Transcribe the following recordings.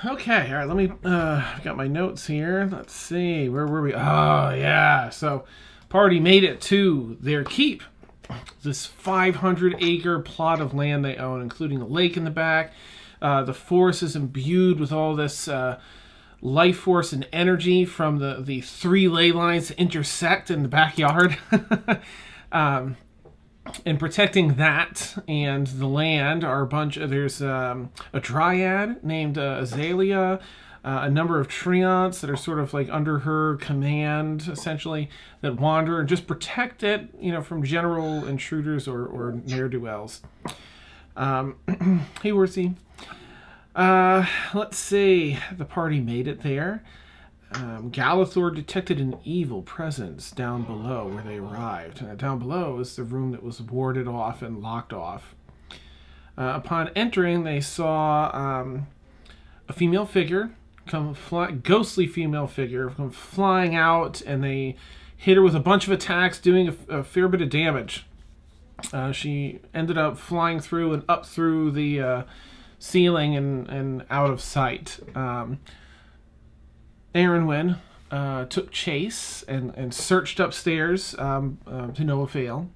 Okay, all right, let me, got my notes here. Let's see, where were we? Oh, yeah. So, party made it to their keep. This 500-acre plot of land they own, including a lake in the back. The forest is imbued with all this life force and energy from the three ley lines that intersect in the backyard. And protecting that and the land are a bunch of, there's a dryad named Azalea, a number of treants that are sort of like under her command, essentially, that wander and just protect it, from general intruders or ne'er-do-wells. Hey, Worsey. Let's see. The party made it there. Galathor detected an evil presence down below where they arrived. Down below is the room that was warded off and locked off. Upon entering, they saw a female figure ghostly female figure come flying out, and they hit her with a bunch of attacks, doing a fair bit of damage. She ended up flying through and up through the ceiling and out of sight. Erenwyn took chase and searched upstairs to no avail.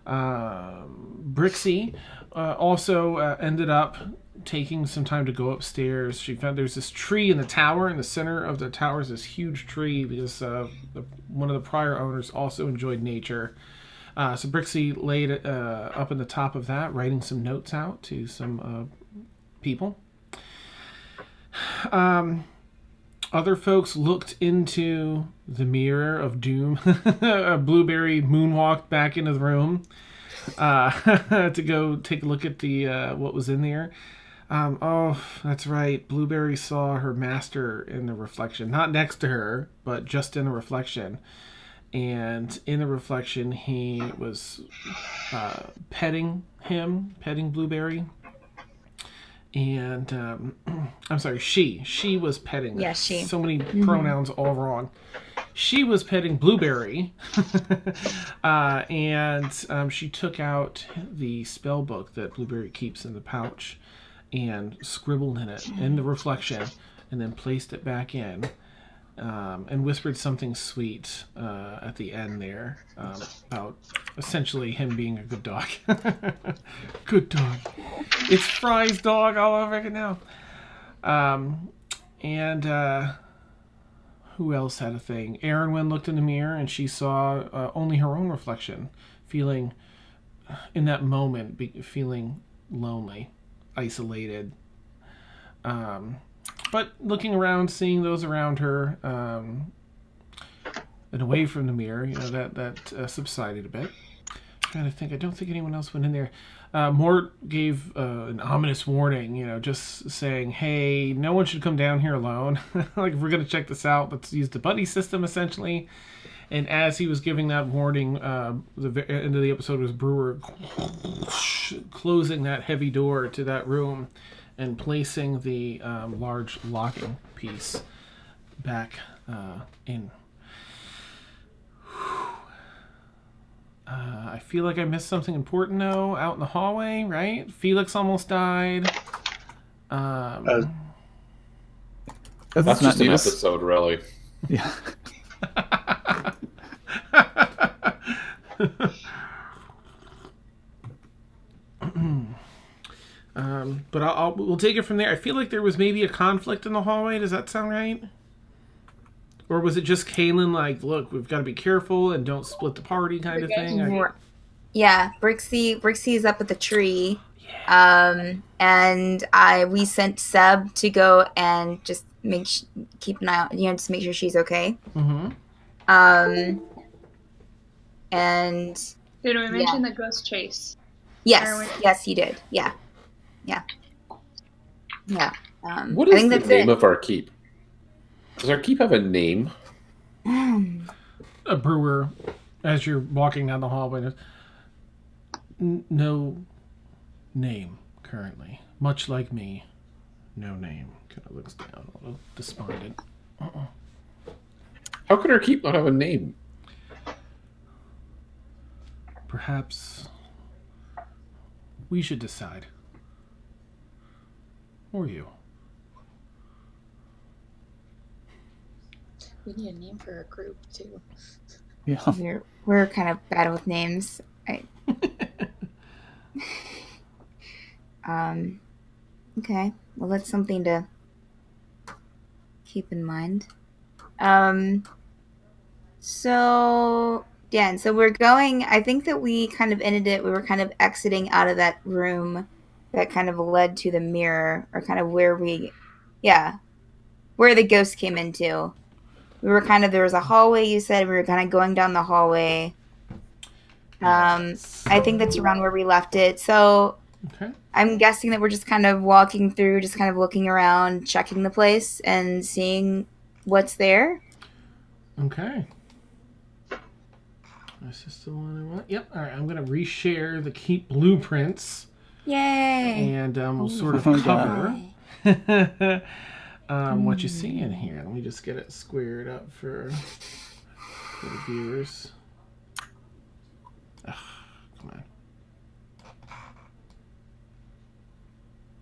Brixi also ended up taking some time to go upstairs. She found there's this tree in the tower. In the center of the tower is this huge tree because one of the prior owners also enjoyed nature. So Brixi laid up in the top of that, writing some notes out to some people. Other folks looked into the mirror of doom. Blueberry moonwalked back into the room to go take a look at the what was in there. Oh, that's right. Blueberry saw her master in the reflection. Not next to her, but just in the reflection. And in the reflection, he was petting Blueberry. And I'm sorry, she was petting. Yeah, she. So many pronouns all wrong. She was petting Blueberry, and she took out the spell book that Blueberry keeps in the pouch, and scribbled in it in the reflection, and then placed it back in. And whispered something sweet at the end there about essentially him being a good dog. Good dog. It's Fry's dog all over again now. And who else had a thing? Erenwyn looked in the mirror and she saw only her own reflection, feeling, in that moment, feeling lonely, isolated. But looking around, seeing those around her, and away from the mirror, that subsided a bit. I'm trying to think. I don't think anyone else went in there. Mort gave an ominous warning, just saying, hey, no one should come down here alone. Like, if we're going to check this out, let's use the buddy system, essentially. And as he was giving that warning, the end of the episode was Brewer closing that heavy door to that room and placing the large locking piece back in. I feel like I missed something important, though, out in the hallway, right? Felix almost died. That's just an episode, really. Yeah. But we'll take it from there. I feel like there was maybe a conflict in the hallway. Does that sound right? Or was it just Caelynn, like, look, we've got to be careful and don't split the party kind of thing? Yeah, Brixi is up at the tree. Yeah. And we sent Seb to go and just keep an eye out, just make sure she's okay. Mm-hmm. And did we mention the ghost chase? Yes, he did. Yeah. What is the name of our keep? Does our keep have a name? A Brewer, as you're walking down the hallway, no name currently. Much like me, no name. Kind of looks down, a little despondent. How could our keep not have a name? Perhaps we should decide. Or you. We need a name for our group too. Yeah. We're kind of bad with names. Okay. Well, that's something to keep in mind. So we're going. I think that we kind of ended it. We were kind of exiting out of that room that kind of led to the mirror, or kind of where the ghost came into. We were kind of, there was a hallway. You said we were kind of going down the hallway. I think that's around where we left it. So okay. I'm guessing that we're just kind of walking through, just kind of looking around, checking the place, and seeing what's there. Okay. This is the one I want. Yep. All right. I'm going to reshare the keep blueprints. Yay! And we'll sort of cover what you see in here. Let me just get it squared up for the viewers. Ugh, come on.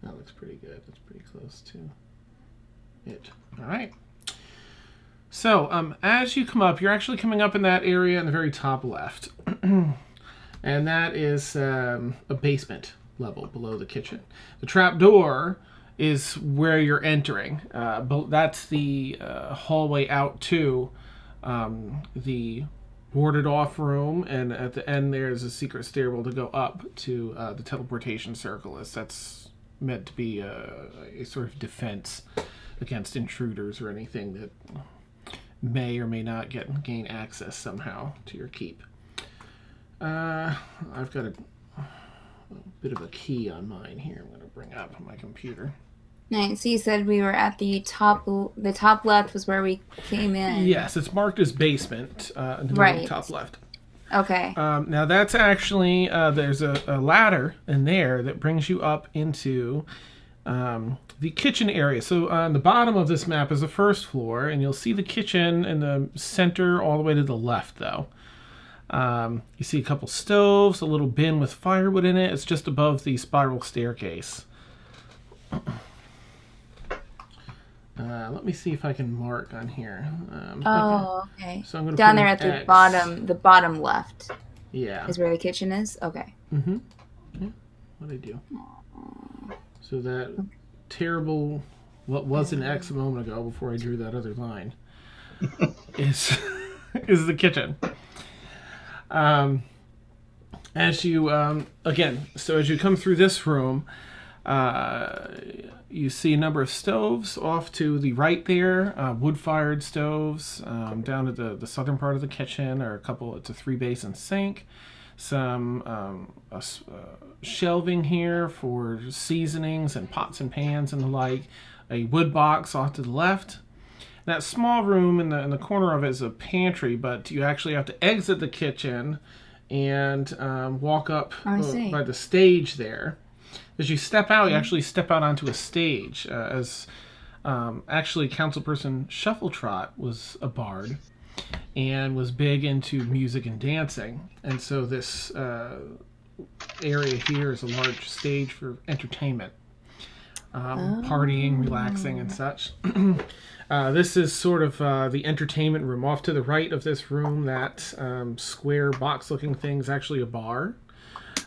That looks pretty good. That's pretty close to it. All right. So, as you come up, you're actually coming up in that area in the very top left. And that is a basement level below the kitchen. The trap door is where you're entering. That's the hallway out to the boarded off room, and at the end there's a secret stairwell to go up to the teleportation circle. That's meant to be a sort of defense against intruders or anything that may or may not gain access somehow to your keep. I've got a bit of a key on mine here. I'm going to bring up on my computer. Nice. So you said we were at the top. The top left was where we came in. Yes, it's marked as basement in the very top left. Okay. Now that's actually there's a ladder in there that brings you up into the kitchen area. So on the bottom of this map is the first floor, and you'll see the kitchen in the center all the way to the left, though. You see a couple stoves, a little bin with firewood in it. It's just above the spiral staircase. Let me see if I can mark on here. Okay. So I'm going to down there at the bottom left. Yeah. Is where the kitchen is? Okay. Mm-hmm. Yeah. What'd I do? So that terrible, what was an X a moment ago before I drew that other line, is the kitchen. As you as you come through this room, you see a number of stoves off to the right there, wood-fired stoves. Down at the southern part of the kitchen are it's a 3-basin sink, some shelving here for seasonings and pots and pans and the like, a wood box off to the left. That small room in the corner of it is a pantry, but you actually have to exit the kitchen and walk up by the stage there. As you step out, you actually step out onto a stage. Actually, Councilperson Shuffletrot was a bard and was big into music and dancing. And so this area here is a large stage for entertainment. Partying, relaxing, and such. This is sort of the entertainment room. Off to the right of this room, that square box-looking thing is actually a bar.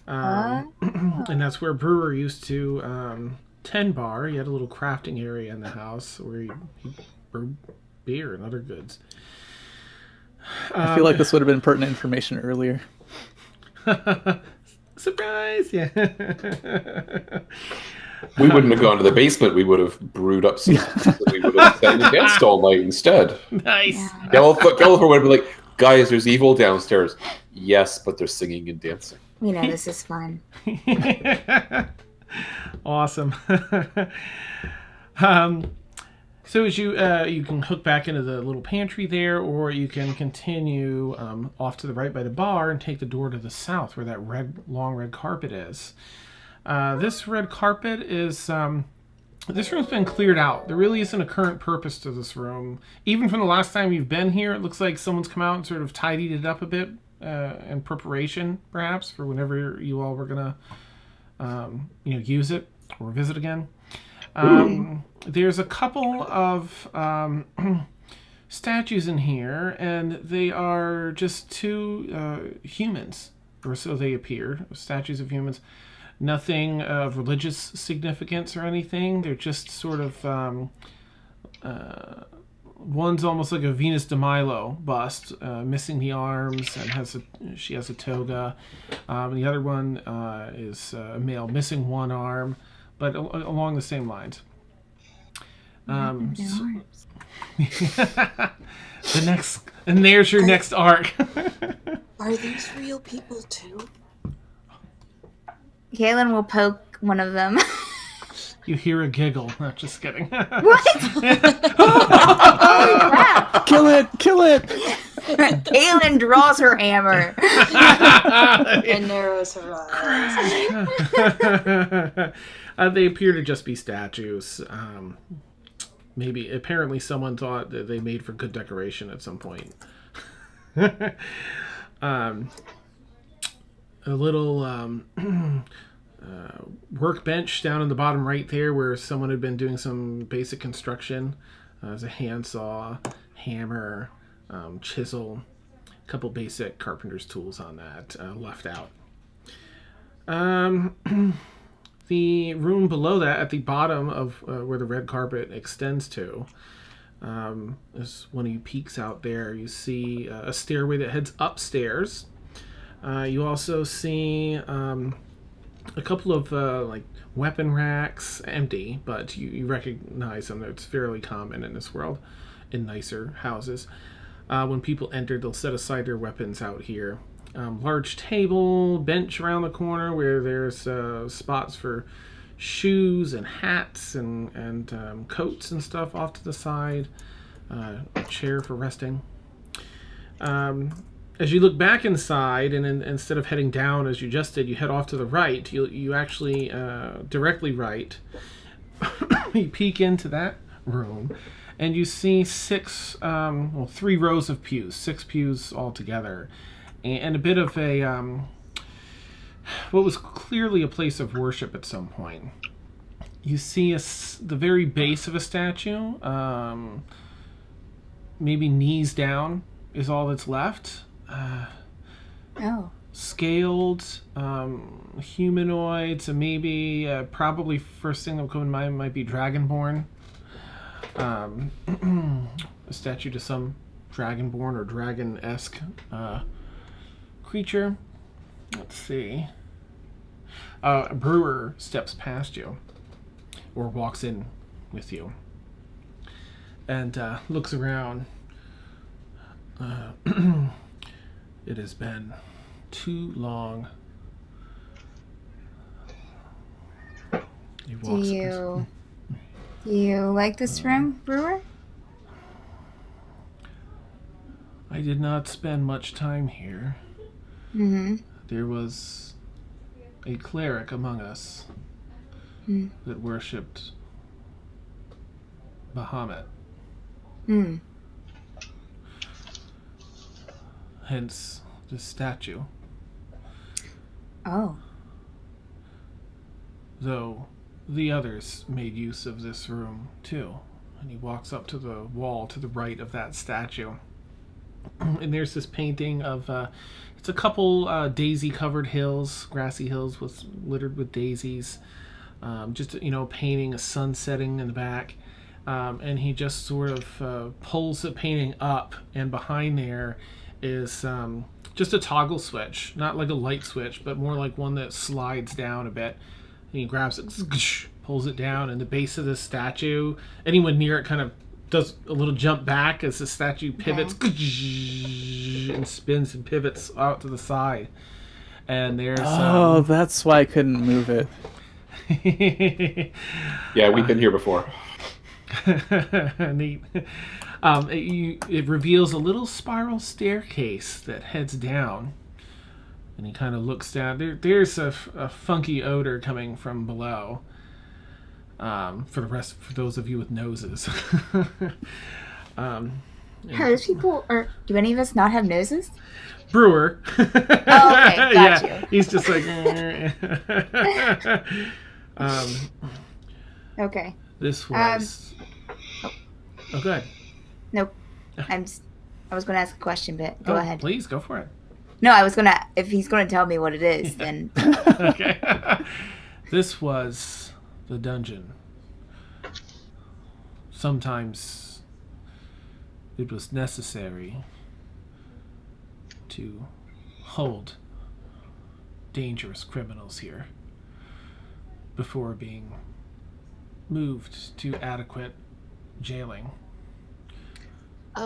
And that's where Brewer used to tend bar. He had a little crafting area in the house where he brewed beer and other goods. I feel like this would have been pertinent information earlier. Surprise! Yeah. We wouldn't have gone to the basement. We would have brewed up some that we would have sang against all night instead. Nice. Yeah. Galliford would be like, guys, there's evil downstairs. Yes, but they're singing and dancing. We know this is fun. Awesome. So as you can hook back into the little pantry there, or you can continue off to the right by the bar and take the door to the south where that long red carpet is. This red carpet is this room's been cleared out. There really isn't a current purpose to this room. Even from the last time you've been here, it looks like someone's come out and sort of tidied it up a bit in preparation, perhaps, for whenever you all were gonna use it or visit again. There's a couple of statues in here, and they are just two humans, or so they appear, statues of humans. Nothing of religious significance or anything. They're just sort of, one's almost like a Venus de Milo bust, missing the arms, and she has a toga. The other one is a male, missing one arm, but along the same lines. And there's your next arc. Are these real people too? Caelynn will poke one of them. You hear a giggle. No, just kidding. What? Kill it! Kill it! Caelynn draws her hammer. And narrows her eyes. They appear to just be statues. Apparently someone thought that they made for good decoration at some point. A little workbench down in the bottom right there where someone had been doing some basic construction. There's a handsaw, hammer, chisel, a couple basic carpenter's tools on that left out. The room below that, at the bottom of where the red carpet extends to, is when you peeks out there, you see a stairway that heads upstairs. You also see a couple of weapon racks, empty, but you recognize them. It's fairly common in this world, in nicer houses. When people enter, they'll set aside their weapons out here. Large table, bench around the corner where there's spots for shoes and hats and coats and stuff off to the side. A chair for resting. As you look back inside, and instead of heading down as you just did, you head off to the right. You actually directly right. You peek into that room, and you see 3 rows of pews, 6 pews altogether, and a bit of a what was clearly a place of worship at some point. You see the very base of a statue, maybe knees down is all that's left. Scaled, humanoids, and maybe probably first thing that will come in mind might be Dragonborn. A statue to some Dragonborn or dragon-esque creature. Let's see. A brewer steps past you, or walks in with you, and looks around. It has been too long. Do you like this room, Brewer? I did not spend much time here. Mm-hmm. There was a cleric among us that worshipped Bahamut. Hence the statue. Oh. Though the others made use of this room too. And he walks up to the wall to the right of that statue. And there's this painting of it's a couple daisy-covered hills, grassy hills littered with daisies. Just painting a sun setting in the back. And he just sort of pulls the painting up, and behind there is just a toggle switch, not like a light switch, but more like one that slides down a bit. And he grabs it, pulls it down, and the base of the statue, anyone near it kind of does a little jump back as the statue pivots and spins and pivots out to the side. And there's that's why I couldn't move it. Yeah, we've been here before. Neat. It reveals a little spiral staircase that heads down, and he kind of looks down. There's a funky odor coming from below. For those of you with noses. Are those people, or do any of us not have noses? Brewer. Oh, okay, got you. He's just like. Okay. This was. Oh, good. Nope. I was going to ask a question, but go ahead. Please, go for it. No, I was going to, if he's going to tell me what it is, then. Okay. This was the dungeon. Sometimes it was necessary to hold dangerous criminals here before being moved to adequate jailing.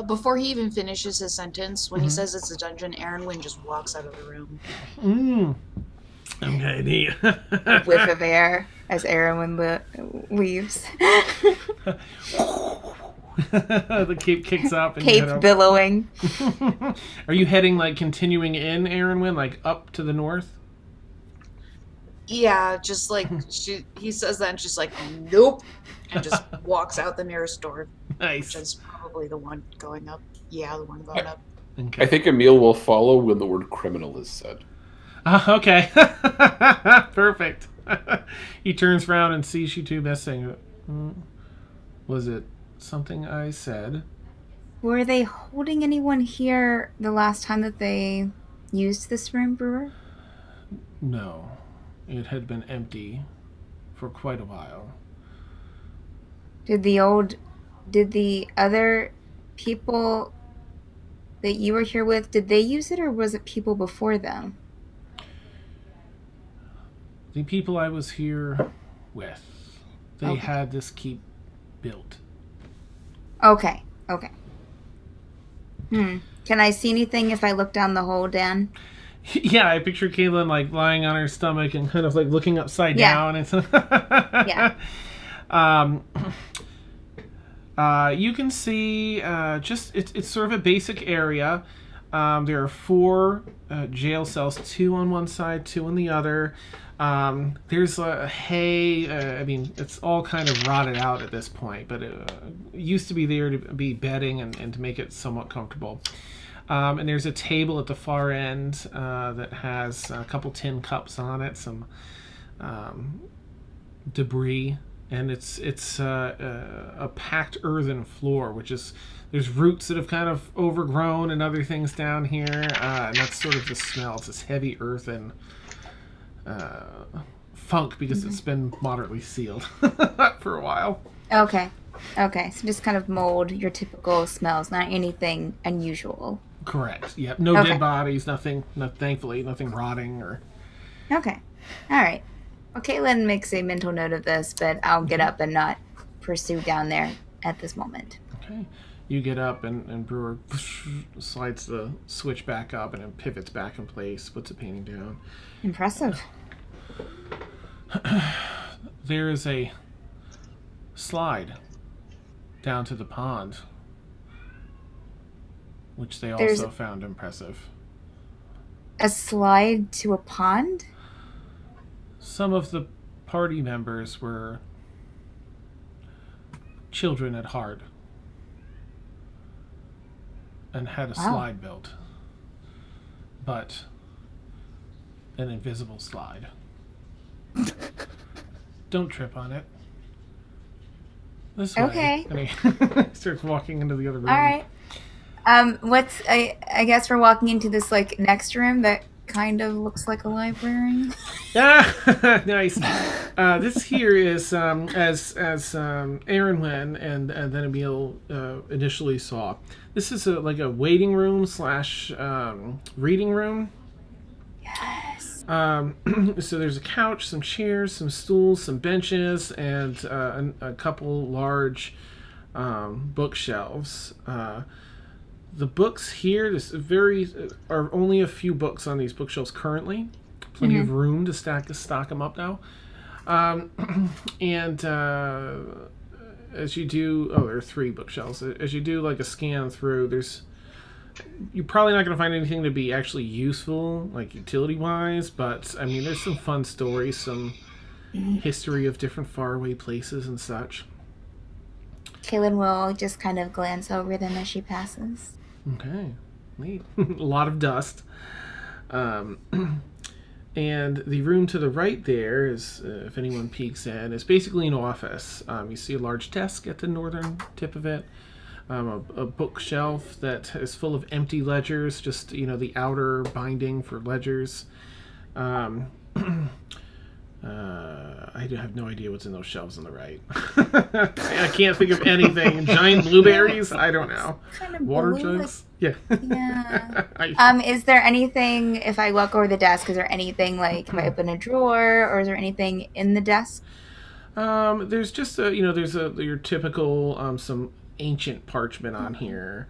Before he even finishes his sentence, when he says it's a dungeon, Aaron just walks out of the room. Okay, neat. A whiff of air as Aaron leaves. The cape kicks up. And Cape billowing. Are you heading, like, continuing in, Aaron, like, up to the north? Yeah, just like, he says that and she's like, nope, and just walks out the nearest door. Nice. Which is probably the one going up. Yeah, the one going up. Okay. I think Emil will follow when the word criminal is said. Okay. Perfect. He turns around and sees you two missing. Was it something I said? Were they holding anyone here the last time that they used this room, Brewer? No. It had been empty for quite a while. Did the other people that you were here with, did they use it, or was it people before them? The people I was here with, they had this keep built. Okay. Can I see anything if I look down the hole, Dan? Yeah, I picture Caelynn, like, lying on her stomach and kind of, like, looking upside down. And Yeah. You can see it's sort of a basic area. There are 4 jail cells, 2 on one side, 2 on the other. There's hay. I mean, it's all kind of rotted out at this point, but it used to be there to be bedding and to make it somewhat comfortable. And there's a table at the far end that has a couple tin cups on it, some debris, and it's a packed earthen floor, which is, there's roots that have kind of overgrown and other things down here, and that's sort of the smell. It's this heavy earthen funk because it's been moderately sealed for a while. Okay, so just kind of mold, your typical smells, not anything unusual. Correct. Yep. No dead bodies. Nothing. Thankfully, nothing rotting or. Okay. All right. Well, Caelynn makes a mental note of this, but I'll get up and not pursue down there at this moment. Okay. You get up and Brewer slides the switch back up and it pivots back in place. Puts the painting down. Impressive. There is a slide down to the pond, which they also found impressive. A slide to a pond? Some of the party members were children at heart and had a slide built, but an invisible slide. Don't trip on it. This way. Okay. And he starts walking into the other room. All right. I guess we're walking into this, like, next room that kind of looks like a library. Yeah, nice. This here is as Aaron went and then Emil initially saw. This is like a waiting room / reading room. Yes. So there's a couch, some chairs, some stools, some benches, and a couple large bookshelves. The books here, are only a few books on these bookshelves currently. Plenty of room to stock them up now. And as you do, there are 3 bookshelves. As you do like a scan through, you're probably not going to find anything to be actually useful, like utility-wise. But I mean, there's some fun stories, some history of different faraway places and such. Caelynn will just kind of glance over them as she passes. Okay, neat. A lot of dust. And the room to the right there is, if anyone peeks in, is basically an office. You see a large desk at the northern tip of it. a bookshelf that is full of empty ledgers, just, the outer binding for ledgers. I have no idea what's in those shelves on the right. I can't think of anything. Giant blueberries? I don't know. Kind of Water blue, jugs? Yeah. Yeah. Is there anything, if I walk over the desk, is there anything like, if I open a drawer, or is there anything in the desk? There's just there's your typical some ancient parchment on here.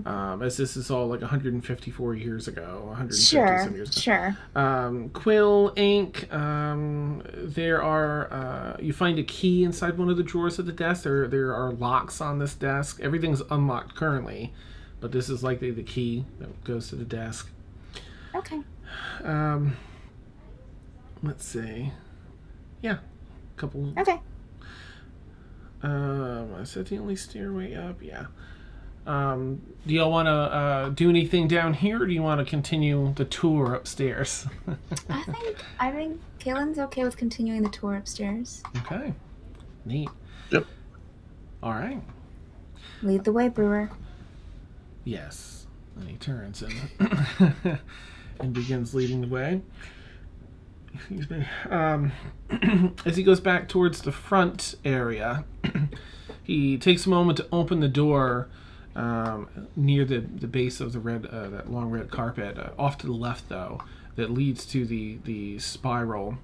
As this is all like 154 years ago, 150 some years ago. Sure. Quill, ink. There are. You find a key inside one of the drawers of the desk. There are locks on this desk. Everything's unlocked currently, but this is likely the key that goes to the desk. Okay. Let's see. Yeah, a couple. Okay. Is that the only stairway up? Yeah. Do y'all want to do anything down here, or do you want to continue the tour upstairs? I think Caelynn's okay with continuing the tour upstairs. Okay. Neat. Yep. All right. Lead the way, Brewer. Yes. And he turns and and begins leading the way. Excuse me. As he goes back towards the front area, he takes a moment to open the door near the base of the that long red carpet, off to the left though, that leads to the spiral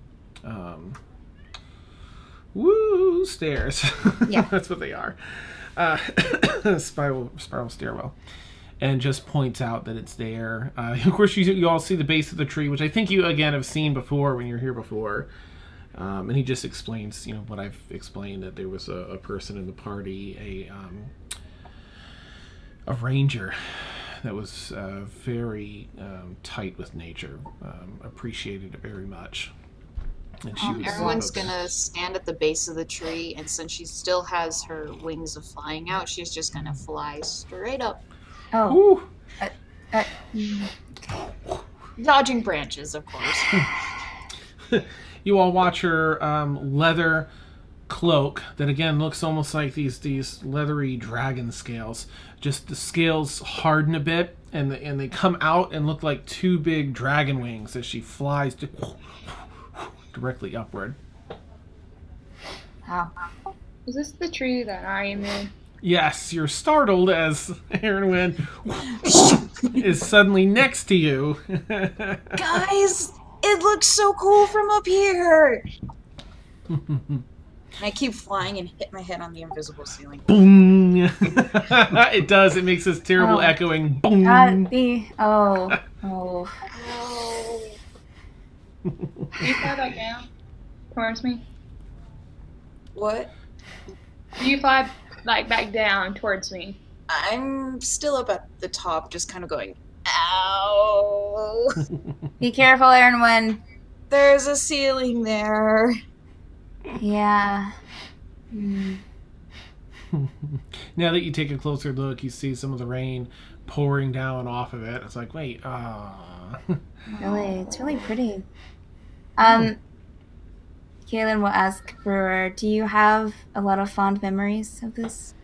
stairs. Yeah. That's what they are. Spiral stairwell. And just points out that it's there. Of course, you all see the base of the tree, which I think you, again, have seen before when you're here before. And he just explains, what I've explained, that there was a person in the party, a ranger that was very tight with nature, appreciated it very much. And she was Everyone's gonna stand at the base of the tree, and since she still has her wings of flying out, she's just gonna fly straight up. Oh. Dodging branches, of course. You all watch her leather cloak that again looks almost like these leathery dragon scales. Just the scales harden a bit, and they come out and look like two big dragon wings as she flies directly upward. Wow. Is this the tree that I am in? Yes, you're startled as Erwin is suddenly next to you. Guys, it looks so cool from up here. And I keep flying and hit my head on the invisible ceiling. Boom! It does. It makes this terrible echoing boom. Oh. Do you fly back down towards me? What? Do you fly back down towards me? I'm still up at the top, just kind of going, ow. Be careful, Erwin. There's a ceiling there. Yeah. Now that you take a closer look, you see some of the rain pouring down off of it. It's like, wait, It's really pretty. Caelynn will ask Brewer, do you have a lot of fond memories of this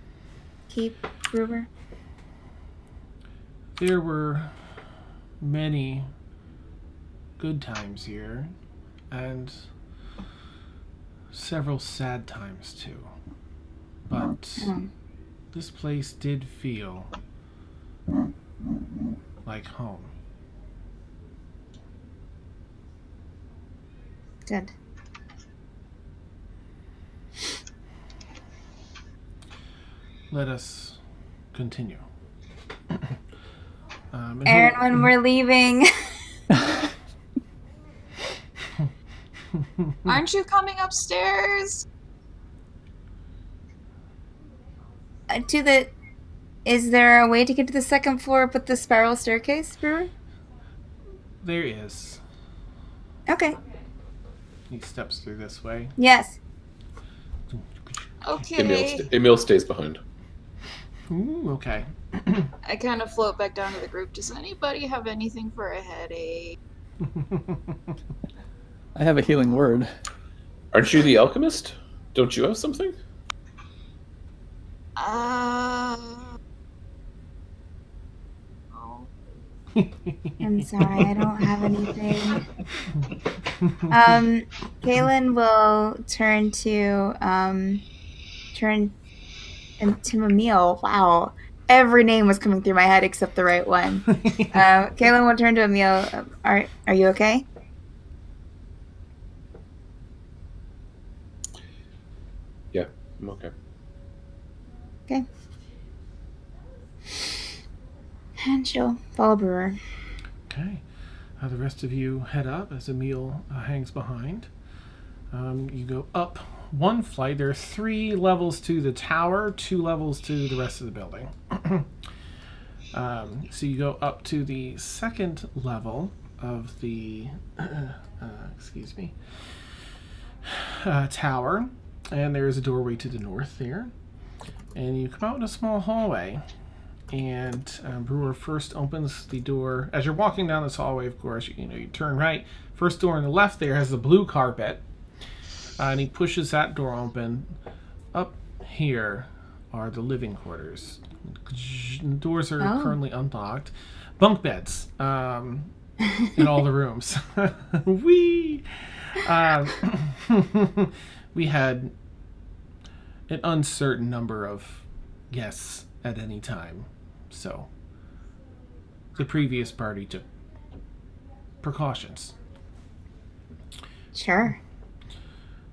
keep, Brewer? There were many good times here, and several sad times too. But this place did feel like home. Good. Let us continue. Aaron, when we're leaving. Aren't you coming upstairs? Is there a way to get to the second floor but the spiral staircase, Brewer? There is. Okay. He steps through this way. Yes. Okay. Emil stays behind. Ooh, okay. I kind of float back down to the group. Does anybody have anything for a headache? I have a healing word. Aren't you the alchemist? Don't you have something? I'm sorry, I don't have anything. Caelynn will turn into Emil. Wow. Every name was coming through my head except the right one. Caelynn will turn to Emil. Are you okay? Yeah, I'm okay. Okay. And she'll follow Brewer. Okay. The rest of you head up as Emil hangs behind. You go up one flight. There are 3 levels to the tower, 2 levels to the rest of the building. So you go up to the 2nd level of the tower, and there is a doorway to the north there. And you come out in a small hallway. And Brewer first opens the door. As you're walking down this hallway, of course, you turn right. First door on the left there has the blue carpet. And he pushes that door open. Up here are the living quarters. The doors are currently unlocked. Bunk beds in all the rooms. We had an uncertain number of guests at any time. So, the previous party took precautions. Sure.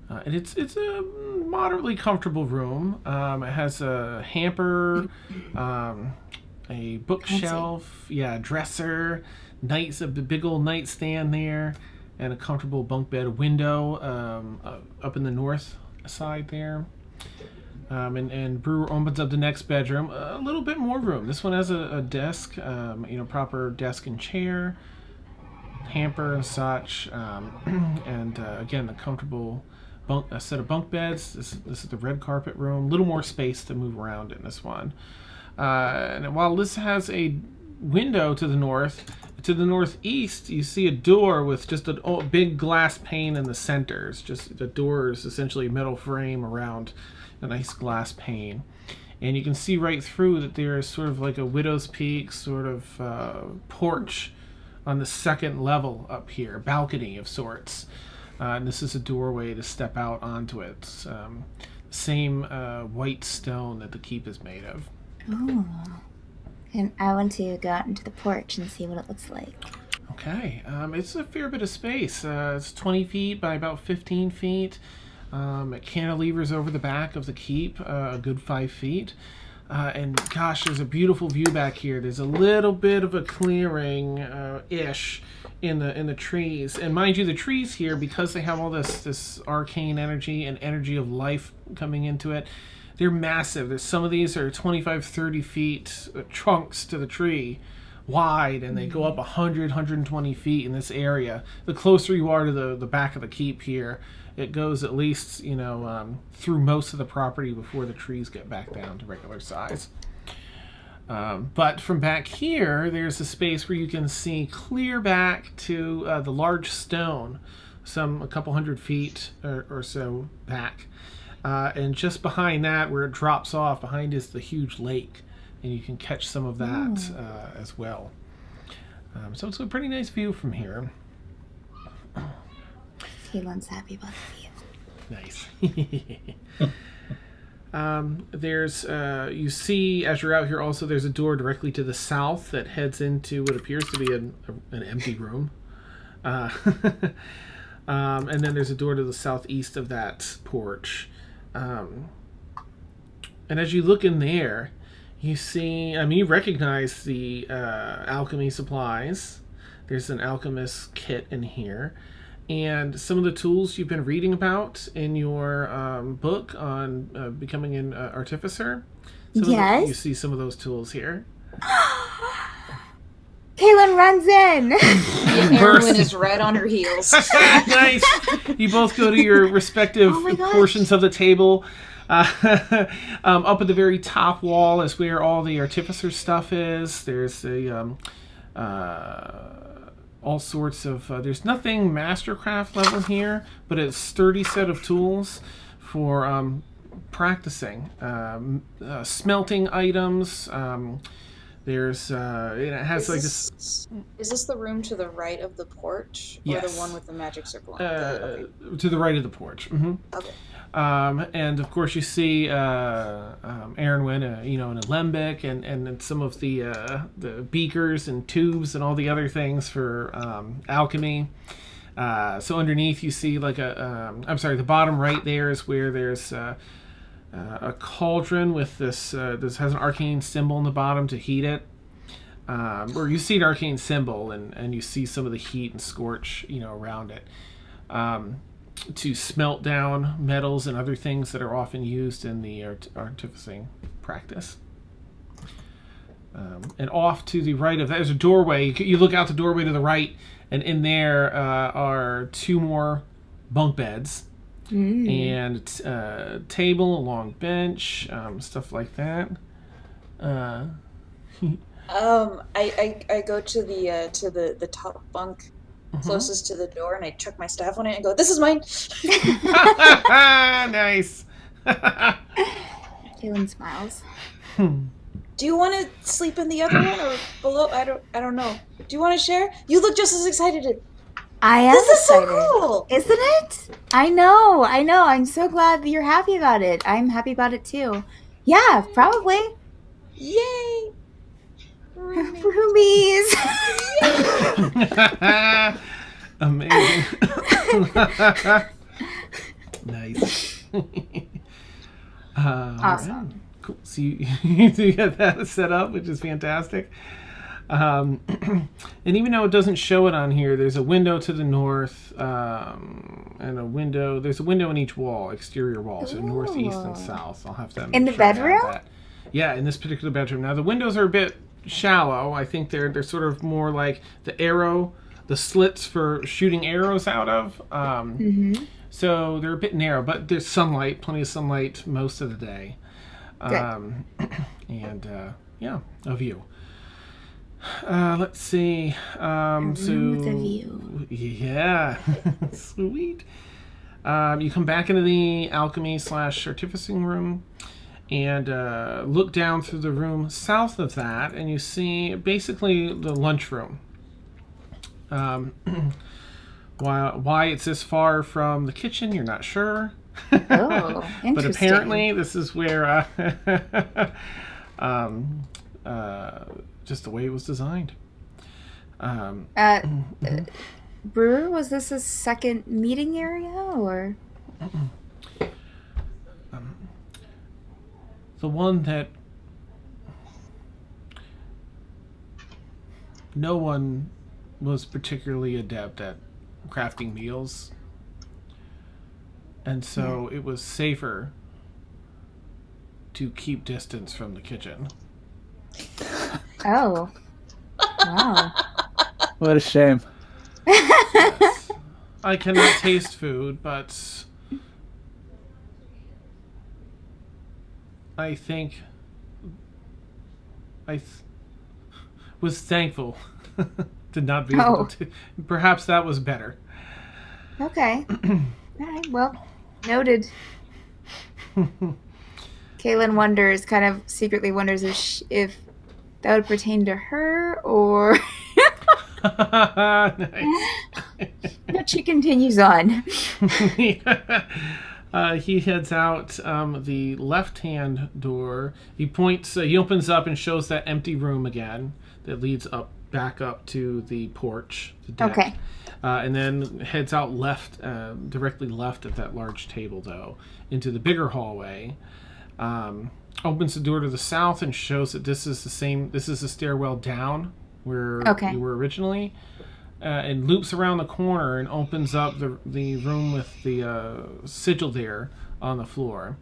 And it's a moderately comfortable room. It has a hamper, a bookshelf, dresser, a big old nightstand there, and a comfortable bunk bed, a window up in the north side there. And Brewer opens up the next bedroom, a little bit more room. This one has a desk, proper desk and chair, hamper and such, and again, the comfortable a set of bunk beds. This is the red carpet room. A little more space to move around in this one. And while this has a window to the northeast, you see a door with just a big glass pane in the center. It's just the door is essentially a metal frame around a nice glass pane, and you can see right through that there is sort of like a widow's peak sort of porch on the 2nd level up here, balcony of sorts, and this is a doorway to step out onto it. Same white stone that the keep is made of. Ooh. And I want to go out into the porch and see what it looks like. Okay, it's a fair bit of space. It's 20 feet by about 15 feet. It cantilevers over the back of the keep, a good 5 feet. And gosh, there's a beautiful view back here. There's a little bit of a clearing ish in the trees. And mind you, the trees here, because they have all this arcane energy and energy of life coming into it, they're massive. Some of these are 25, 30 feet trunks to the tree wide, and they go up 100, 120 feet in this area. The closer you are to the back of the keep here, it goes at least, through most of the property before the trees get back down to regular size. But from back here, there's a space where you can see clear back to the large stone, a couple hundred feet or so back. And just behind that, where it drops off, behind is the huge lake, and you can catch some of that as well. So it's a pretty nice view from here. Caelynn's happy about the Nice. There's you see as you're out here also there's a door directly to the south that heads into what appears to be an empty room. And then there's a door to the southeast of that porch. And as you look in there, you see, you recognize the alchemy supplies. There's an alchemist kit in here. And some of the tools you've been reading about in your book on becoming an artificer. Yes. You see some of those tools here. Caelynn runs in. Erin is right on her heels. Nice. You both go to your respective portions of the table. Up at the very top wall is where all the artificer stuff is. There's all sorts of there's nothing mastercraft level here, but it's a sturdy set of tools for practicing smelting items. There's it has like this. Is this the room to the right of the porch, or Yes. the one with the magic circle on it? Okay. To the right of the porch. Mm-hmm. Okay. And of course you see Aaron in a alembic and some of the beakers and tubes and all the other things for alchemy. So underneath you see like the bottom right there is where there's a cauldron with this has an arcane symbol in the bottom to heat it. Or you see an arcane symbol and you see some of the heat and scorch around it. To smelt down metals and other things that are often used in the artificing practice. And off to the right of that is a doorway. You look out the doorway to the right, and in there are 2 more bunk beds and a table, a long bench, stuff like that. I go to the top bunk closest to the door, and I chuck my staff on it and go, "This is mine." Nice. Caelynn smiles. Do you want to sleep in the other one or below? I don't know. Do you want to share? You look just as excited. I am This is so excited. cool. Isn't it? I know. I'm so glad that you're happy about it. I'm happy about it too. Yeah, probably. Yay! Roomies. Amazing. Nice. Awesome. Right. Cool. So you get that set up, which is fantastic. And even though it doesn't show it on here, there's a window to the north, and there's a window in each wall, exterior wall, so north, east, and south. I'll have to In the bedroom? that. Yeah, in this particular bedroom. Now the windows are a bit shallow. I think they're sort of more like the slits for shooting arrows out of. So they're a bit narrow, but there's sunlight, plenty of sunlight most of the day. And a view. Let's see. With a view. Yeah, sweet. You come back into the alchemy/artificing room and look down through the room south of that, and you see basically the lunchroom. Why it's this far from the kitchen, you're not sure. Oh, interesting. But apparently this is where just the way it was designed. Brewer, was this a second meeting area or? The one that no one was particularly adept at crafting meals, and so it was safer to keep distance from the kitchen. Oh, wow. What a shame. Yes. I cannot taste food, but I think was thankful to not be able to. Perhaps that was better. Okay. All right. Well, noted. Caelynn kind of secretly wonders if that would pertain to her or. Nice. But she continues on. He heads out the left-hand door. He points. He opens up and shows that empty room again that leads back up to the porch, the deck. Okay. And then heads out left, directly left at that large table, though, into the bigger hallway. Opens the door to the south and shows that this is the same. This is the stairwell down where you were originally. And loops around the corner and opens up the room with the sigil there on the floor.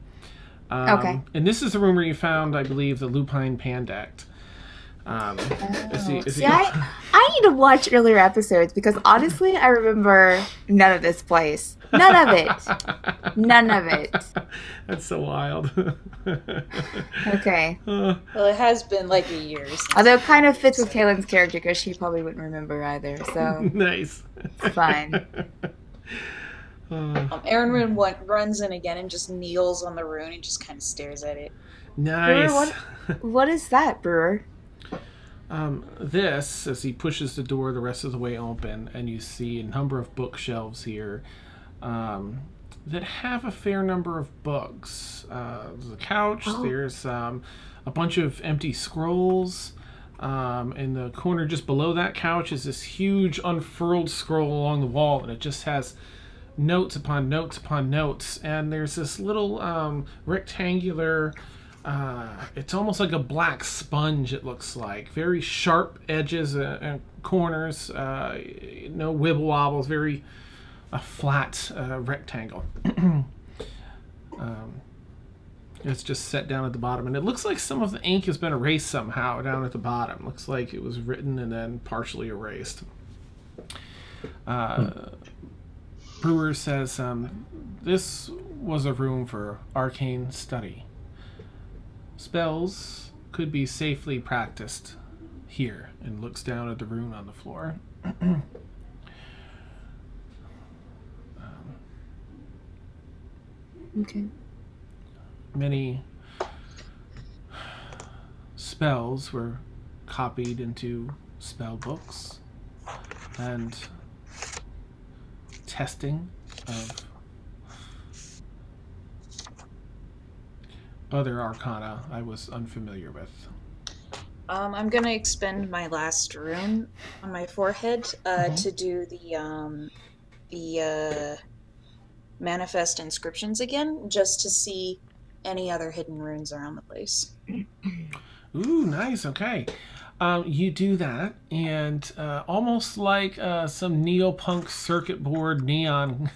And this is the room where you found, I believe, the lupine pandect. I need to watch earlier episodes because honestly, I remember none of this place. None of it. None of it. That's so wild. Okay. Well, it has been like a year since. Although it kind of fits with Caelynn's character because she probably wouldn't remember either, so Nice. it's fine. Aaron runs in again and just kneels on the rune and just kind of stares at it. Nice. Brewer, what is that, Brewer? This, as he pushes the door the rest of the way open, and you see a number of bookshelves here that have a fair number of books. There's a couch, there's a bunch of empty scrolls. In the corner just below that couch is this huge unfurled scroll along the wall, and it just has notes upon notes upon notes. And there's this little rectangular... it's almost like a black sponge, it looks like. Very sharp edges and corners. No wibble wobbles. Very flat rectangle. It's just set down at the bottom. And it looks like some of the ink has been erased somehow down at the bottom. Looks like it was written and then partially erased. Brewer says, this was a room for arcane study. Spells could be safely practiced here, and looks down at the rune on the floor. Okay. Many spells were copied into spell books, and testing of other arcana I was unfamiliar with. I'm gonna expend my last rune on my forehead to do the manifest inscriptions again, just to see any other hidden runes around the place. Ooh, nice. Okay. You do that, and almost like some neopunk circuit board neon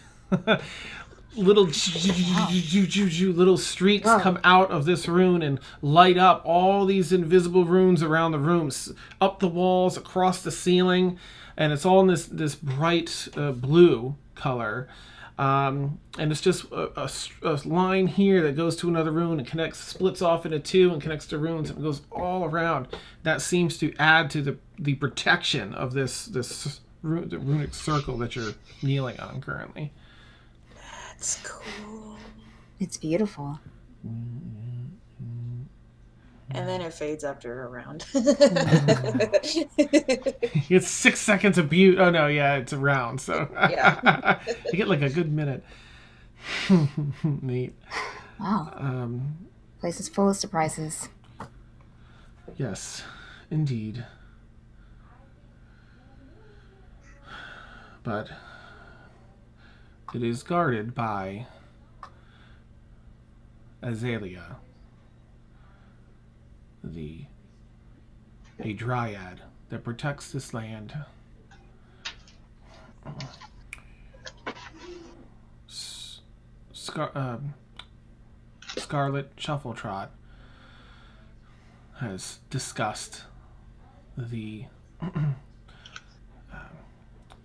little little streaks come out of this rune and light up all these invisible runes around the rooms, up the walls, across the ceiling, and it's all in this bright blue color. And it's just a line here that goes to another rune and connects, splits off into two and connects to runes, and it goes all around. That seems to add to the protection of the runic circle that you're kneeling on currently. That's cool. It's beautiful. And then it fades after a round. It's 6 seconds of beauty. Oh no, yeah, it's a round, so Yeah. you get like a good minute. Neat. Wow. Place is full of surprises. Yes, indeed. But it is guarded by Azalea, a dryad that protects this land. Scarlet Shuffletrot has discussed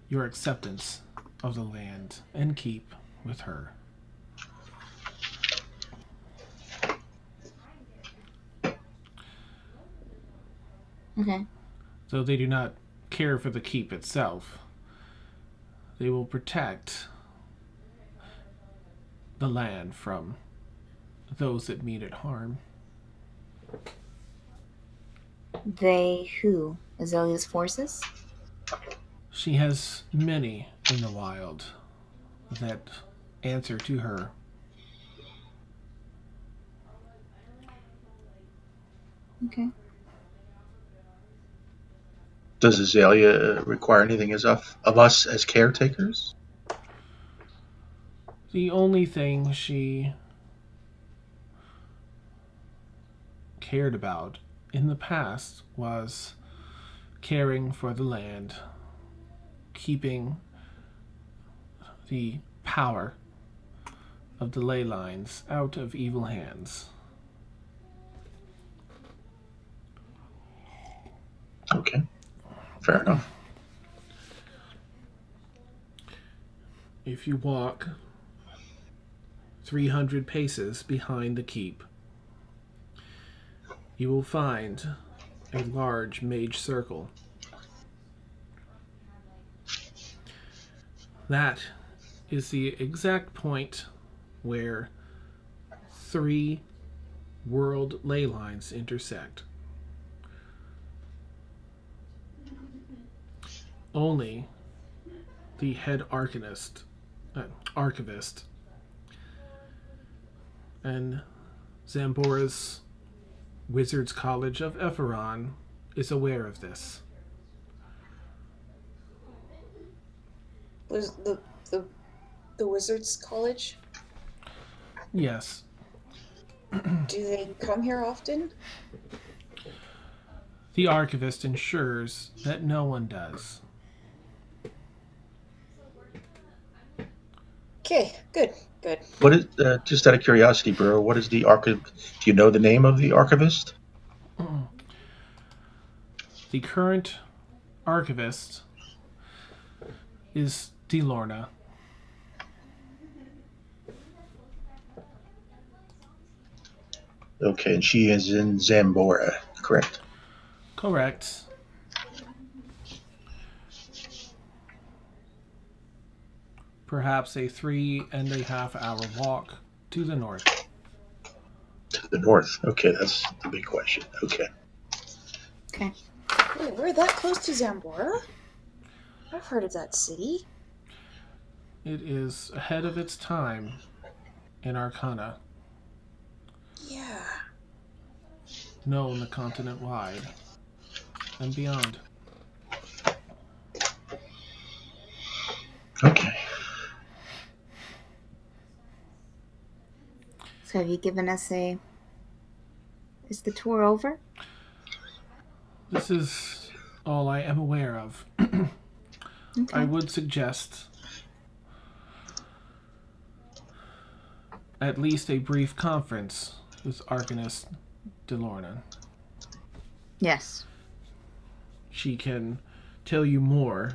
your acceptance of the land and keep with her. Okay. Though they do not care for the keep itself, they will protect the land from those that mean it harm. They who? Azalea's forces? She has many in the wild that answer to her. Okay. Does Azalea require anything of us as caretakers? The only thing she cared about in the past was caring for the land, keeping the power of the ley lines out of evil hands. Okay, fair enough. If you walk 300 paces behind the keep, you will find a large mage circle. That is the exact point where 3 world ley lines intersect. only the head archivist, and Xanbora's Wizards College of Epheron is aware of this. Was the Wizards College? Yes. Do they come here often? The archivist ensures that no one does. Okay, good. What is just out of curiosity, Burrow? What is the archivist? Do you know the name of the archivist? The current archivist is Delorna. Okay, and she is in Xanbora, correct? Correct. Perhaps a 3.5-hour walk to the north. To the north. Okay, that's the big question. Okay. Okay. Wait, we're that close to Xanbora? I've heard of that city. It is ahead of its time in Arcana, Yeah. known the continent wide and beyond. Okay. So have you given us is the tour over? This is all I am aware of. Okay. I would suggest at least a brief conference with Arcanist Delorna. Yes. She can tell you more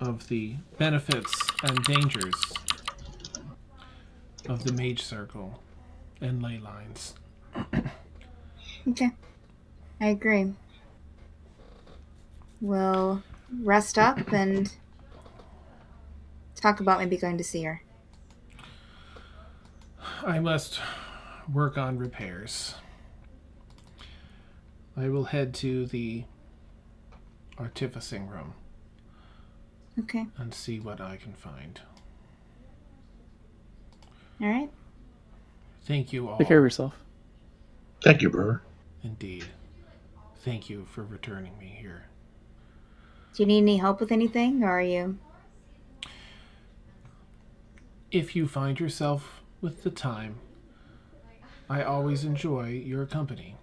of the benefits and dangers of the Mage Circle and ley lines. Okay. I agree. We'll rest up and talk about maybe going to see her. I must work on repairs. I will head to the artificing room Okay. and see what I can find. All right. Thank you all. Take care of yourself. Thank you, Brewer. Indeed. Thank you for returning me here. Do you need any help with anything, or are you? If you find yourself with the time, I always enjoy your company.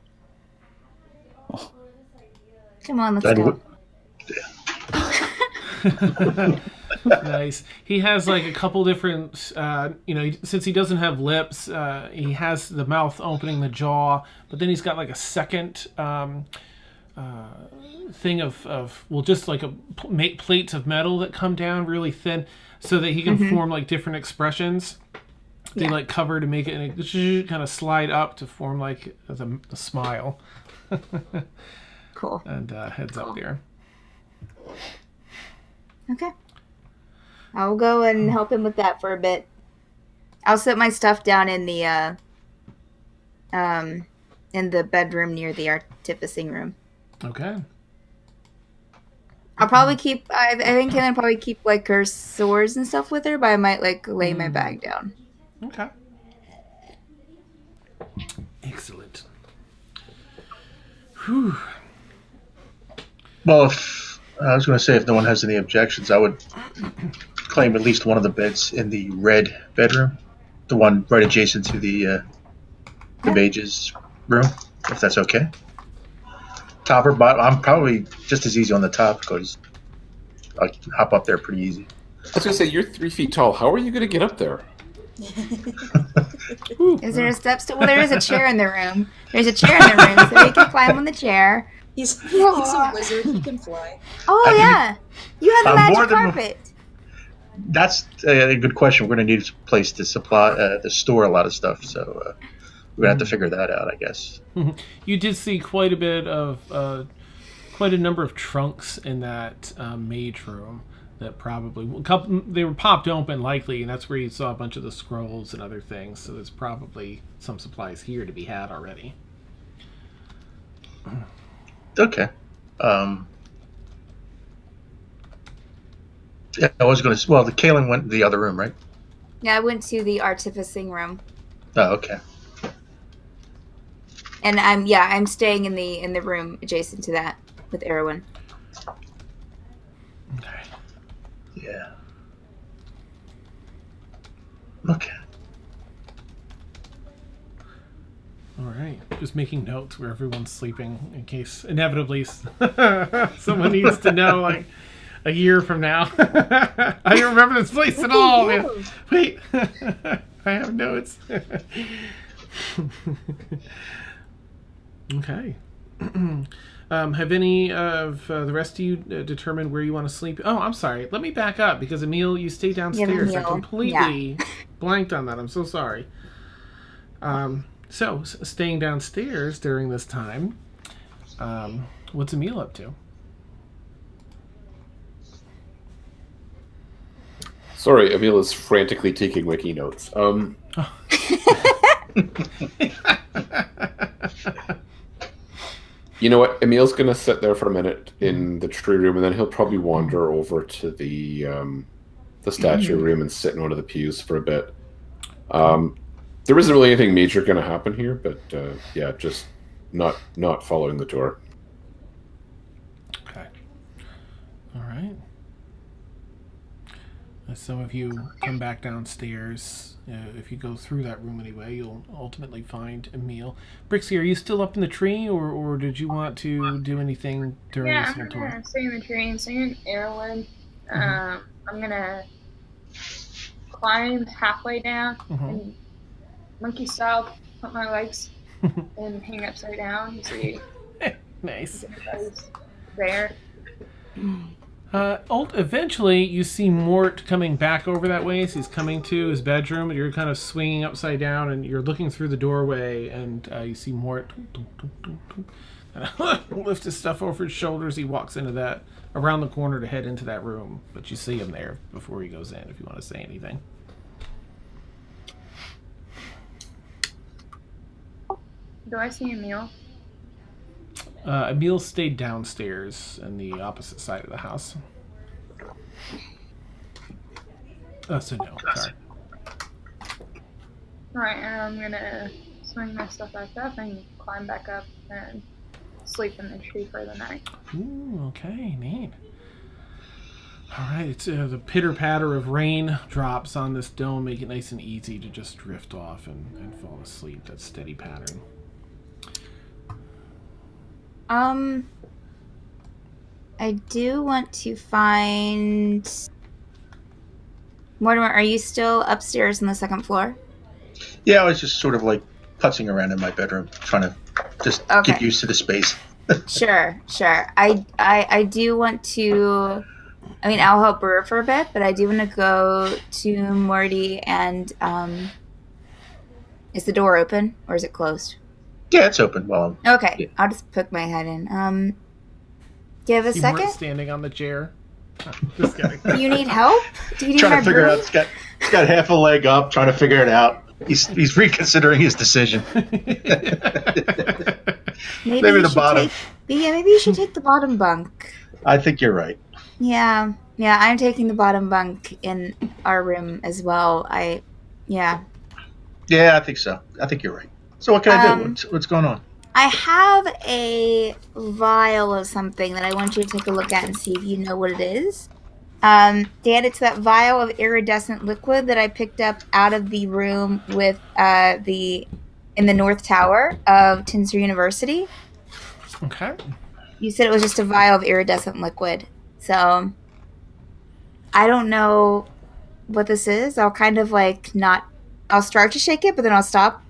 Come on, let's That go. would- Nice. He has like a couple different, since he doesn't have lips, he has the mouth opening the jaw, but then he's got like a second thing of just like make plates of metal that come down really thin so that he can form like different expressions. They like cover to make it, and it kind of slide up to form like the smile. Cool. And heads up there. Okay. I'll go and help him with that for a bit. I'll set my stuff down in the bedroom near the artificing room. Okay. I'll probably keep. I think Caelynn probably keep like her swords and stuff with her, but I might like lay my bag down. Okay. Excellent. Whew. Well, if I was going to say, if no one has any objections, I would claim at least one of the beds in the red bedroom, the one right adjacent to the mage's room, if that's okay. Top or bottom? I'm probably just as easy on the top because I can hop up there pretty easy. I was going to say, you're 3 feet tall. How are you going to get up there? Is there a step stool? Well, there is a chair in the room. There's a chair in the room, so we can climb on the chair. He's a wizard. He can fly. Oh, yeah. You have the I'm more magic than- carpet. That's a good question. We're going to need a place to to store a lot of stuff, so we're going to have to figure that out, I guess. You did see quite a number of trunks in that mage room that probably they were popped open likely, and that's where you saw a bunch of the scrolls and other things. So there's probably some supplies here to be had already. Okay. Yeah, I was going to. Well, the Caelynn went to the other room, right? Yeah, I went to the artificing room, Oh, okay. and I'm staying in the room adjacent to that with Erwin. Okay. Yeah. Okay. All right. Just making notes where everyone's sleeping in case inevitably someone needs to know, like, a year from now. I don't remember this place at all, man. Wait. I have notes. Okay. Have any of the rest of you determined where you want to sleep? Oh, I'm sorry. Let me back up because Emil, you stay downstairs. I completely blanked on that. I'm so sorry. So, staying downstairs during this time, what's Emil up to? Sorry, Emil is frantically taking wiki notes. You know what? Emil's going to sit there for a minute in the tree room, and then he'll probably wander over to the statue room and sit in one of the pews for a bit. There isn't really anything major going to happen here, but yeah, just not following the tour. Okay. All right. As some of you come back downstairs, if you go through that room anyway, you'll ultimately find Emil. Brixi, are you still up in the tree, or did you want to do anything during this whole tour? Yeah, I'm staying in the tree and staying in Erwin. I'm gonna climb halfway down and monkey style, put my legs and hang upside down. See, Nice. everybody's there. Eventually, you see Mort coming back over that way. So he's coming to his bedroom, and you're kind of swinging upside down, and you're looking through the doorway, and you see Mort lift his stuff over his shoulders. He walks into that, around the corner to head into that room, but you see him there before he goes in, if you want to say anything. Do I see Emil? Emil stayed downstairs in the opposite side of the house. Oh, so no, sorry. Alright, and I'm gonna swing my stuff back up and climb back up and sleep in the tree for the night. Ooh, okay, neat. All right, it's the pitter-patter of rain drops on this dome make it nice and easy to just drift off and fall asleep, that steady pattern. I do want to find... Mortimer, are you still upstairs on the second floor? Yeah, I was just sort of like putzing around in my bedroom, trying to just get used to the space. Sure. I do want to... I mean, I'll help Brewer for a bit, but I do want to go to Morty and... Is the door open, or is it closed? Yeah, it's open. Well, Okay, I'll just poke my head in. Do you have a second? Mort standing on the chair. Just kidding. Do you need help? Do you need trying my to figure broom? out. He's got half a leg up, trying to figure it out. He's reconsidering his decision. Maybe Maybe you the should bottom. maybe you should take the bottom bunk. I think you're right. Yeah, I'm taking the bottom bunk in our room as well. Yeah, I think so. I think you're right. So what can I do? What's going on? I have a vial of something that I want you to take a look at and see if you know what it is. Dan, it's that vial of iridescent liquid that I picked up out of the room with in the North Tower of Tinsor University. Okay. You said it was just a vial of iridescent liquid. So I don't know what this is. I'll kind of I'll start to shake it, but then I'll stop.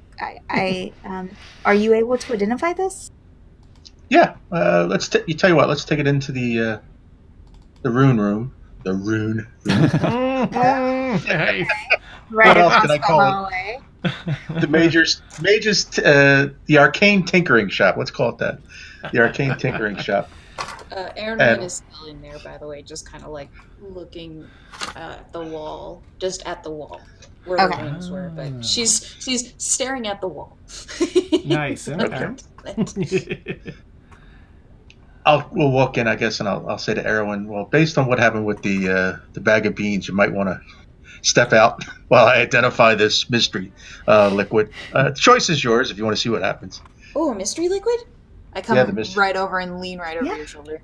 Are you able to identify this? Yeah. You tell you what. Let's take it into the rune room. The rune room. Nice. Right. What else can I call it? Away. The mage's the arcane tinkering shop. Let's call it that. The arcane tinkering shop. Aaron is still in there, by the way, just kind of like looking at the wall, just at the wall where the rooms were, but she's staring at the wall. Nice. Okay. We'll walk in, I guess, and I'll say to Erwin, well, based on what happened with the bag of beans, you might want to step out while I identify this mystery liquid. The choice is yours if you want to see what happens. Oh, a mystery liquid? I come right over and lean right over your shoulder.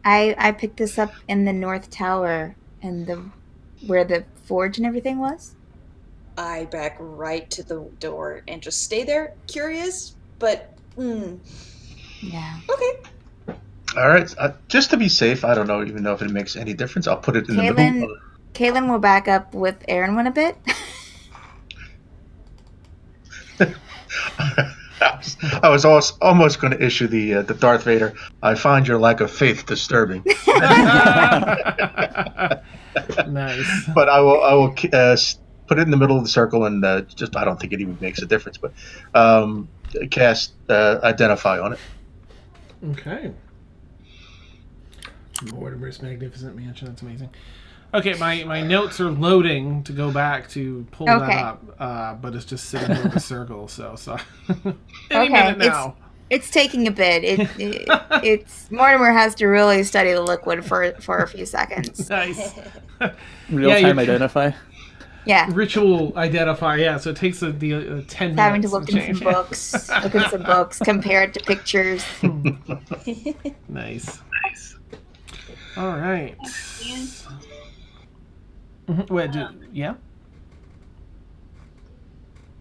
I picked this up in the North Tower and where the forge and everything was. I back right to the door and just stay there, curious, but yeah. Okay. All right, just to be safe, I don't even know if it makes any difference. I'll put it in the middle. Caelynn will back up with Erwin a bit. I was almost going to issue the Darth Vader. I find your lack of faith disturbing. Nice. But I will put it in the middle of the circle and I don't think it even makes a difference. But cast identify on it. Okay. Mortimer's magnificent mansion. That's amazing. Okay, my notes are loading to go back to pull that up, but it's just sitting in the circle. So any minute now. It's taking a bit. It's Mortimer has to really study the liquid for a few seconds. Nice. Real time identify. Yeah. Ritual identify. Yeah. So it takes the 10 minutes. Having to look in some books. Look at some books. Compare it to pictures. Nice. All right. Wait, yeah?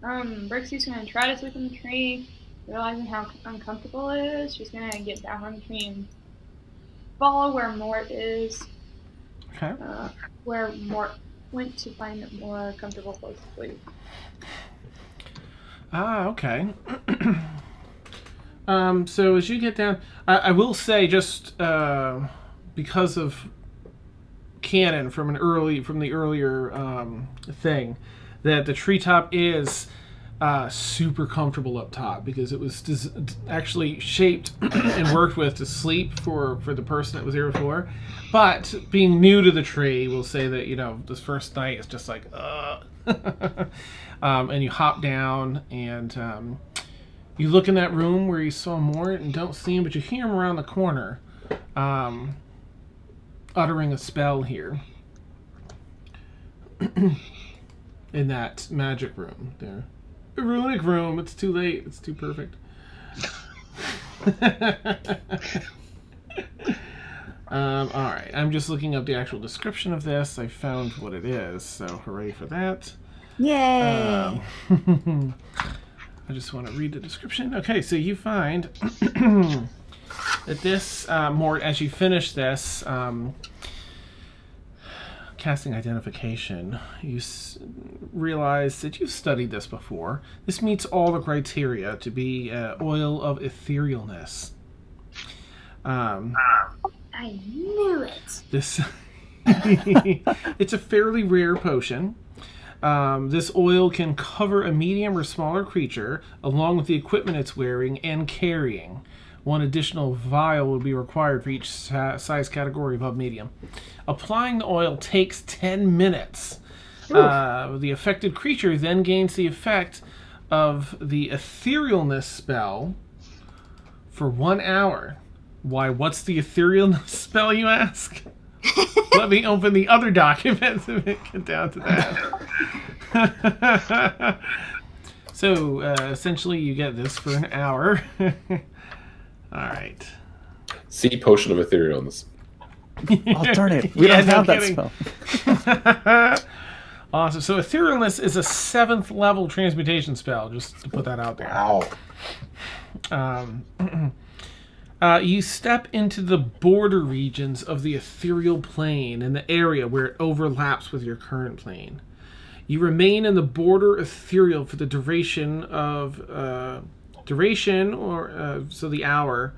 Brixi's gonna try to sleep in the tree, realizing how uncomfortable it is. She's gonna get down on the tree and follow where Mort is. Okay. Where Mort went to find a more comfortable place to sleep. Okay. So as you get down, I will say just because of canon from the earlier thing, that the treetop is super comfortable up top because it was actually shaped and worked with to sleep for the person that was there before. But being new to the tree, we'll say that this first night is just like and you hop down and you look in that room where you saw Mort and don't see him, but you hear him around the corner uttering a spell here in that magic room there. The runic room. It's too late. It's too perfect. All right. I'm just looking up the actual description of this. I found what it is, so hooray for that. Yay! I just want to read the description. Okay, so you find that this, Mort, as you finish this casting identification, you realize that you've studied this before. This meets all the criteria to be oil of etherealness. I knew it. This it's a fairly rare potion. This oil can cover a medium or smaller creature along with the equipment it's wearing and carrying. One additional vial would be required for each size category above medium. Applying the oil takes 10 minutes. The affected creature then gains the effect of the etherealness spell for 1 hour. Why, what's the etherealness spell, you ask? Let me open the other document to get down to that. So, essentially, you get this for an hour. All right. See Potion of Etherealness. Oh, darn it. We don't have that spell. Awesome. So, Etherealness is a 7th level transmutation spell, just to put that out there. Wow. You step into the border regions of the ethereal plane in the area where it overlaps with your current plane. You remain in the border ethereal for the duration of the hour,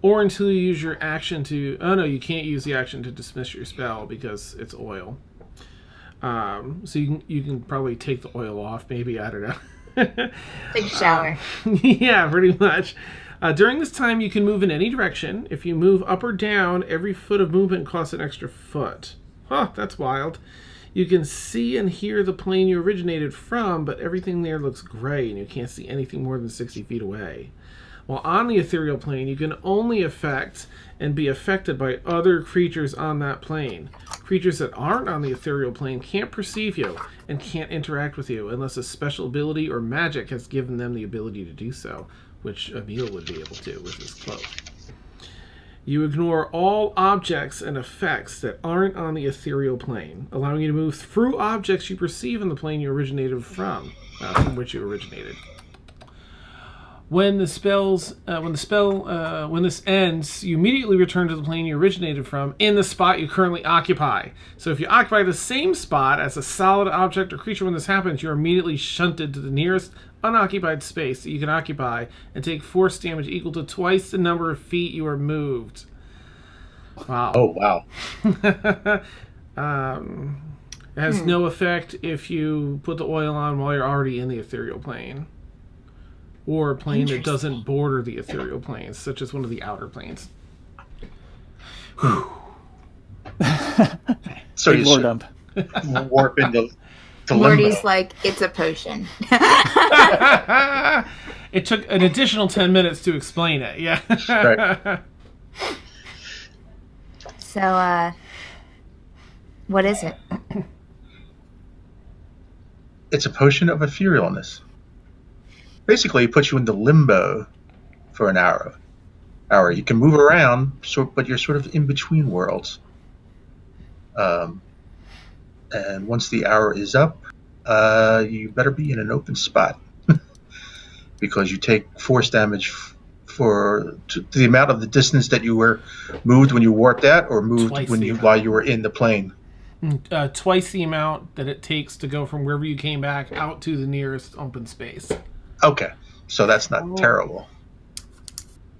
or until you use your action to. Oh no, you can't use the action to dismiss your spell because it's oil. So you can probably take the oil off. Maybe, I don't know. Take a shower. Yeah, pretty much. During this time, you can move in any direction. If you move up or down, every foot of movement costs an extra foot. Huh, that's wild. You can see and hear the plane you originated from, but everything there looks gray, and you can't see anything more than 60 feet away. While on the ethereal plane, you can only affect and be affected by other creatures on that plane. Creatures that aren't on the ethereal plane can't perceive you and can't interact with you unless a special ability or magic has given them the ability to do so, which Emil would be able to with his cloak. You ignore all objects and effects that aren't on the ethereal plane, allowing you to move through objects you perceive in the plane you originated from which you originated. When this ends, you immediately return to the plane you originated from in the spot you currently occupy. So if you occupy the same spot as a solid object or creature when this happens, you're immediately shunted to the nearest unoccupied space that you can occupy and take force damage equal to twice the number of feet you are moved. Wow. Oh, wow. It has no effect if you put the oil on while you're already in the ethereal plane. Or a plane that doesn't border the ethereal planes, such as one of the outer planes. So you lore dump. warp into limbo. Morty's like, it's a potion. It took an additional 10 minutes to explain it, yeah. Right. So, what is it? It's a potion of etherealness. Basically, it puts you into limbo for an hour. You can move around, but you're sort of in between worlds. And once the hour is up, you better be in an open spot because you take force damage to the amount of the distance that you were moved when you warped at, or moved while you were in the plane. Twice the amount that it takes to go from wherever you came back out to the nearest open space. Okay, so that's not terrible.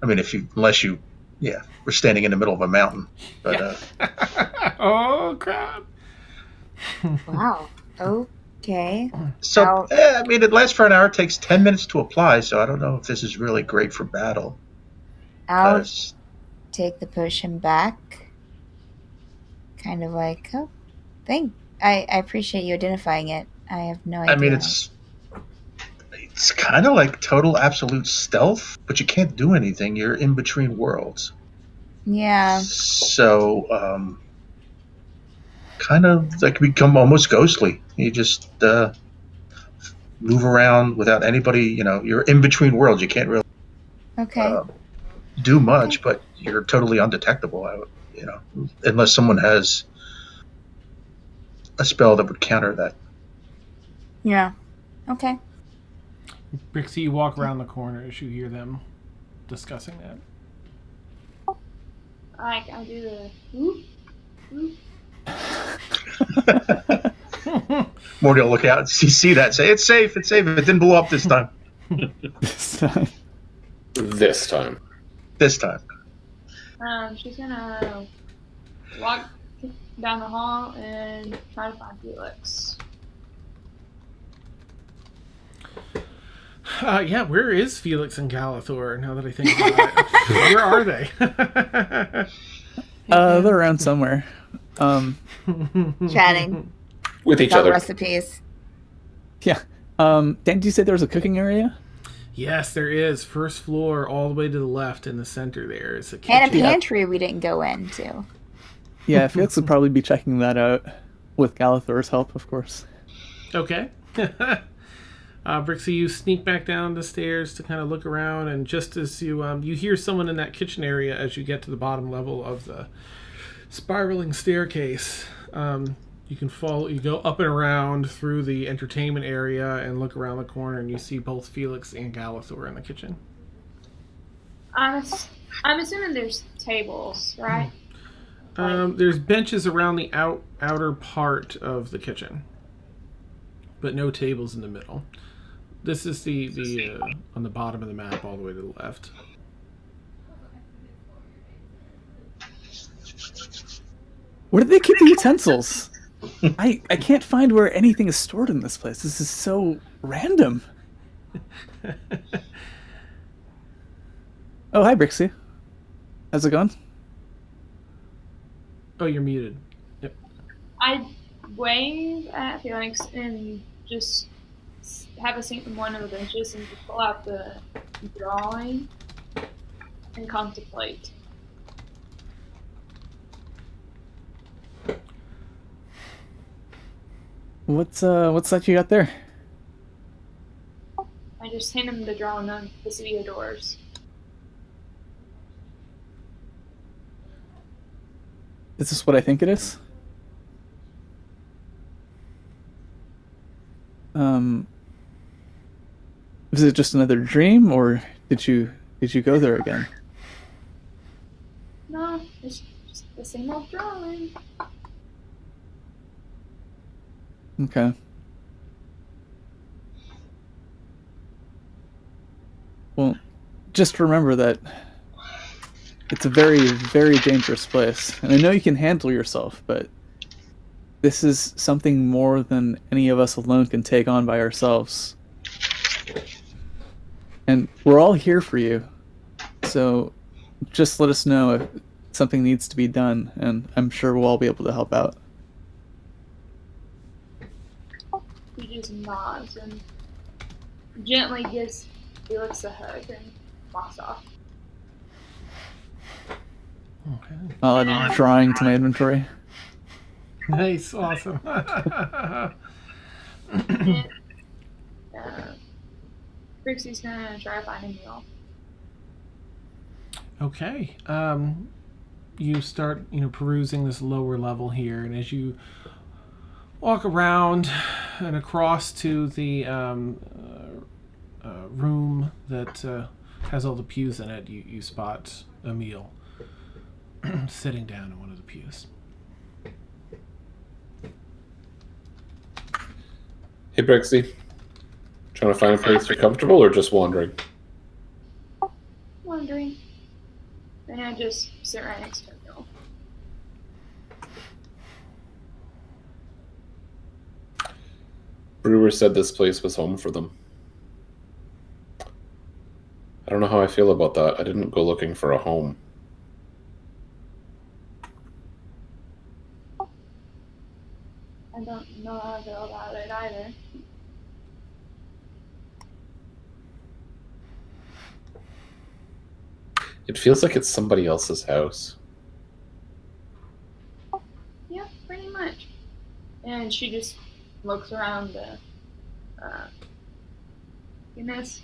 I mean, unless you were standing in the middle of a mountain. But oh crap! Wow. Okay. So I mean, it lasts for an hour. It takes 10 minutes to apply. So I don't know if this is really great for battle. I'll take the potion back. Kind of like, I appreciate you identifying it. I have no idea. I mean, it's kind of like total absolute stealth, but you can't do anything. You're in between worlds. Yeah. So, kind of like become almost ghostly. You just move around without anybody. You're in between worlds. You can't really do much, but you're totally undetectable. Unless someone has a spell that would counter that. Yeah. Okay. Brixi, you walk around the corner as you hear them discussing that. I do the whoop. Morty will look out and see that, say, it's safe. It didn't blow up this time. This time. She's gonna walk down the hall and try to find Felix. Where is Felix and Galathor, now that I think about it? Where are they? They're around somewhere. Chatting. With each other. Recipes. Yeah. Dan, did you say there was a cooking area? Yes, there is. First floor, all the way to the left in the center there is a kitchen. And a pantry we didn't go into. Yeah, Felix would probably be checking that out with Galathor's help, of course. Okay. Brixi, you sneak back down the stairs to kind of look around, and just as you hear someone in that kitchen area as you get to the bottom level of the spiraling staircase. You can follow. You go up and around through the entertainment area and look around the corner, and you see both Felix and Galathor in the kitchen. I'm assuming there's tables, right? There's benches around the outer part of the kitchen, but no tables in the middle. This is the on the bottom of the map, all the way to the left. Where did they keep the utensils? I can't find where anything is stored in this place. This is so random. Oh, hi, Brixi. How's it going? Oh, you're muted. Yep. I wave at Felix and just have a seat in one of the benches and just pull out the drawing and contemplate. What's that you got there? I just hand him the drawing of the city of doors. Is this what I think it is? Is it just another dream, or did you go there again? No, it's just the same old drawing. Okay. Well, just remember that it's a very, very dangerous place. And I know you can handle yourself, but this is something more than any of us alone can take on by ourselves. And we're all here for you. So just let us know if something needs to be done, and I'm sure we'll all be able to help out. He just nods and gently gives Felix a hug and walks off. Okay. I'll add a drawing to my inventory. Nice. Awesome. And, Brixi's gonna try to find a meal. Okay. You start, perusing this lower level here, and as you walk around and across to the room that has all the pews in it, you spot Emil sitting down in one of the pews. Hey, Brixi. Trying to find a place you're comfortable, or just wandering? Wondering. And I just sit right next to Emil. Brewer said this place was home for them. I don't know how I feel about that. I didn't go looking for a home. I don't know how I feel about it either. It feels like it's somebody else's house. Yeah, pretty much. And she just looks around the goodness.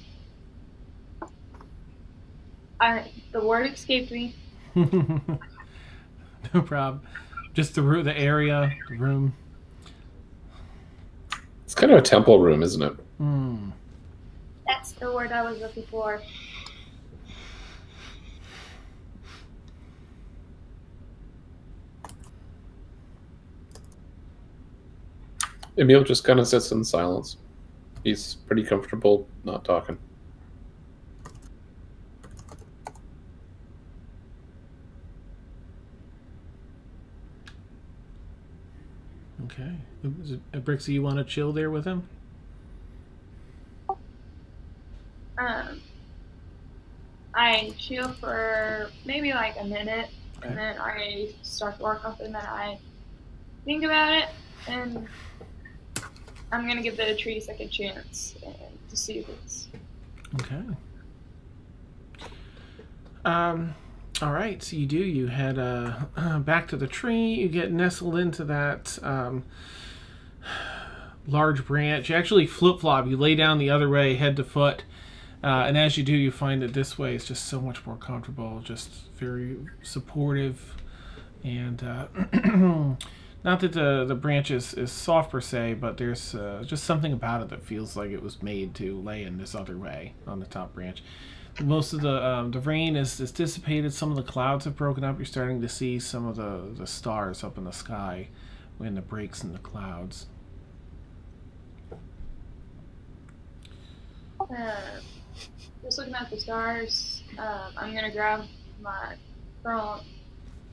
The word escaped me. No problem. Just the area, the room. It's kind of a temple room, isn't it? That's the word I was looking for. Emil just kind of sits in silence. He's pretty comfortable not talking. Okay. Brixi, you want to chill there with him? I chill for maybe like a minute, Okay. and then I start to work on something that I think about it, and I'm gonna give the tree a second chance to see if it's. Okay. All right. So you head back to the tree. You get nestled into that large branch. You actually flip-flop. You lay down the other way, head to foot. And as you do, you find that this way is just so much more comfortable, just very supportive. And not that the branch is soft per se, but there's just something about it that feels like it was made to lay in this other way on the top branch. Most of the rain is dissipated. Some of the clouds have broken up. You're starting to see some of the stars up in the sky when the breaks in the clouds. Just looking at the stars, I'm gonna grab my pearl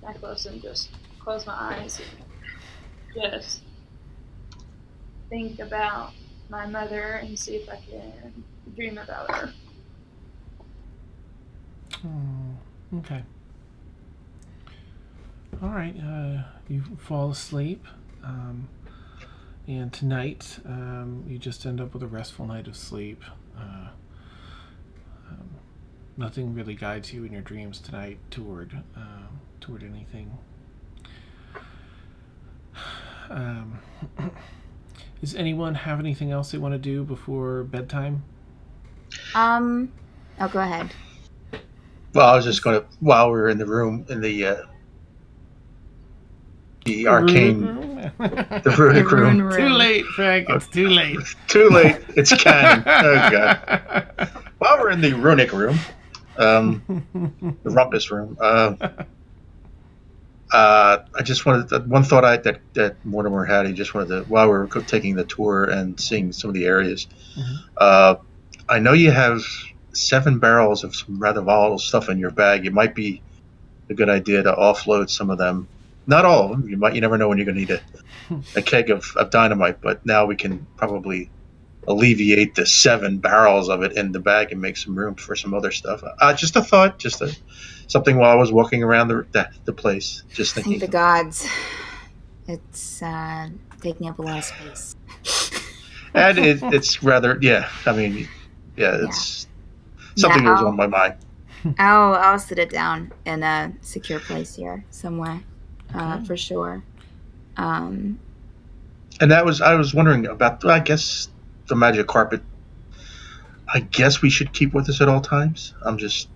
necklace and just close my eyes and just think about my mother and see if I can dream about her. Okay. All right. You fall asleep, and tonight you just end up with a restful night of sleep. nothing really guides you in your dreams tonight toward anything. Does anyone have anything else they want to do before bedtime? Oh, go ahead. Well, I was just going to, while we were in the room, in the arcane, the runic room. Too late, Frank. It's too late. Too late. It's canon. Oh, God. While we're in the runic room, the rumpus room, I just wanted, one thought that Mortimer had, he just wanted to, while we were taking the tour and seeing some of the areas, I know you have 7 barrels of some rather volatile stuff in your bag. It might be a good idea to offload some of them. Not all of them. You never know when you're going to need a keg of dynamite, but now we can probably alleviate the 7 barrels of it in the bag and make some room for some other stuff. Just a thought, something while I was walking around the place. Just thinking. Thank the gods. It's taking up a lot of space. And it's rather, it's something that was on my mind. I'll sit it down in a secure place here somewhere, for sure. And I was wondering about, I guess, the magic carpet. I guess we should keep with us at all times. I'm just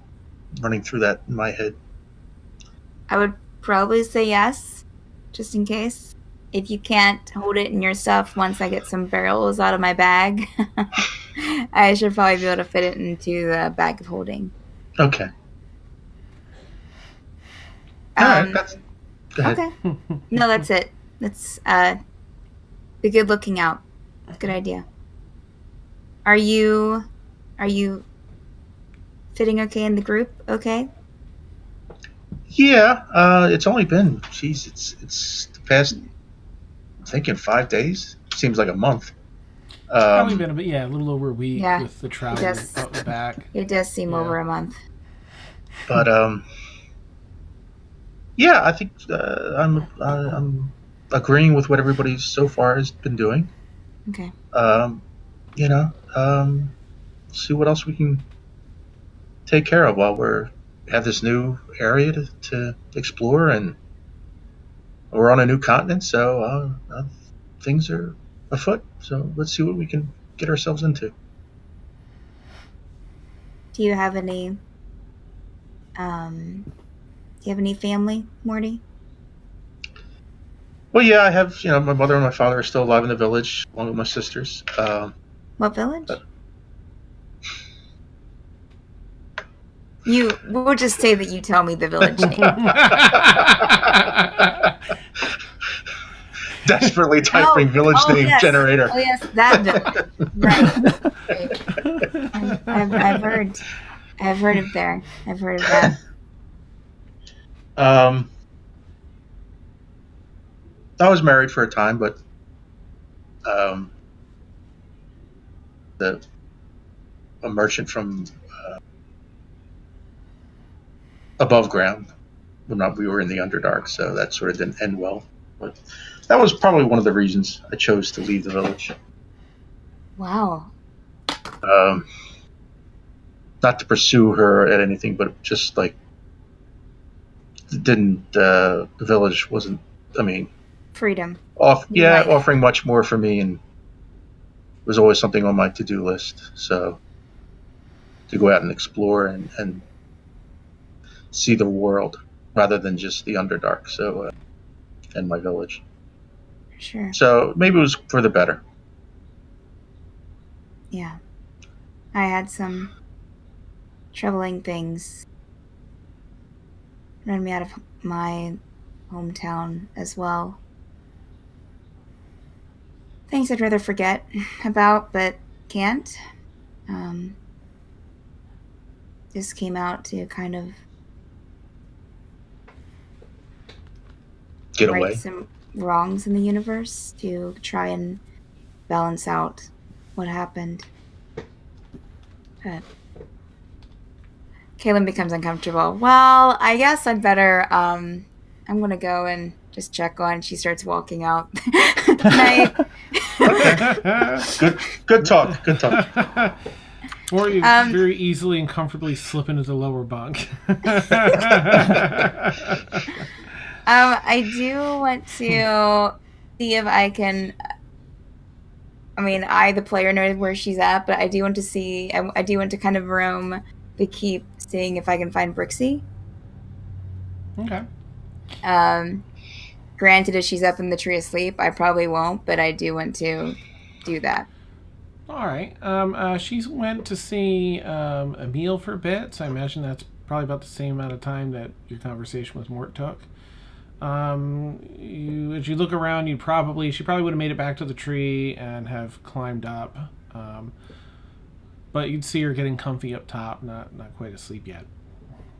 running through that in my head. I would probably say yes, just in case. If you can't hold it in your stuff once I get some barrels out of my bag, I should probably be able to fit it into the bag of holding. Okay. All right. Go ahead. Okay. No, that's it. That's be good looking out. Good idea. Are you fitting okay in the group? Okay. Yeah. It's only been, it's the past, I'm thinking 5 days. Seems like a month. Probably been a little over a week with the travel out the back. It does seem over a month. But I think I'm agreeing with what everybody so far has been doing. Okay. See what else we can take care of while we have this new area to explore, and we're on a new continent, so things are afoot. So let's see what we can get ourselves into. Do you have any family, Morty? Well, yeah, I have. My mother and my father are still alive in the village, along with my sisters. What village? We'll just say that you tell me the village name. Desperately typing village name generator. Oh yes, that village. Right. I've heard of there. I've heard of that. I was married for a time, but a merchant from above ground. We were in the Underdark, so that sort of didn't end well. But that was probably one of the reasons I chose to leave the village. Wow. Not to pursue her at anything, but just like the village wasn't. Freedom. Offering much more for me, and was always something on my to-do list. So to go out and explore and see the world rather than just the Underdark. So and my village. Sure. So maybe it was for the better. Yeah. I had some troubling things run me out of my hometown as well. Things I'd rather forget about, but can't. This came out to kind of get right away some wrongs in the universe, to try and balance out what happened. But Caelynn becomes uncomfortable. Well, I guess I'd better, I'm gonna go and just check on. She starts walking out. Night. Okay. Good talk. Or you very easily and comfortably slip into the lower bunk. I do want to see if I can. I mean, I, the player, know where she's at, but I do want to see. I do want to kind of roam the keep, seeing if I can find Brixi. Okay. Granted, if she's up in the tree asleep, I probably won't, but I do want to do that. All right. She went to see Emil for a bit, so I imagine that's probably about the same amount of time that your conversation with Mort took. As you look around, she probably would have made it back to the tree and have climbed up. But you'd see her getting comfy up top, not quite asleep yet.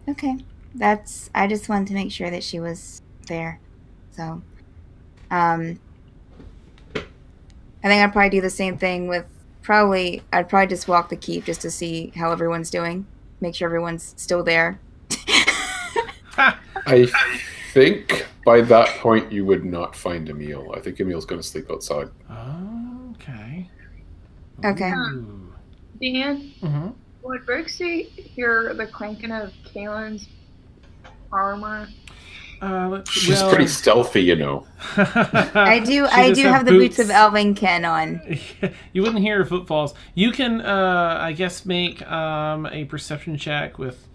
Okay. I just wanted to make sure that she was there. So, I think I'd probably do the same thing with I'd probably just walk the keep just to see how everyone's doing. Make sure everyone's still there. I think by that point you would not find Emil. I think Emil's going to sleep outside. Oh, okay. Okay. Dan, Mm-hmm. would Brixi hear the clanking of Caelynn's armor? She's pretty stealthy, you know. I do have the boots of Elvin Ken on. You wouldn't hear her footfalls. You can, I guess, make a perception check with,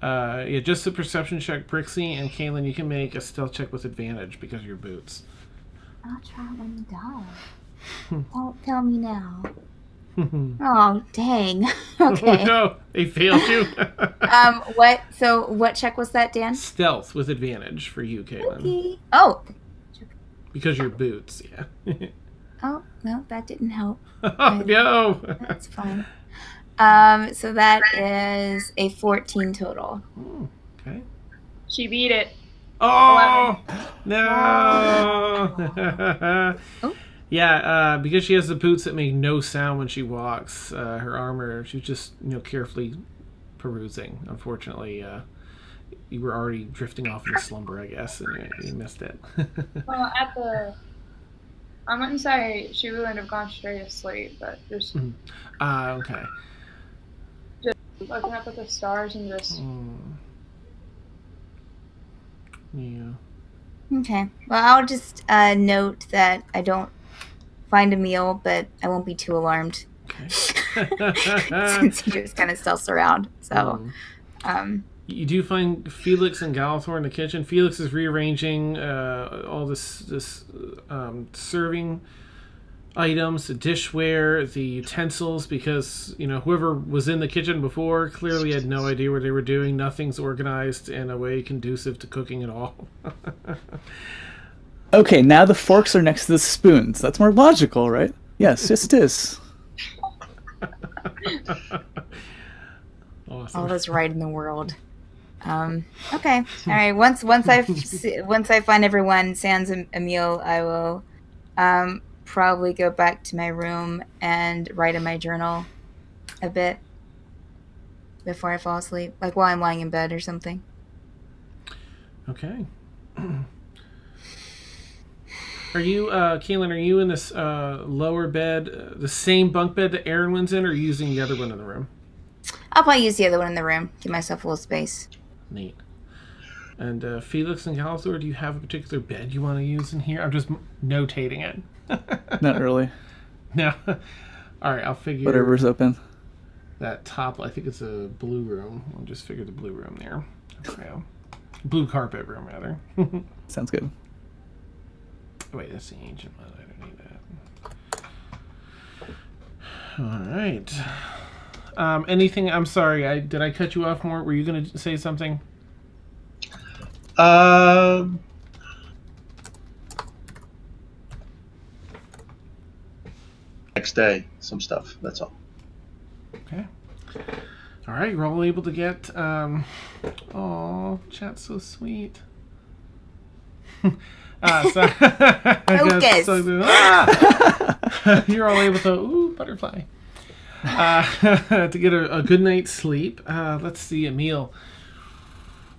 just a perception check, Brixi, and Caelynn, you can make a stealth check with advantage because of your boots. I'll try when you die. Don't tell me now. Oh, dang. Okay. Oh, no, they failed you. What check was that, Dan? Stealth with advantage for you, Caelynn. Okay. Oh. Because your boots, yeah. Oh, no, that didn't help. Oh, no. That's fine. So that is a 14 total. Ooh, okay. She beat it. Oh, no. Oh. Yeah, because she has the boots that make no sound when she walks, her armor, she's just, carefully perusing. Unfortunately, you were already drifting off into slumber, I guess, and you missed it. Well, I wouldn't say she wouldn't have gone straight to sleep, but just okay. looking up at the stars and just... Yeah. Okay. Well, I'll just note that I don't find a meal, but I won't be too alarmed. Okay. Since he just kind of stealths around. So, you do find Felix and Galathor in the kitchen. Felix is rearranging all this serving items, the dishware, the utensils, because whoever was in the kitchen before clearly had no idea what they were doing. Nothing's organized in a way conducive to cooking at all. Okay, now the forks are next to the spoons. That's more logical, right? Yes, it is. Awesome. All that's right in the world. Okay. All right. Once I find everyone sans Emil, I will probably go back to my room and write in my journal a bit before I fall asleep, like while I'm lying in bed or something. Okay. Are you, Caelynn, are you in this lower bed, the same bunk bed that Erinwin's in, or are you using the other one in the room? I'll probably use the other one in the room. Give myself a little space. Neat. And Felix and Galathor, do you have a particular bed you want to use in here? I'm just notating it. Not really. No. All right, I'll figure... Whatever's open. That top, I think it's a blue room. I'll just figure the blue room there. Okay. Blue carpet room, rather. Sounds good. Wait, that's the ancient one. I don't need that. All right. Anything? I'm sorry. Did I cut you off, Mort? Were you going to say something? Next day, some stuff. That's all. Okay. All right. You're all able to get. Oh, chat's so sweet. Focus. You're all able to butterfly to get a good night's sleep. Let's see, Emil.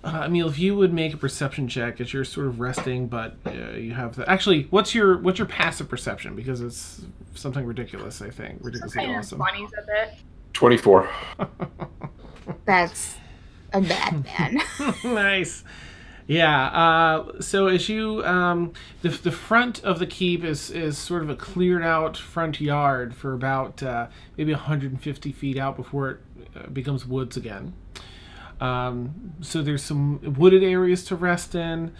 Emil, if you would make a perception check as you're sort of resting, but you have the. Actually, what's your passive perception? Because it's something ridiculous. I think ridiculously awesome. 20s a bit. 24. That's a bad man. Nice. Yeah. So as you, the front of the keep is sort of a cleared out front yard for about maybe 150 feet out before it becomes woods again. So there's some wooded areas to rest in.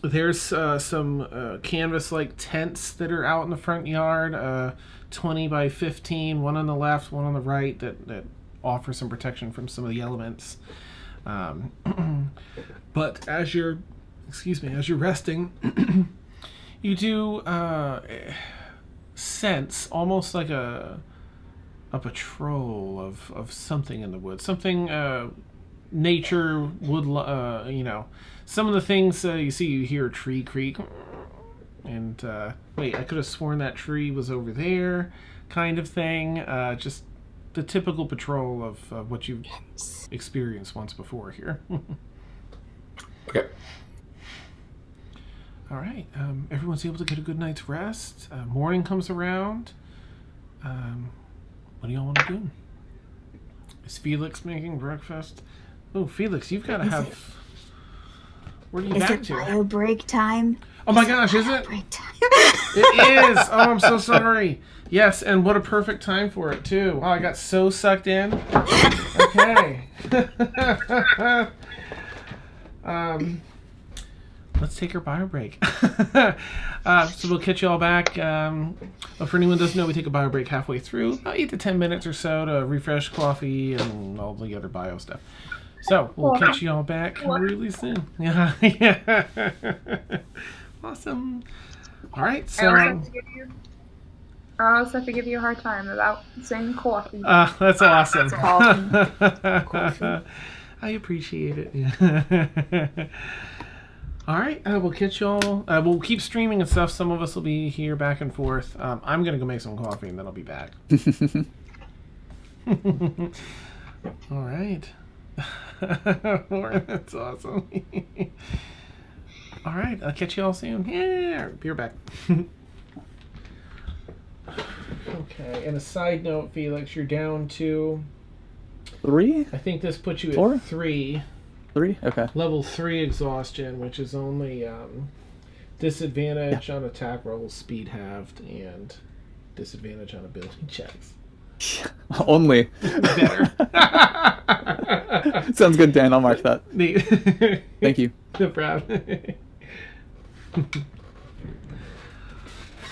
There's some canvas-like tents that are out in the front yard, 20 by 15, one on the left, one on the right, that offer some protection from some of the elements. But as you're resting, you do sense almost like a patrol of something in the woods, something nature would some of the things you hear a tree creak, and wait, I could have sworn that tree was over there, kind of thing. Just the typical patrol of what you've experienced once before here. Okay. All right. Everyone's able to get a good night's rest. Morning comes around. What do y'all want to do? Is Felix making breakfast? Oh, Felix, you've got to have... Where are you back to? Is it bio break time? Oh my gosh, is it? Break time. It is! Oh, I'm so sorry. Yes, and what a perfect time for it, too. Wow, I got so sucked in. Okay. Let's take our bio break. So we'll catch you all back. For anyone who doesn't know, we take a bio break halfway through, about 8 to 10 minutes or so to refresh coffee and all the other bio stuff. So we'll catch you all back really soon. Yeah, yeah. Awesome. All right, so I also have to give you a hard time about saying coffee. that's awesome. Coffee. I appreciate it. Yeah. All right, we'll catch y'all. We'll keep streaming and stuff. Some of us will be here back and forth. I'm gonna go make some coffee and then I'll be back. All right. That's awesome. All right, I'll catch you all soon. Yeah, be right back. Okay, and a side note, Felix, you're down to 3? I think this puts you at 4? 3. 3? Okay. Level 3 exhaustion, which is only disadvantage on attack rolls, speed halved, and disadvantage on ability checks. Only. Better. Sounds good, Dan. I'll mark that. Thank you. No problem.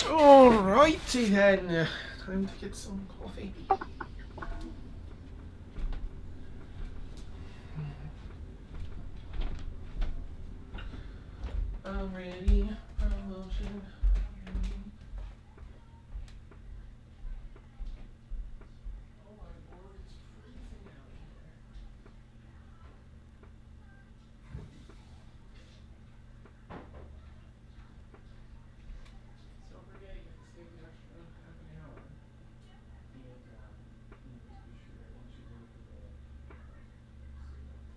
Alrighty then. Time to get some coffee. I'm ready. Promotion. Oh my lord, it's freezing out here. So don't forget, you have to stay the extra half an hour. And just be sure once you go for the...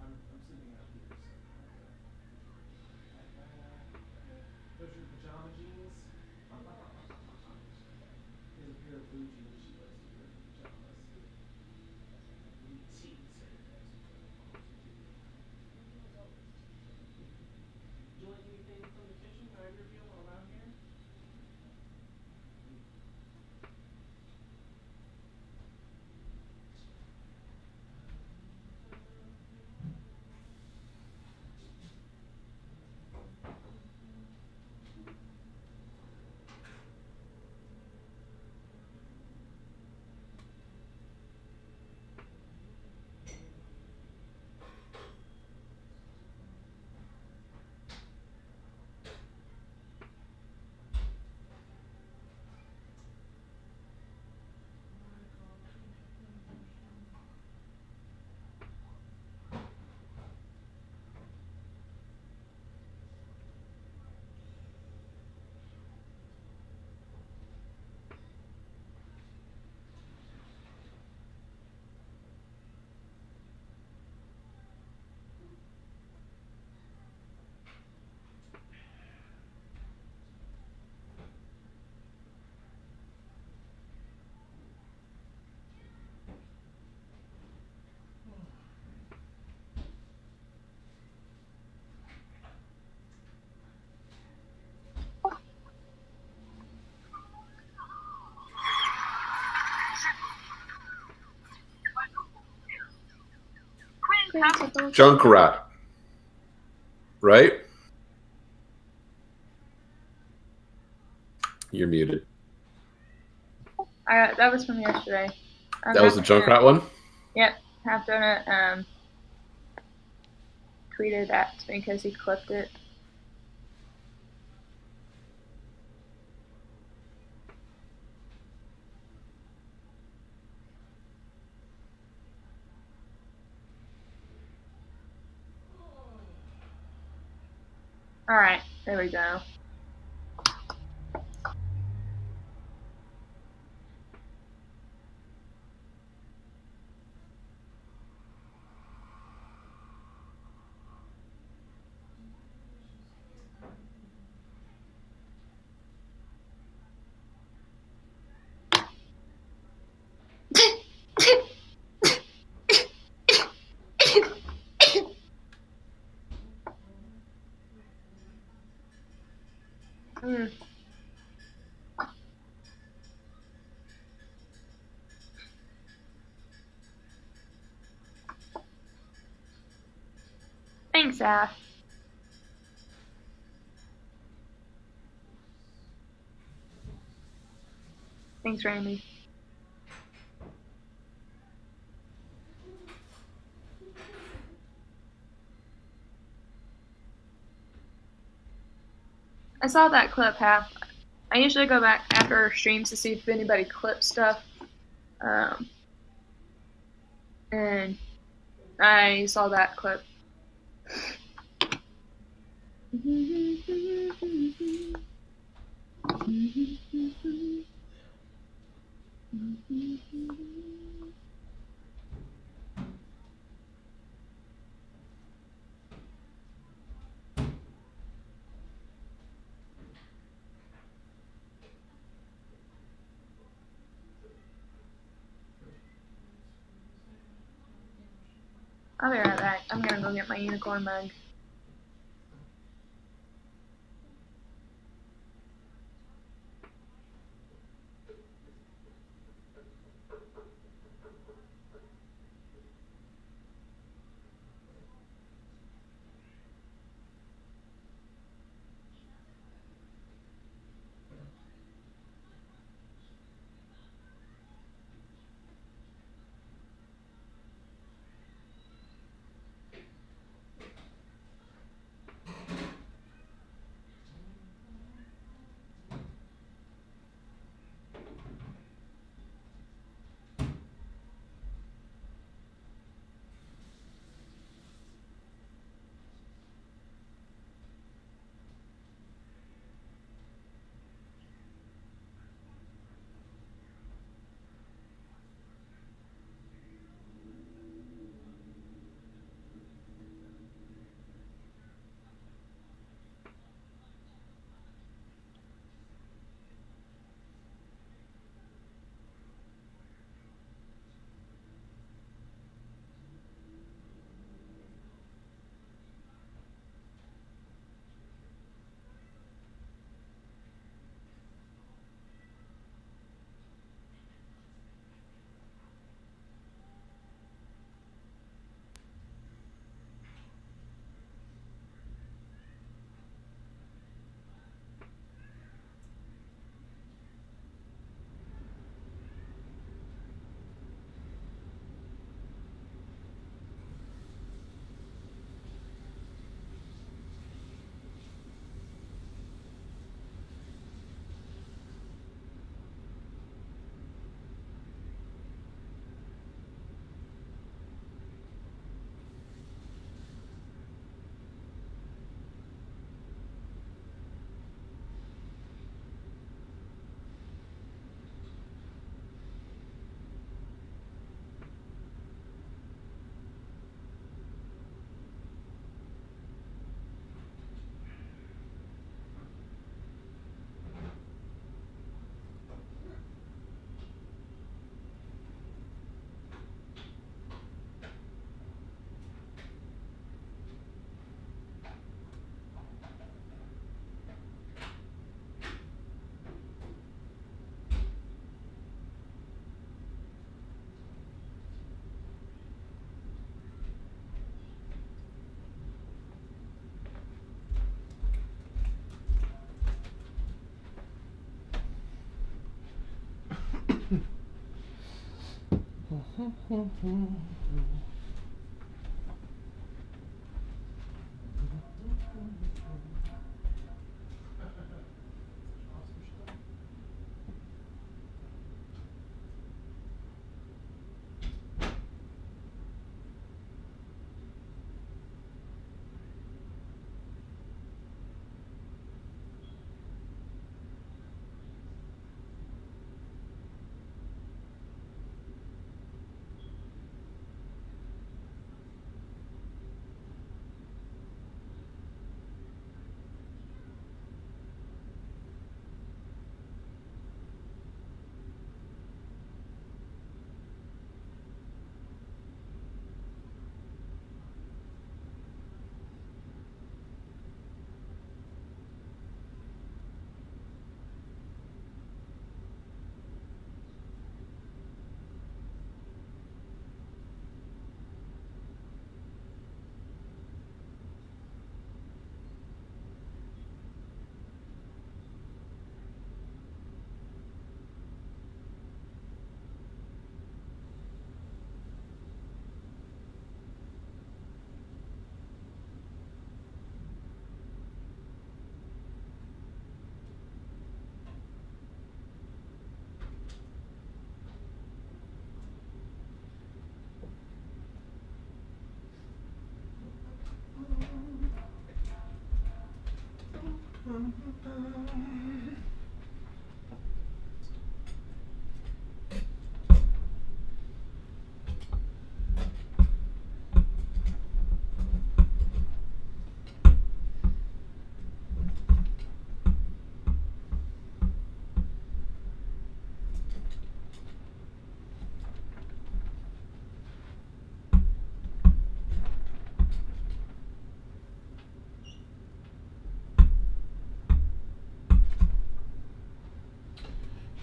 I'm sitting out here, so... Those are your pajama jeans. Junkrat. Right? You're muted. That was from yesterday. That was the Junkrat one? Yep. Half Donut tweeted that to me because he clipped it. Alright, there we go. Mm. Thanks, Ash. Thanks, Randy. I saw that clip half. I usually go back after streams to see if anybody clips stuff. And I saw that clip. I'll be right back. I'm gonna go get my unicorn mug.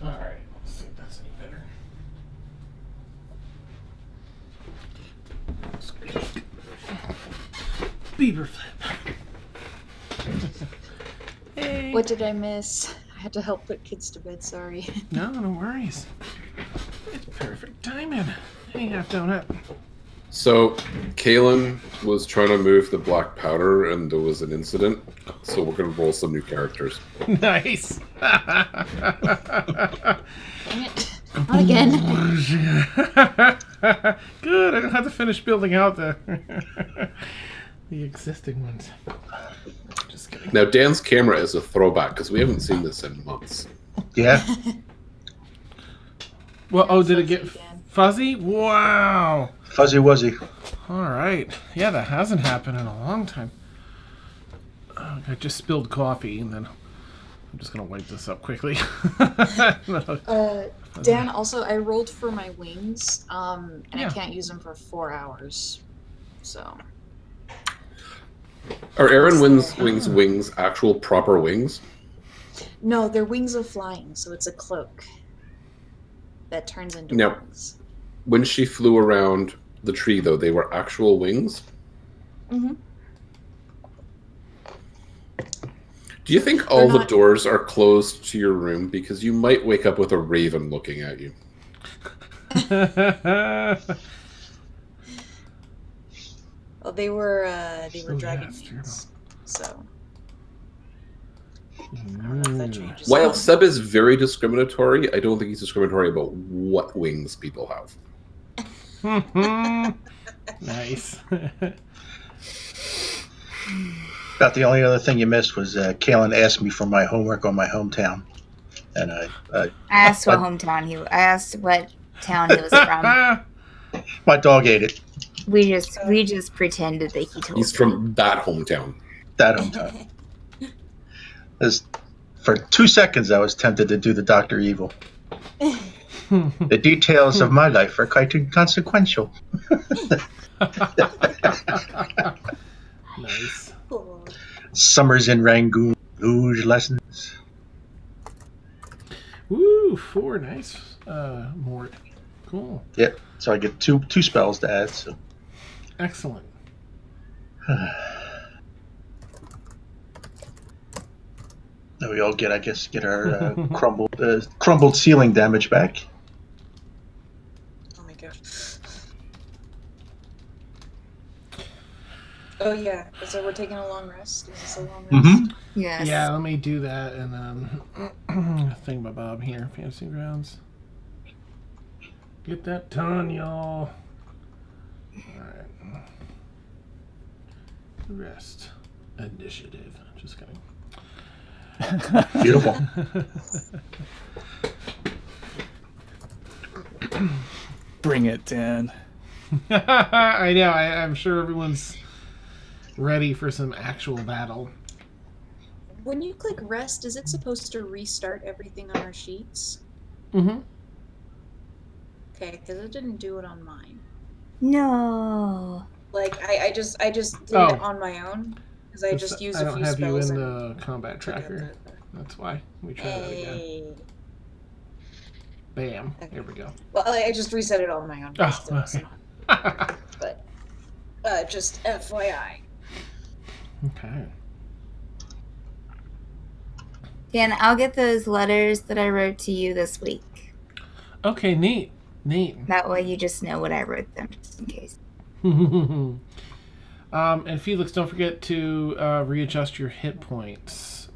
All right, let's see if that's any better. Beaver flip. Hey. What did I miss? I had to help put kids to bed, sorry. No worries. It's perfect timing. Hey, half donut. So, Caelynn was trying to move the black powder, and there was an incident. So we're going to roll some new characters. Nice. Dang it. Not again. Good. I don't have to finish building out the the existing ones. Just kidding. Now, Dan's camera is a throwback because we haven't seen this in months. Yeah. Well, did it get fuzzy? Wow. Fuzzy Wuzzy. All right. Yeah, that hasn't happened in a long time. Oh, I just spilled coffee, and then I'm just going to wipe this up quickly. Dan, also, I rolled for my wings, and Yeah. I can't use them for 4 hours. So. Are Aaron wings actual proper wings? No, they're wings of flying, so it's a cloak that turns into No. wings. When she flew around the tree, though, they were actual wings? Mm-hmm. Do you think all the not- doors are closed to your room? Because you might wake up with a raven looking at you. Well, they were Oh, dragon yes, wings, so I don't know if that changes. While something. Seb is very discriminatory, I don't think he's discriminatory about what wings people have. Nice. About the only other thing you missed was Caelynn asked me for my homework on my hometown, and I I asked what town he was from. my dog ate it. We just pretended that he told He's me. from that hometown. That hometown. For 2 seconds, I was tempted to do the Dr. Evil. The details of my life are quite inconsequential. Nice. Summers in Rangoon, luge lessons. Woo, 4 nice. Mort. Cool. Yep. So I get two spells to add. So. Excellent. Now we all get our crumbled ceiling damage back. Oh my gosh. Oh yeah, so we're taking a long rest. Is this a long rest? Mm-hmm. Yes. Yeah, let me do that and then thingamabob here, Fantasy Grounds. Get that done, y'all. Alright. Rest. Initiative. Just kidding. Beautiful. Bring it, Dan. I know, I'm sure everyone's ready for some actual battle. When you click rest, is it supposed to restart everything on our sheets? Mm-hmm. Okay, because it didn't do it on mine. No. Like I just did it on my own because I just used a few spells. I don't have you in and the combat tracker. That's why we try that again. Bam. Okay. There we go. Well, I just reset it all on my own. Oh, Okay. But just FYI. Okay. Dan, I'll get those letters that I wrote to you this week. Okay, neat. That way you just know what I wrote them, just in case. And Felix, don't forget to readjust your hit points.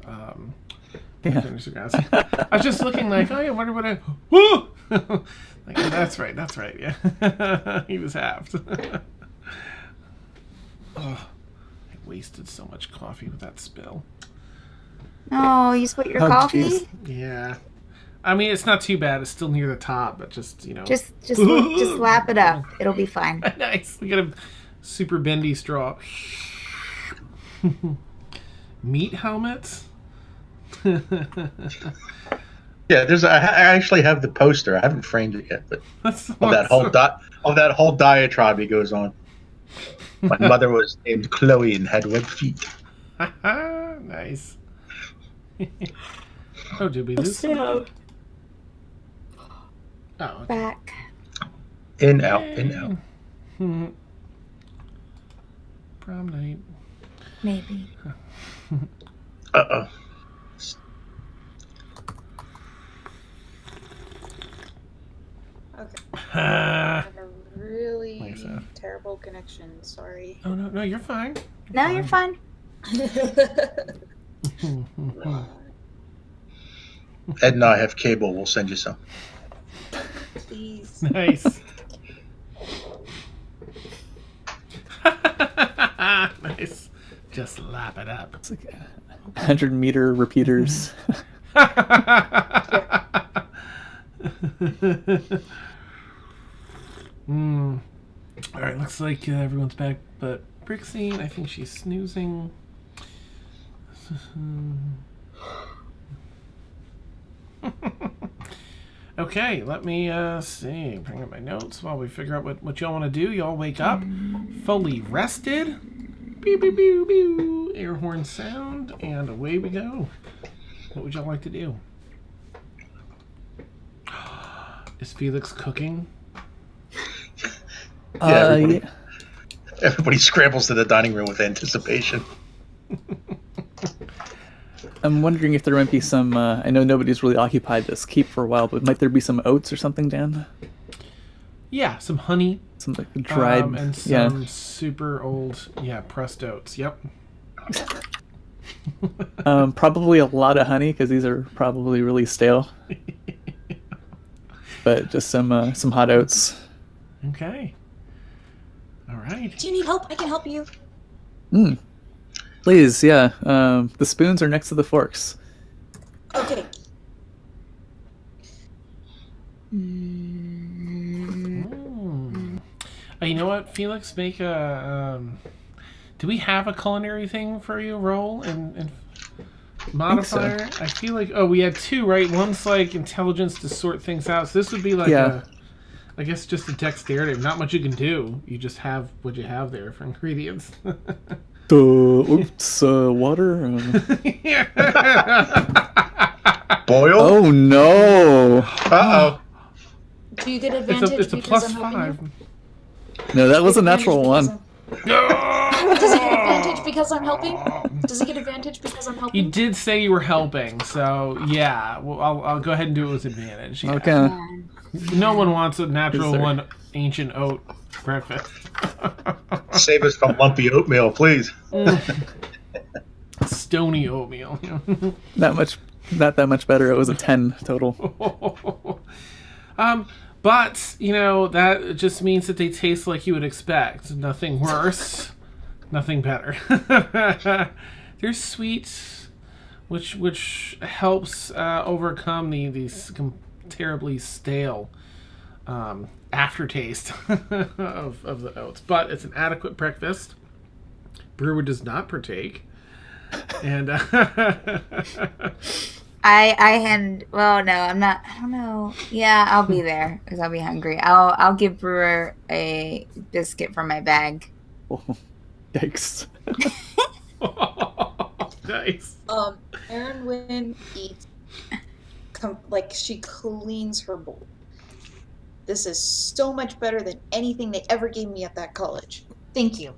Yeah. I was just looking like, oh yeah, I wonder what I... Woo! Like, that's right, yeah. He was halved. Oh, I wasted so much coffee with that spill. Oh, you split your coffee? Geez. Yeah. I mean, it's not too bad. It's still near the top, but just, you know. Just lap it up. It'll be fine. Nice. We got a super bendy straw. Meat helmets? Yeah, I actually have the poster. I haven't framed it yet, but That's of that whole diatribe he goes on. My mother was named Chloe and had web feet. Nice. Oh, did we lose some? So, Oh, okay. back. In, out, in, out. Prom night. Maybe. Uh-oh. Okay. I Ah. have a really Like so. terrible connection. Sorry. Oh, no, you're fine. No, you're fine. Ed and I have cable. We'll send you some. Please. Nice. Nice. Just lap it up. It's like 100-meter repeaters. All right, looks like everyone's back, but Brixi, I think she's snoozing. Okay, let me see. Bring up my notes while we figure out what y'all want to do. Y'all wake up, fully rested. Pew, pew, pew, pew. Air horn sound, and away we go. What would y'all like to do? Is Felix cooking? Yeah, everybody scrambles to the dining room with anticipation. I'm wondering if there might be some. I know nobody's really occupied this keep for a while, but might there be some oats or something, Dan? Yeah, some honey. Some like dried, and some super old, pressed oats. Yep. Probably a lot of honey because these are probably really stale. But just some hot oats. Okay. All right. Do you need help? I can help you. Please, yeah. The spoons are next to the forks. Okay. You know what, Felix? Make a. Do we have a culinary thing for you? Roll and modifier. I feel like we had two, right? One's like intelligence to sort things out. So this would be like I guess just a dexterity. Not much you can do. You just have what you have there for ingredients. Water. Boil? Oh no! Uh-oh. Do you get advantage It's a because plus I'm helping 5. you? No, that was a natural one. Does he get advantage because I'm helping? Does he get advantage because I'm helping? You did say you were helping, so yeah. Well, I'll go ahead and do it with advantage. Yeah. Okay. No one wants a natural Yes, sir. one ancient oat breakfast. Save us from lumpy oatmeal, please. Stony oatmeal. Not that much better. It was a 10 total. But, that just means that they taste like you would expect. Nothing worse, nothing better. They're sweet, which helps overcome these terribly stale aftertaste of the oats. But it's an adequate breakfast. Brewer does not partake. And well, no, I'm not. I don't know. Yeah, I'll be there because I'll be hungry. I'll give Brewer a biscuit from my bag. Oh, yikes. Nice. Erin Wynn eats she cleans her bowl. This is so much better than anything they ever gave me at that college. Thank you.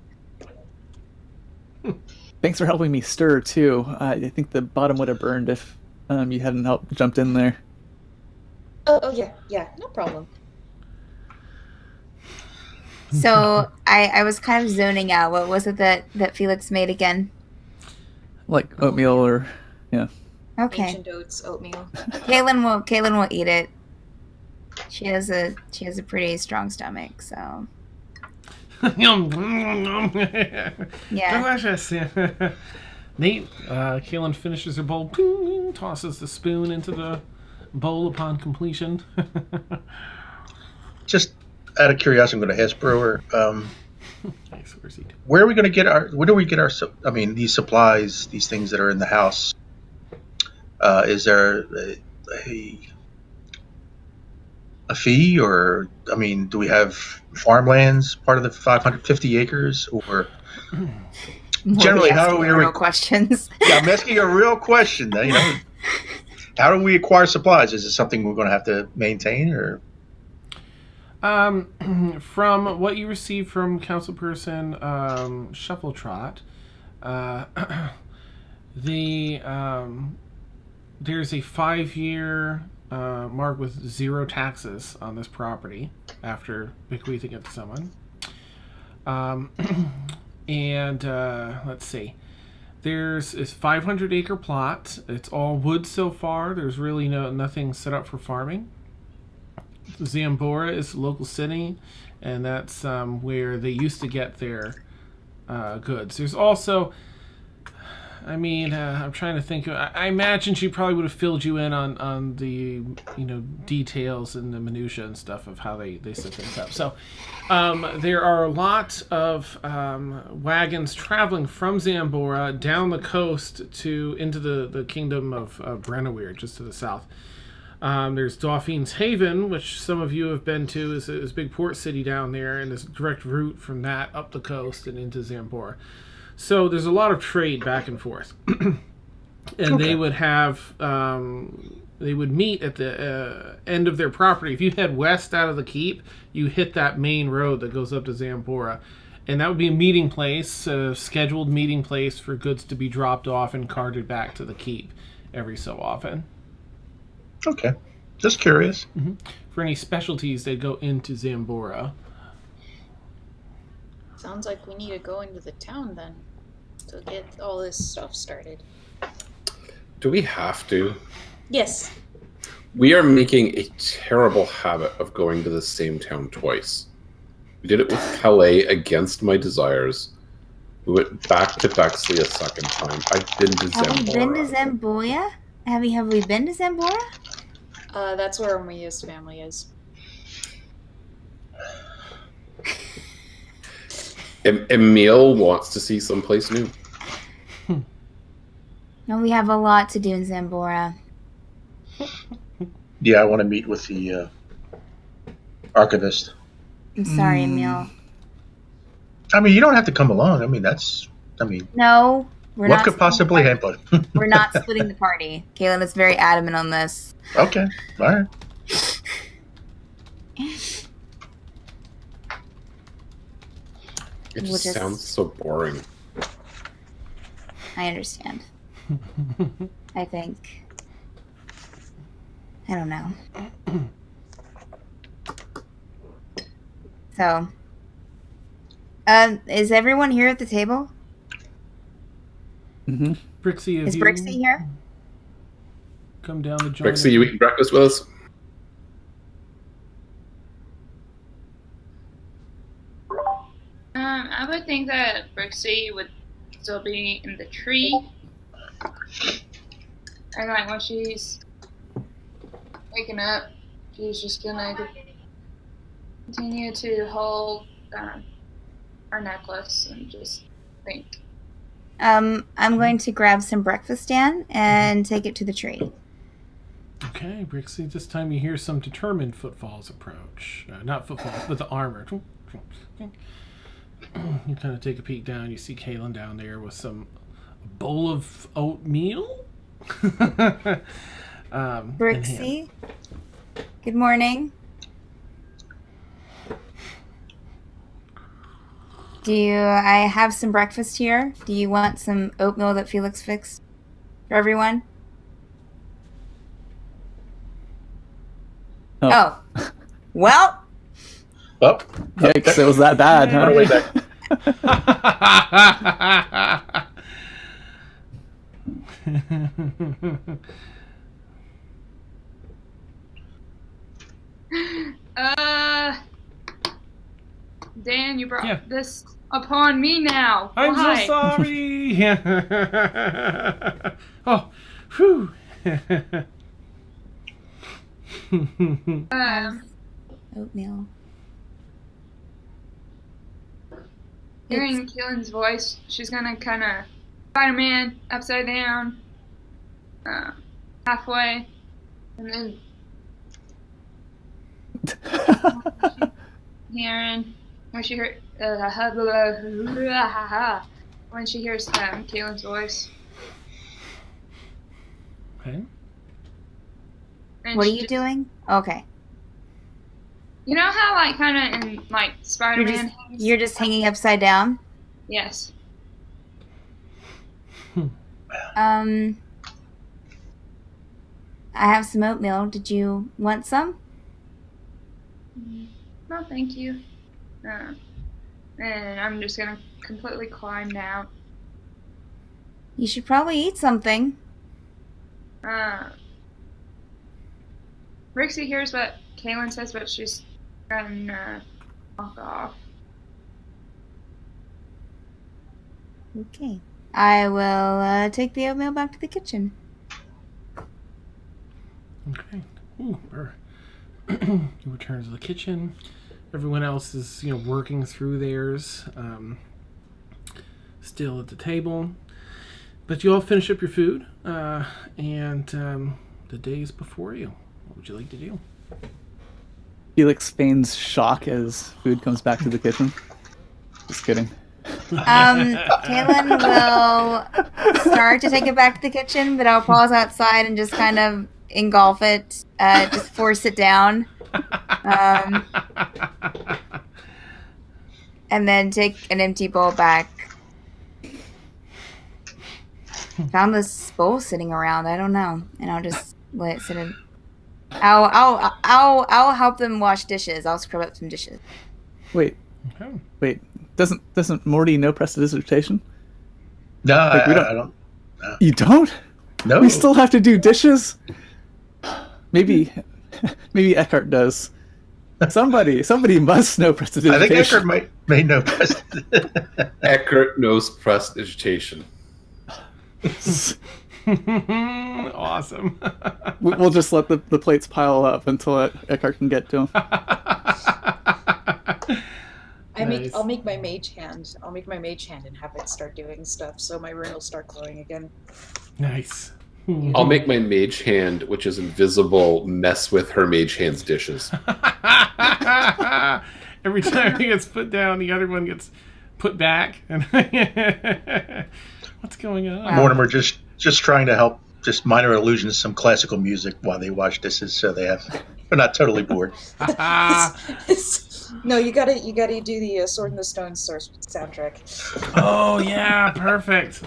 Thanks for helping me stir too. I think the bottom would have burned if you hadn't jumped in there. Oh yeah, no problem. So I was kind of zoning out. What was it that Felix made again? Like oatmeal or yeah. Okay. Ancient oats oatmeal. Caelynn will eat it. She has a pretty strong stomach, so. Yeah. Yeah. Delicious. Nate, Caelynn finishes her bowl, tosses the spoon into the bowl upon completion. Just out of curiosity, I'm going to ask Brewer. Nice. Where's he? Where do we get our? I mean, these supplies, these things that are in the house. Is there a fee, or I mean, do we have farmlands part of the 550 acres, or generally how do we? Real questions. Yeah, I'm asking a real question. How do we acquire supplies? Is it something we're going to have to maintain, or? From what you received from Councilperson Shuffletrot, there's a 5-year mark with 0 taxes on this property after bequeathing it to someone. And let's see. There's a 500-acre plot. It's all wood so far. There's really nothing set up for farming. Xanbora is a local city, and that's where they used to get their goods. There's also, I'm trying to think. I imagine she probably would have filled you in on the details and the minutia and stuff of how they set things up. So there are a lot of wagons traveling from Xanbora down the coast into the kingdom of Brenneweir, just to the south. There's Dauphine's Haven, which some of you have been to, is a big port city down there, and there's a direct route from that up the coast and into Xanbora. So there's a lot of trade back and forth. And okay. They would have, they would meet at the end of their property. If you head west out of the keep, you hit that main road that goes up to Xanbora. And that would be a meeting place, a scheduled meeting place for goods to be dropped off and carted back to the keep every so often. Okay, just curious. Mm-hmm. For any specialties, they'd go into Xanbora. Sounds like we need to go into the town then to get all this stuff started. Do we have to? Yes. We are making a terrible habit of going to the same town twice. We did it with Calais against my desires. We went back to Brixi a second time. I've been to Xanbora. Have we been to Xanbora? Have we been to Xanbora? That's where Mia's family is. Emil wants to see someplace new. No, we have a lot to do in Xanbora. Yeah, I want to meet with the archivist. I'm sorry, Emil. I mean, you don't have to come along. No, what could possibly happen? We're not splitting the party. Caelynn is very adamant on this. Okay, all right. It just sounds so boring. I understand. I think. I don't know. So, Is everyone here at the table? Mm-hmm. Brixi, Is Brixi here? Come down to join Brixi, you eating breakfast with us? I would think that Brixi would still be in the tree. And like when she's waking up, she's just gonna continue to hold our necklace and just think. I'm going to grab some breakfast, Dan, and take it to the tree. Okay, Brixi, this time you hear some determined footfalls approach. Not footfalls, but the armor. You kind of take a peek down. You see Caelynn down there with some bowl of oatmeal. Brixi, good morning. I have some breakfast here. Do you want some oatmeal that Felix fixed for everyone? Oh. Well. Well, Yikes, it was that bad, huh? Run away back. Dan, you brought this upon me now. I'm Why? so sorry. Oh, whew. Oatmeal. Hearing Caelynn's voice, she's gonna kind of Spider-Man upside down, halfway, and then hearing when she heard when she hears Caelynn's voice. Okay. And What are she you just- doing? Okay. You know how like kind of in like Spider-Man? You're just hanging upside down? Yes. I have some oatmeal. Did you want some? No, thank you. And I'm just gonna completely climb down. You should probably eat something. Brixi hears what Caelynn says, but she's gonna walk off. Okay. I will take the oatmeal back to the kitchen. Okay. Ooh, you return to the kitchen. Everyone else is, working through theirs, still at the table. But you all finish up your food, and the day is before you. What would you like to do? Felix feigns shock as food comes back to the kitchen. Just kidding. Caelynn will start to take it back to the kitchen, but I'll pause outside and just kind of engulf it, just force it down. And then take an empty bowl back. Found this bowl sitting around. I don't know, and I'll just let it sit in. I'll help them wash dishes. I'll scrub up some dishes. Wait. Doesn't Morty know prestidigitation? No, Like, I don't. You don't? No. We still have to do dishes? Maybe Eckhart does. Somebody must know prestidigitation. I think Eckhart may know best. Eckhart knows prestidigitation. Awesome. We'll just let the plates pile up until Eckhart can get to them. Nice. I'll make my mage hand. I'll make my mage hand and have it start doing stuff, so my rune will start glowing again. Nice. I'll make my mage hand, which is invisible, mess with her mage hand's dishes. Every time he gets put down, the other one gets put back. And what's going on? Mortimer just trying to help, just minor allusions to some classical music while they wash dishes, so they're not totally bored. No, you gotta do the Sword in the Stone soundtrack. Oh yeah, perfect.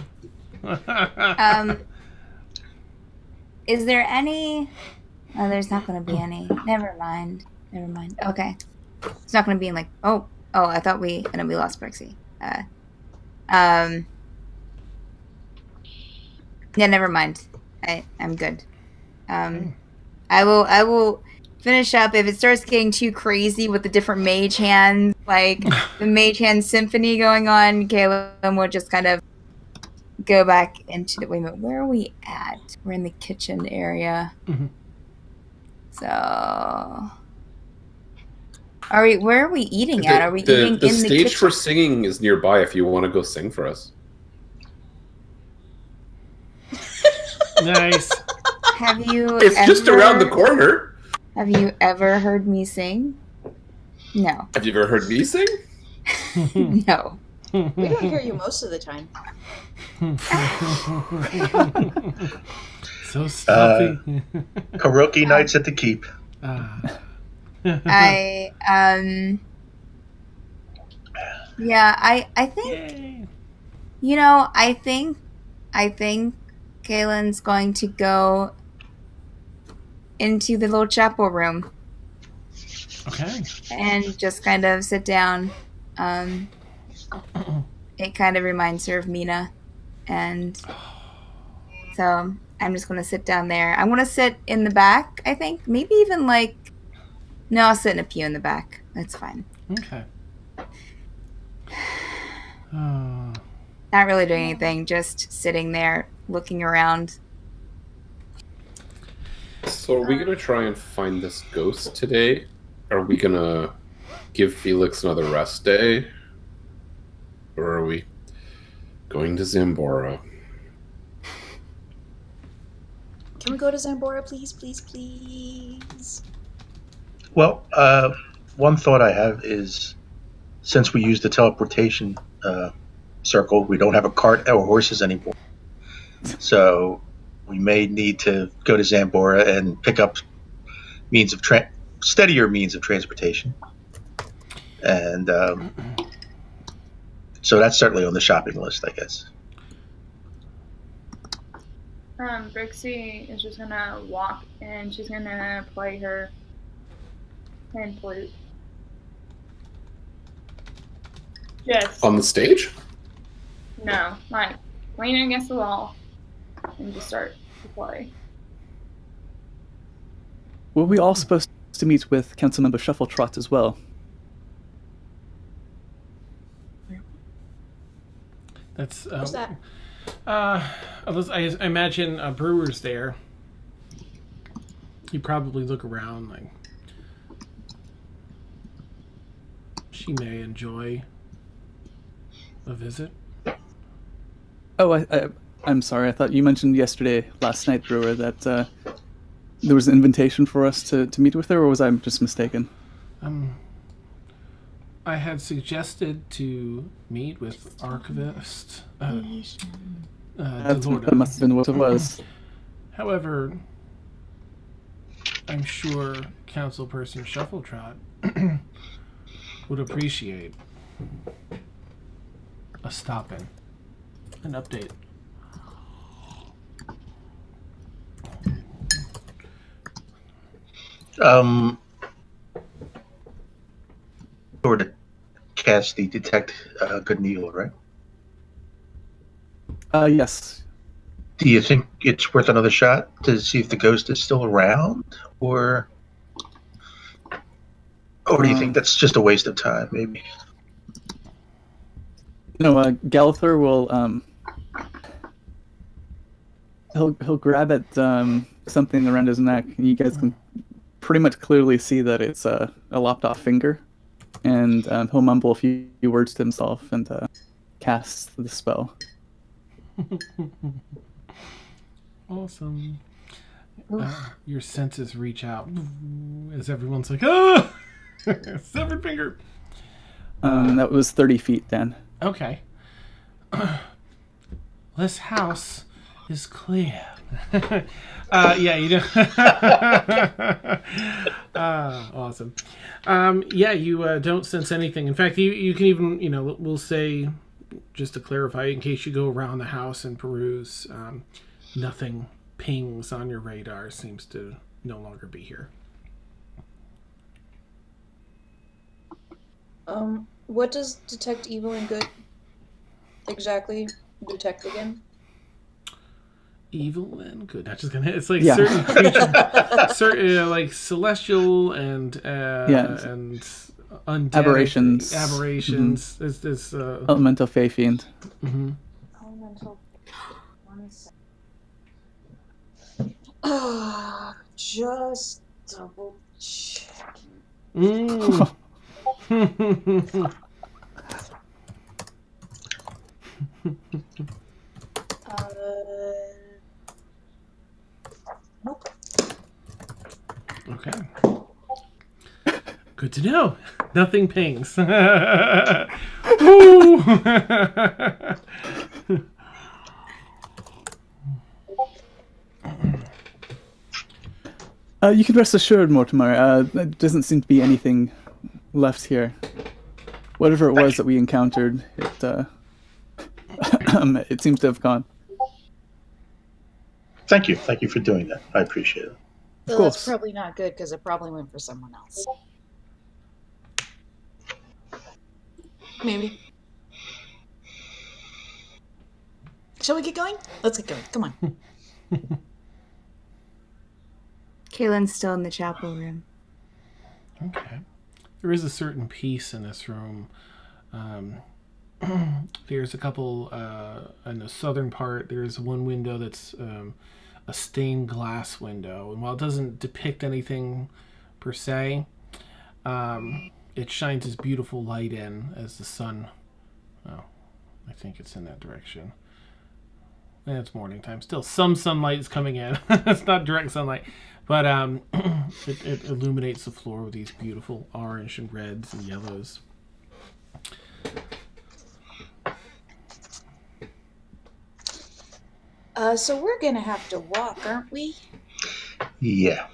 Is there any? Oh, there's not going to be any. Never mind. Okay. It's not going to be in like, oh, Oh, I thought we lost Brixi. Yeah, never mind. I'm good. I will finish up if it starts getting too crazy with the different mage hands, like the mage hand symphony going on. Caelynn will just kind of go back into the. Wait a minute, where are we at? We're in the kitchen area. Mm-hmm. So, where are we eating at? Are we the eating in the stage kitchen? for singing is nearby if you want to go sing for us. Nice. Have you? It's just around the corner. Have you ever heard me sing? No. Have you ever heard me sing? No. We don't hear you most of the time. So stuffy. Karaoke nights at the Keep. Yeah, I think Yay. I think Caelynn's going to go into the little chapel room. Okay. And just kind of sit down. It kind of reminds her of Mina. And so I'm just going to sit down there. I'm going to sit in the back, I think. Maybe even no, I'll sit in a pew in the back. That's fine. Okay. Not really doing anything, just sitting there looking around. So are we going to try and find this ghost today? Are we going to give Felix another rest day? Or are we going to Xanbora? Can we go to Xanbora, please, please, please? Well, one thought I have is, since we use the teleportation circle, we don't have a cart or horses anymore. So we may need to go to Xanbora and pick up steadier means of transportation. And so that's certainly on the shopping list, I guess. Brixi is just gonna walk and she's gonna play her hand flute. Yes. On the stage? No, leaning against the wall and just start to play. Were we all supposed to meet with Councilmember Shuffletrot as well? That's What's that? I imagine a brewer's there. You probably look around like she may enjoy a visit. Oh, I'm sorry. I thought you mentioned last night, Brewer, that there was an invitation for us to meet with her, or was I just mistaken? I had suggested to meet with Archivist That must have been what it was. However, I'm sure Councilperson Shuffletrot would appreciate a stop-in, an update. Or to cast the detect good and evil, right? Yes. Do you think it's worth another shot to see if the ghost is still around, or do you think that's just a waste of time? Maybe. No, Gallither will he'll grab at something around his neck, and you guys can pretty much clearly see that it's a lopped off finger, and he'll mumble a few words to himself and cast the spell. Awesome. Your senses reach out as everyone's like, ah! Severed finger. That was 30 feet, Dan. Okay. This house is clear. Yeah, you know. Awesome. Yeah, you don't sense anything. In fact, you can even, we'll say, just to clarify, in case you go around the house and peruse, nothing pings on your radar, seems to no longer be here. What does detect evil and good exactly detect again? Evil and good. Not just gonna. It's like Yeah. certain creatures, certain like celestial and Yeah. and undead Aberrations. Aberrations. Is Elemental Fey Fiend. Elemental. 1 second. Just double checking. Nope. Okay. Good to know. Nothing pings. Woo! You can rest assured, Mortimer. There doesn't seem to be anything left here. Whatever it was that we encountered, it it seems to have gone. Thank you. Thank you for doing that. I appreciate it. So course. that's probably not good because it probably went for someone else. Maybe. Shall we get going? Let's get going. Come on. Caelynn's still in the chapel room. Okay. There is a certain peace in this room. There's a couple in the southern part. There's one window that's a stained glass window, and while it doesn't depict anything per se, it shines this beautiful light in as the sun. Oh, I think it's in that direction. And it's morning time. Still, some sunlight is coming in. It's not direct sunlight, but it illuminates the floor with these beautiful orange and reds and yellows. So we're gonna have to walk, aren't we? Yeah.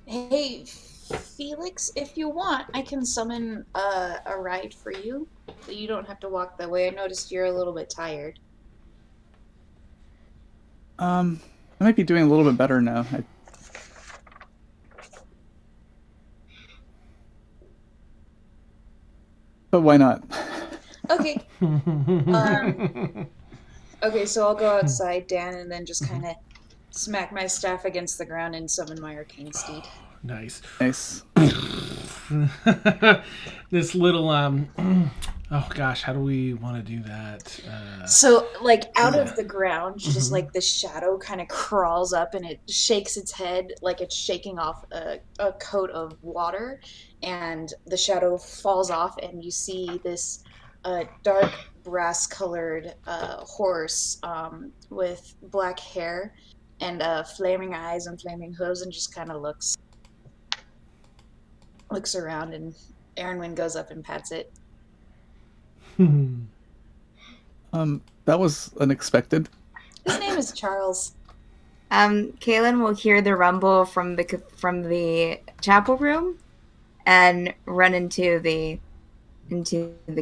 Hey, Felix, if you want, I can summon a ride for you, so you don't have to walk that way. I noticed you're a little bit tired. I might be doing a little bit better now. But why not? Okay. Okay, so I'll go outside, Dan, and then just kind of smack my staff against the ground and summon my arcane steed. Nice. Nice. This little oh gosh, how do we want to do that? So, like, out of the ground, just like the shadow kind of crawls up and it shakes its head like it's shaking off a coat of water, and the shadow falls off, and you see this dark brass-colored horse with black hair and flaming eyes and flaming hooves, and just kind of looks around, and Aaronwyn goes up and pats it. That was unexpected. His name is Charles. Caelynn will hear the rumble from the chapel room and run into the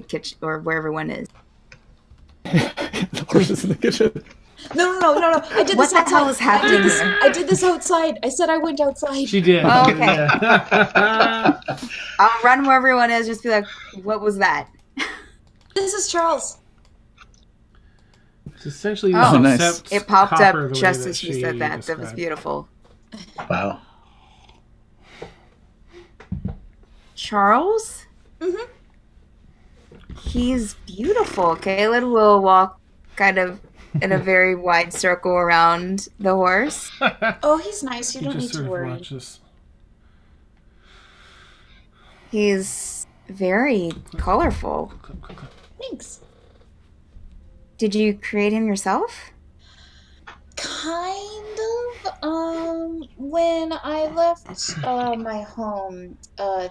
kitchen or where everyone is. The horse is in the kitchen. No. I did What this the outside. hell is happening here? I did this outside. I said I went outside. She did. Oh, okay. Yeah. I'll run where everyone is. Just be like, "What was that?" This is Charles. It's essentially Oh, nice. accept It popped copper up the way just that as you she said that. That was described. beautiful. Wow. Charles? Mhm. He's beautiful. Caelynn will walk kind of in a very wide circle around the horse. Oh, he's nice. You You don't need just to sort of worry. watch this. He's very colorful. Clip, clip, clip. Thanks. Did you create him yourself? Kind of. When I left my home, the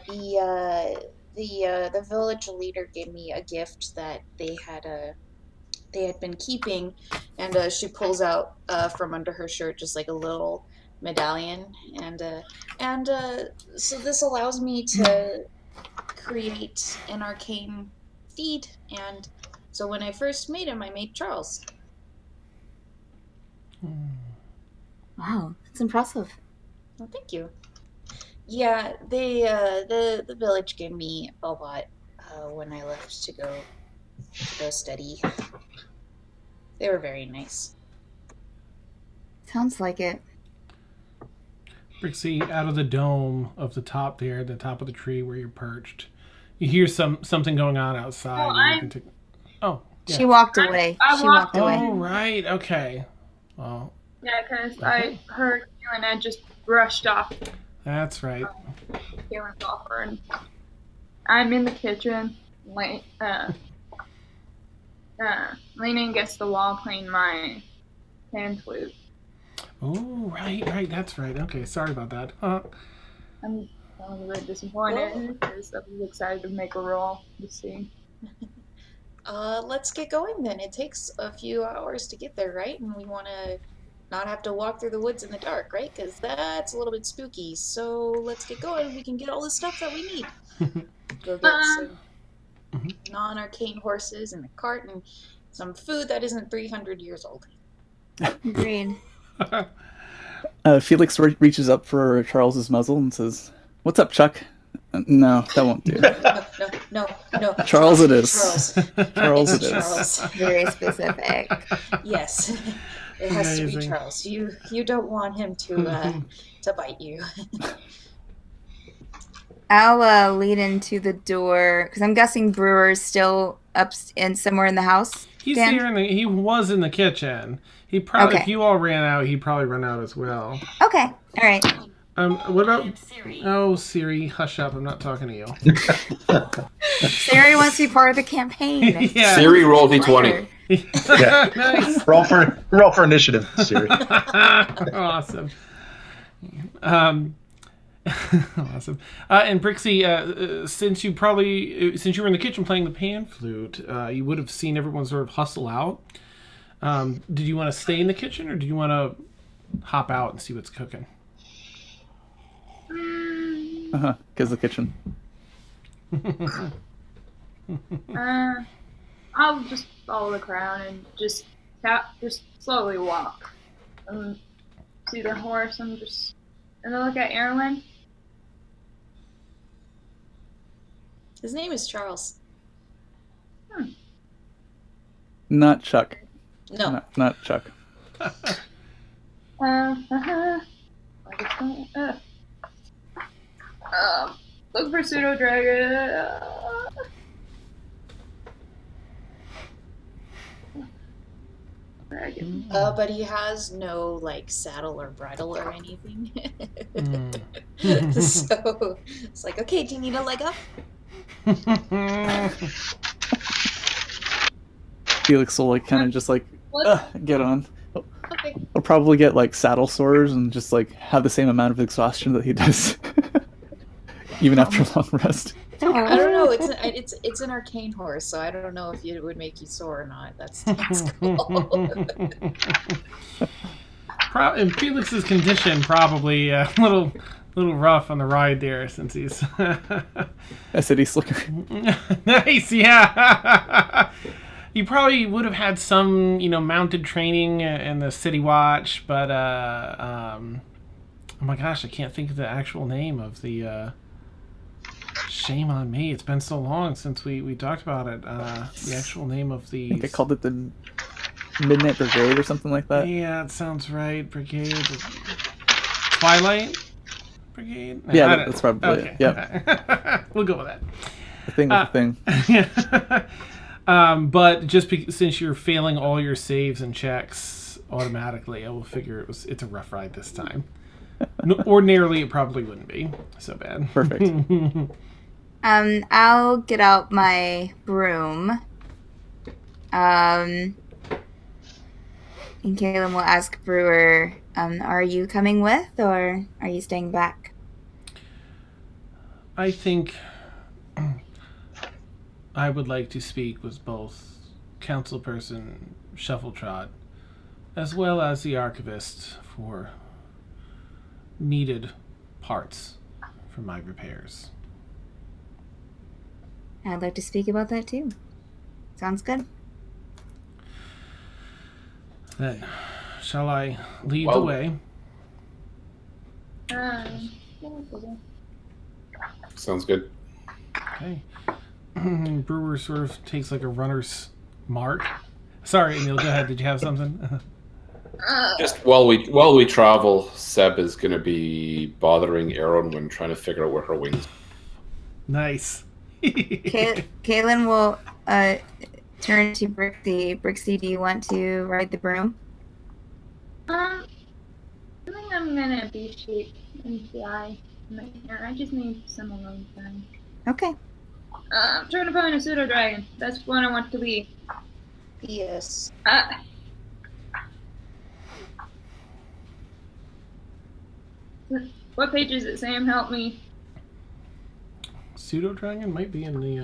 village leader gave me a gift that they had been keeping, and she pulls out from under her shirt just like a little medallion, and so this allows me to create an arcane steed, and so when I first made him, I made Charles. Wow, that's impressive. Oh, thank you. Yeah, the village gave me a lot. when I left to go study. They were very nice. Sounds like it. Brixi, out of the dome of the top there, the top of the tree where you're perched, you hear something going on outside. Oh, and you can take... Oh, yeah. She walked away. I She walked walked away. Oh, right. Okay. Well, Yeah, because Okay. I heard Caelynn had just brushed off that's right. Caelynn's offer, and I'm in the kitchen, leaning against the wall playing my pan flute. Oh, right. That's right. Okay, sorry about that. I'm a bit disappointed because I was excited to make a roll to see. Let's get going then. It takes a few hours to get there, right? And we want to not have to walk through the woods in the dark, right? Because that's a little bit spooky. So let's get going. We can get all the stuff that we need. Go get some non-arcane horses and a cart and some food that isn't 300 years old. Agreed. Felix reaches up for Charles's muzzle and says, "What's up, Chuck?" No, that won't do. No. Charles it is. Charles. Charles It's it is. Charles. Very specific. Yes. It has to be Amazing. Charles. You don't want him to bite you. I'll lead into the door because I'm guessing Brewer's still up and somewhere in the house. He's Dan? here he was in the kitchen. He probably, Okay. if you all ran out, he'd probably run out as well. Okay. All right. What about... Oh, Siri, hush up. I'm not talking to you. Sari wants to be part of the campaign. Yeah. Siri, roll d20. Yeah. Nice. Roll for initiative, Siri. Awesome. Awesome. And Brixi, since you were in the kitchen playing the pan flute, you would have seen everyone sort of hustle out. Did you want to stay in the kitchen, or do you want to hop out and see what's cooking? Because the kitchen. I'll just follow the crowd and just slowly walk. See the horse and then look at Erwin. His name is Charles. Not Chuck. No. Not Chuck. Look for pseudo dragon. But he has no like saddle or bridle or anything. So it's like, okay, do you need a leg up? Felix will like kind of just like get on. Okay. He'll probably get like saddle sores and just like have the same amount of exhaustion that he does, even after a long rest. I don't know. It's an arcane horse, so I don't know if it would make you sore or not. That's cool. In Felix's condition, probably a little rough on the ride there, since he's I said he's slicker. nice. Yeah. You probably would have had some, mounted training in the City Watch, but oh my gosh, I can't think of the actual name of the. Shame on me. It's been so long since we talked about it. The actual name of the... I think I called it the Midnight Brigade or something like that. Yeah, it sounds right. Brigade. Twilight Brigade? No, Yeah, that's probably it. Yeah. We'll go with that. The thing with the thing. Yeah. But just since you're failing all your saves and checks automatically, I will figure it's a rough ride this time. Ordinarily, it probably wouldn't be so bad. Perfect. I'll get out my broom. And Caelynn will ask Brewer, are you coming with, or are you staying back? I think I would like to speak with both Councilperson Shuffletrot as well as the Archivist for needed parts for my repairs. I'd like to speak about that too. Sounds good. Then, shall I lead the Well- way? Sounds good. Okay. Brewer sort of takes like a runner's mark. Sorry, Emil, go ahead. Did you have something? Just while we travel, Seb is going to be bothering Erin when trying to figure out where her wings. Nice. Caelynn will turn to Brixi. Brixi, do you want to ride the broom? I think I'm gonna be sheep and fly right here. I just need some alone time. Okay. I'm trying to find a pseudo dragon. That's what I want to be. Yes. What page is it, Sam? Help me. Pseudo dragon might be in the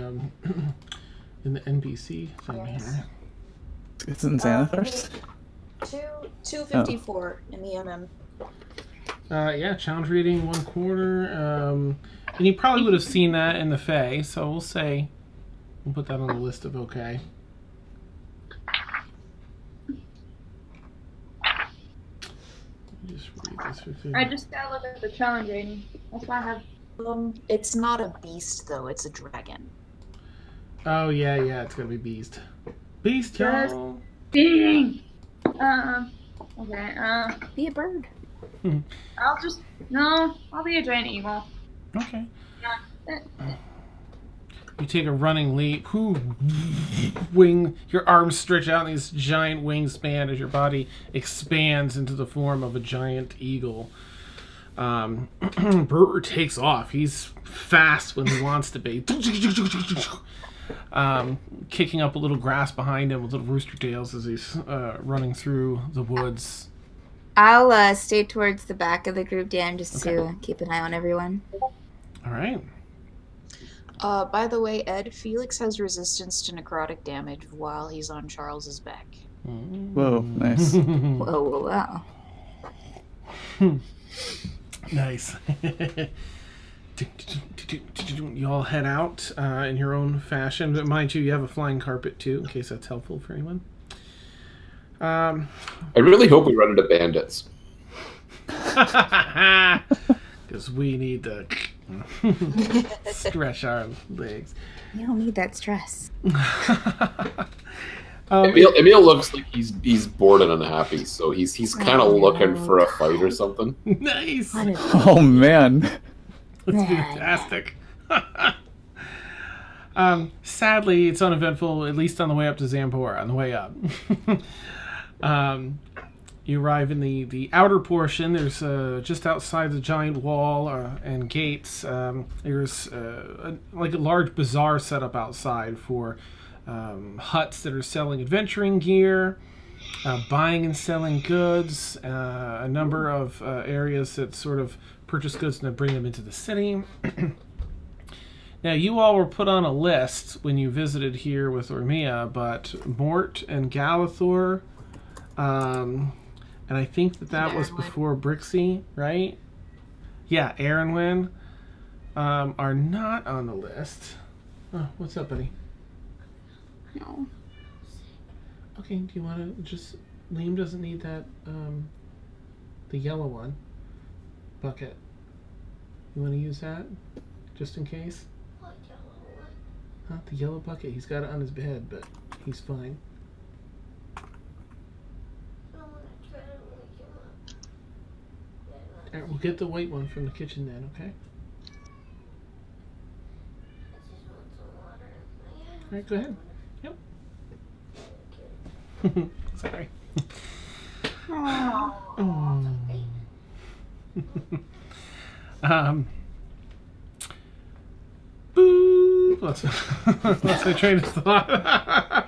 in the NPC thing here. It's in Xanathars? 254 in the MM. Yeah, challenge reading 1/4. And you probably would have seen that in the Fae, so we'll put that on the list of okay. Just read this for food. I just gotta look at the challenge rating. That's why I have. It's not a beast though; it's a dragon. Oh yeah, it's gonna be beast. Beast, Yes. y'all. Dang. Okay. Be a bird. I'll be a giant eagle. Okay. You take a running leap. Wing, your arms stretch out in these giant wingspan as your body expands into the form of a giant eagle. Brewer takes off. He's fast when he wants to be. Kicking up a little grass behind him with little rooster tails as he's running through the woods. I'll stay towards the back of the group, Dan, just to keep an eye on everyone. All right. By the way, Ed, Felix has resistance to necrotic damage while he's on Charles's back. Whoa, nice. Whoa. Nice. You all head out in your own fashion. But mind you have a flying carpet too, in case that's helpful for anyone. I really hope we run into bandits. Because we need to stretch our legs. You don't need that stress. Emil looks like he's bored and unhappy, so he's kind of looking for a fight or something. Nice. Oh man. That's fantastic. Sadly, it's uneventful, at least on the way up to Xanbora, on the way up. You arrive in the outer portion. There's just outside the giant wall and gates. There's like a large bazaar set up outside for huts that are selling adventuring gear, buying and selling goods, a number of areas that sort of purchase goods and then bring them into the city. Now, you all were put on a list when you visited here with Ormia, but Mort and Galathor, and I think that was before Brixi, right? Yeah, Aaronwyn are not on the list. Oh, what's up, buddy? No. Okay, do you want to just... Liam doesn't need that, the yellow one. Bucket. You want to use that? Just in case? What yellow one? Huh? The yellow bucket. He's got it on his bed, but he's fine. I want to try to wake him up. Alright, we'll get the white one from the kitchen then, okay? I just want some water in my hand. Alright, go ahead. Yep. Sorry. Boo! That's my train of thought.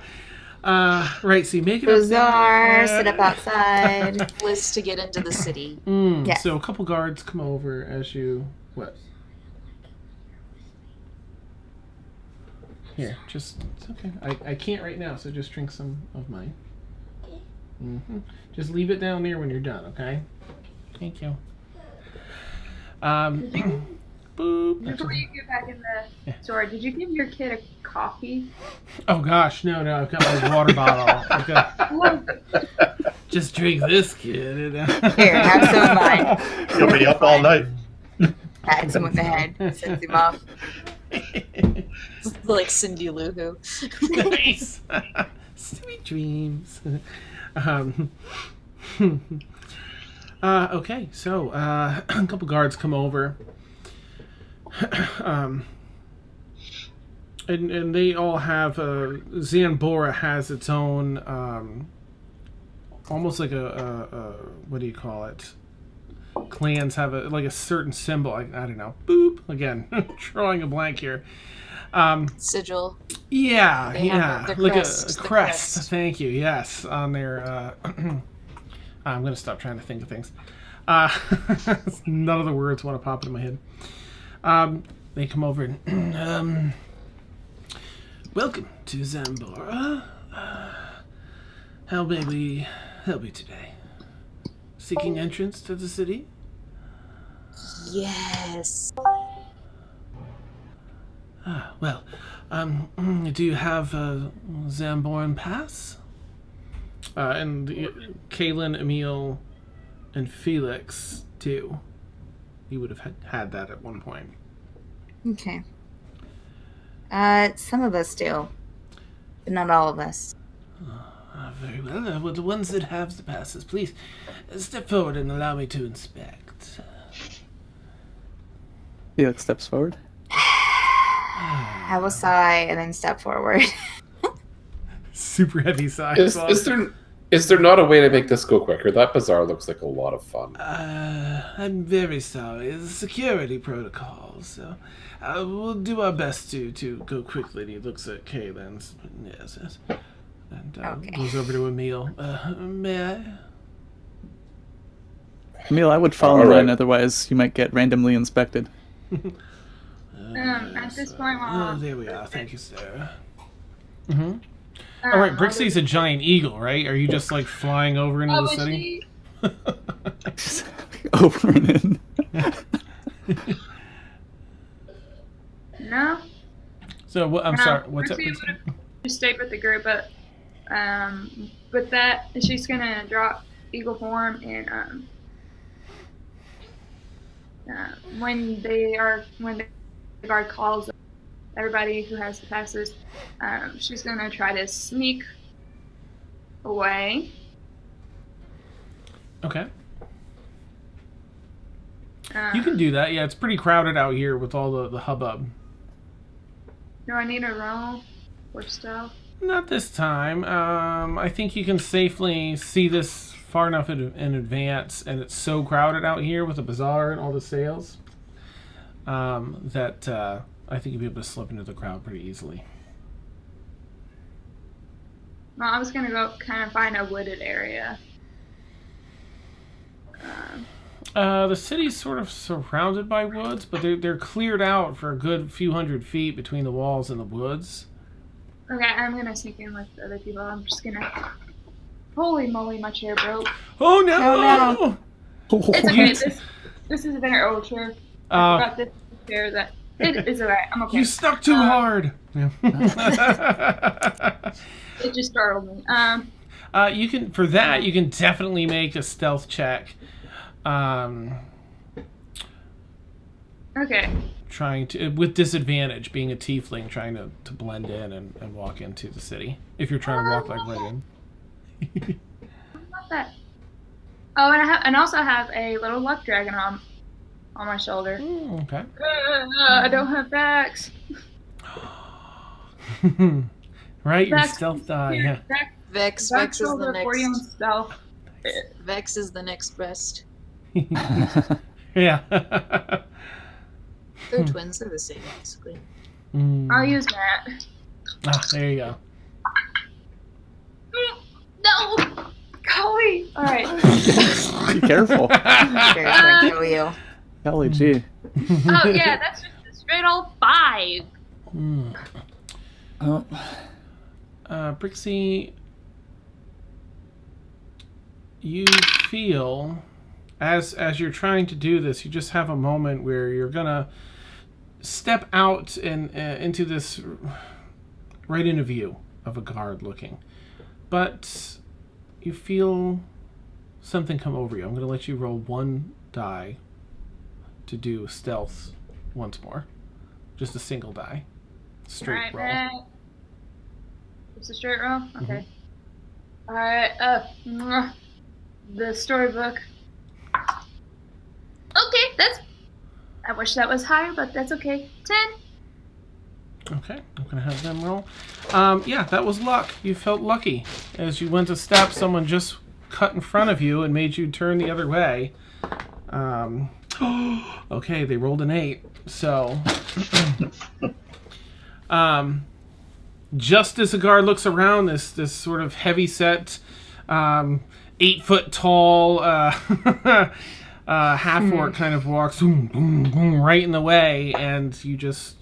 Right, so you make it Bazaar, up there. sit up outside. List to get into the city. Yes. So a couple guards come over as you... What? Here, just... It's okay. I can't right now, so just drink some of mine. Just leave it down there when you're done, okay? Thank you. Boop. Before you get back in the store, did you give your kid a coffee? Oh gosh, no, I've got my water bottle. Just drink this, kid. Here, have some of mine. You'll be up all night. Pat him with the head, sends him off. Like Cindy Lou Who. Nice. Sweet dreams. Okay, so a couple guards come over. And they all have Xanbora has its own almost like a what do you call it? Clans have a certain symbol. I don't know. Boop again. Drawing a blank here. Sigil. Yeah, They have the like crest, a the crest. crest. Thank you. Yes, on their. I'm gonna stop trying to think of things. None of the words want to pop into my head. They come over and welcome to Xanbora. How may we help you today? Seeking entrance to the city? Yes. Well, do you have a Zamboran pass? And Caelynn, Emil, and Felix too. You would have had that at one point. Okay. Some of us do, but not all of us. Very well. Well, the ones that have the passes, please step forward and allow me to inspect. Felix steps forward. I will sigh and then step forward. Super heavy sigh. Is there not a way to make this go quicker? That bazaar looks like a lot of fun. I'm very sorry. It's a security protocol, so we'll do our best to go quickly. And he looks at Caelynn. Yes. And Okay. goes over to Emil. May I? Emil, I would follow All in right. line, otherwise you might get randomly inspected. At this point, Oh, there we are. Thank you, sir. Mm-hmm. All right, Brixi's a giant eagle, right? Are you just like flying over into the city? Over and in. No. So what? I'm sorry. What's up? Brixi would've just stayed with the group, but with that, she's gonna drop eagle form and when the guard calls everybody who has the passes, she's gonna try to sneak away. Okay. You can do that. Yeah, it's pretty crowded out here with all the hubbub. Do I need a roll for stealth? Not this time. I think you can safely see this far enough in advance, and it's so crowded out here with the bazaar and all the sales that I think you'll be able to slip into the crowd pretty easily. Well, I was gonna go kind of find a wooded area. The city's sort of surrounded by woods, but they're cleared out for a good few hundred feet between the walls and the woods. Okay, I'm gonna sneak in with the other people. I'm just gonna. Holy moly, my chair broke. Oh no! Oh, It's okay. This is a better old chair. I forgot this chair that. It is alright. I'm okay. You stuck too hard. Yeah. It just startled me. You can definitely make a stealth check. Okay. Trying to with disadvantage, being a tiefling, trying to blend in and walk into the city. If you're trying to walk like right in. Not that. Oh, and I also have a little luck dragon on my shoulder. Okay. I don't have Vex. Right, your Vex- stealth die. Yeah. Vex is the over 40 on next. stealth. Vex is the next best. Yeah. They're twins. They're the same, basically. I'll use that. There you go. No! Golly! Alright. Be careful. Seriously, kill you. Golly gee. Oh, yeah, that's just a straight old 5. Oh, Brixi, you feel as you're trying to do this, you just have a moment where you're gonna step out and into this right into view of a guard looking, but you feel something come over you. I'm gonna let you roll one die to do stealth once more. Just a single die. Straight Alright, roll. man. It's a straight roll? Okay. Alright, the storybook. Okay, I wish that was higher, but that's okay. 10. Okay, I'm gonna have them roll. Yeah, that was luck. You felt lucky. As you went to stab, someone just cut in front of you and made you turn the other way. Okay, they rolled an 8. So, just as the guard looks around, this sort of heavy-set, 8-foot tall half-orc kind of walks boom, boom, boom, right in the way, and you just,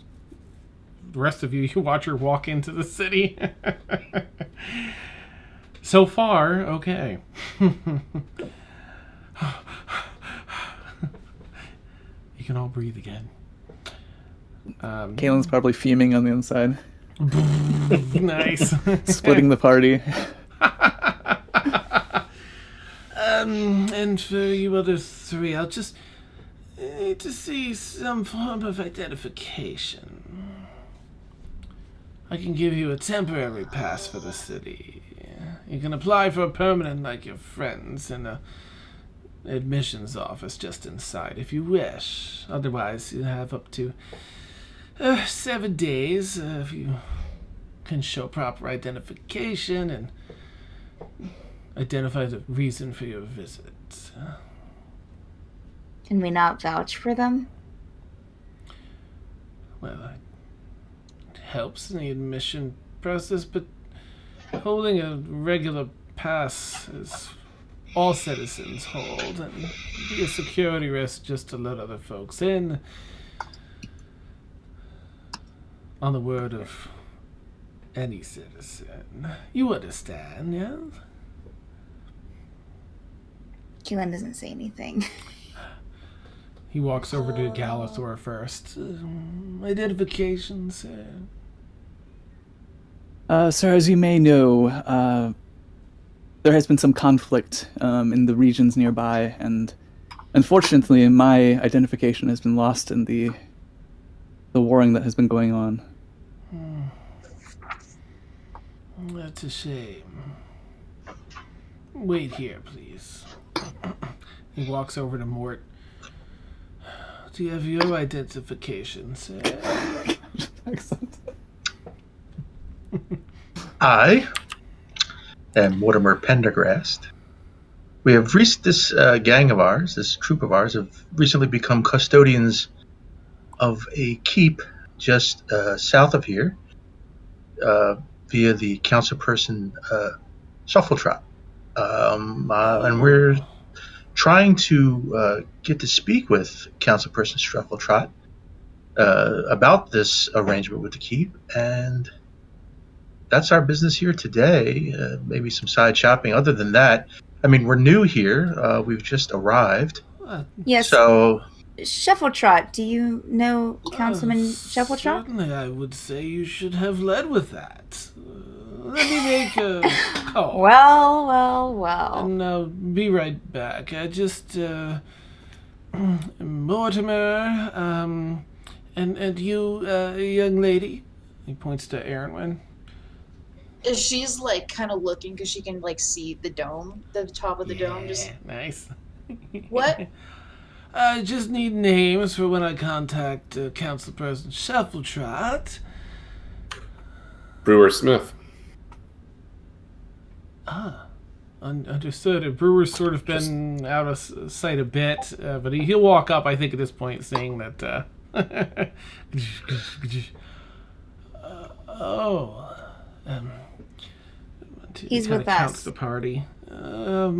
the rest of you watch her walk into the city. So far, okay. You can all breathe again. Caelynn's probably fuming on the inside. Nice. Splitting the party. And for you other 3, I'll just need to see some form of identification. I can give you a temporary pass for the city. You can apply for a permanent like your friends in a admissions office just inside if you wish. Otherwise, you have up to 7 days if you can show proper identification and identify the reason for your visit. Can we not vouch for them? Well, it helps in the admission process, but holding a regular pass is all citizens hold, and be a security risk just to let other folks in. On the word of any citizen. You understand, yes? Caelynn doesn't say anything. He walks over to Galathor first. Identification, sir. Sir, as you may know, there has been some conflict in the regions nearby, and unfortunately, my identification has been lost in the warring that has been going on. That's a shame. Wait here, please. He walks over to Mort. Do you have your identification, sir? Excellent. I am Mortimer Pendergrast. We have this gang of ours, this troop of ours, have recently become custodians of a keep just south of here, via the councilperson Shuffletrot. And we're trying to get to speak with councilperson Shuffletrot about this arrangement with the keep, and that's our business here today. Maybe some side shopping. Other than that, I mean, we're new here. We've just arrived. Yes. So, Shuffletrot, do you know Councilman Shuffletrot? Certainly, I would say you should have led with that. Let me make a call. Well. And I'll be right back. I just, Mortimer, and you, young lady. He points to Aaronwyn. She's like kind of looking because she can like see the dome, the top of the dome. Just Nice. what? I just need names for when I contact Councilperson Shuffletrot. Brewer Smith. Understood. Brewer's sort of been out of sight a bit, but he'll walk up, I think, at this point, saying that, He's kinda with counts us. the party. I'll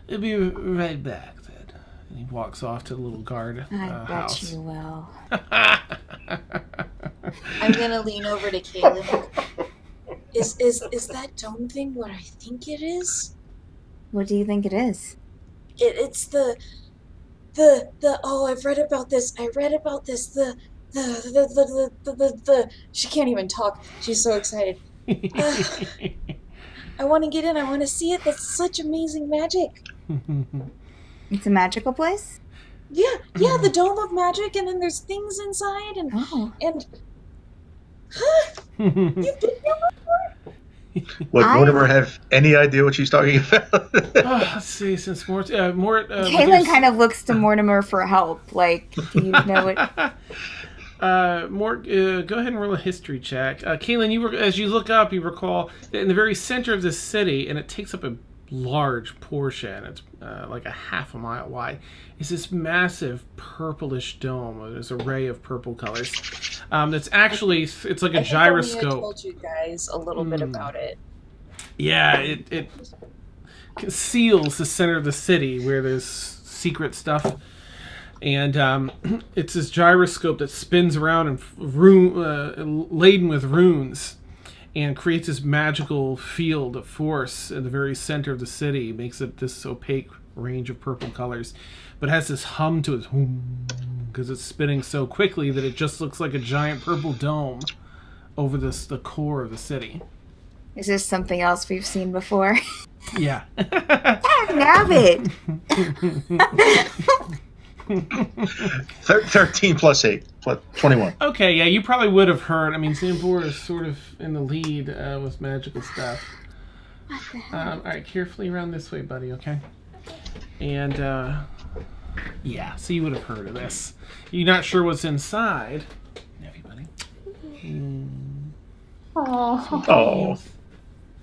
be right back, then. And he walks off to the little guard I bet house. you will. I'm gonna lean over to Caelynn. Is that dome thing what I think it is? What do you think it is? It's the oh, I've read about this. The she can't even talk. She's so excited. I want to get in. I want to see it. That's such amazing magic. It's a magical place? Yeah, the Dome of Magic, and then there's things inside, and you've been here before? Would I- Mortimer have any idea what she's talking about? Let's see, since Caelynn kind of looks to Mortimer for help. Like, do you know what? Go ahead and roll a history check. Caelynn, as you look up, you recall that in the very center of this city, and it takes up a large portion, it's like a half a mile wide, is this massive purplish dome. There's an array of purple colors. That's actually, it's like a I gyroscope. told you guys a little bit about it. Yeah, it seals the center of the city where there's secret stuff. And it's this gyroscope that spins around and laden with runes and creates this magical field of force in the very center of the city. Makes it this opaque range of purple colors. But it has this hum to it because it's spinning so quickly that it just looks like a giant purple dome over the core of the city. Is this something else we've seen before? Yeah. Nab it. 13 plus 8, plus 21. Okay, yeah, you probably would have heard. I mean, Xanbora is sort of in the lead with magical stuff. All right, carefully around this way, buddy, okay? And, yeah, so you would have heard of this. You're not sure what's inside. Everybody. Oh.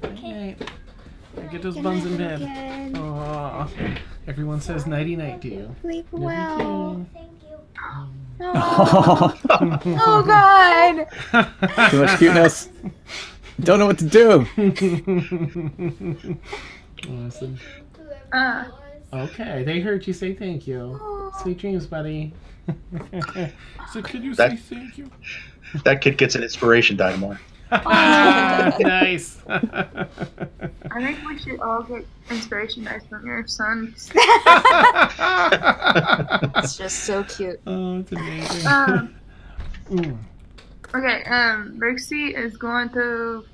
Okay. Get those buns in bed. Aw. Everyone says nighty-night to you. Sleep Love you well. too. Thank you. Oh God! Too much cuteness. Don't know what to do. Awesome. Uh. Okay, they heard you say thank you. Sweet dreams, buddy. So could you That- say thank you? That kid gets an inspiration die tomorrow. Nice. I think we should all get inspiration dice from your sons. It's just so cute. Oh, it's amazing. Okay, Brixi is going to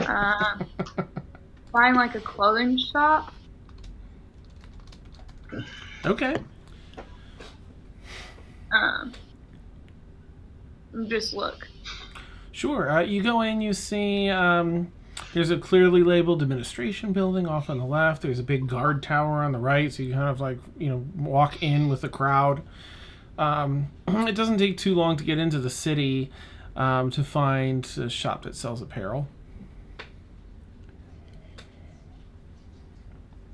find like a clothing shop. Okay. Just look. Sure. You go in, you see there's a clearly labeled administration building off on the left. There's a big guard tower on the right, so you kind of like, walk in with the crowd. It doesn't take too long to get into the city to find a shop that sells apparel.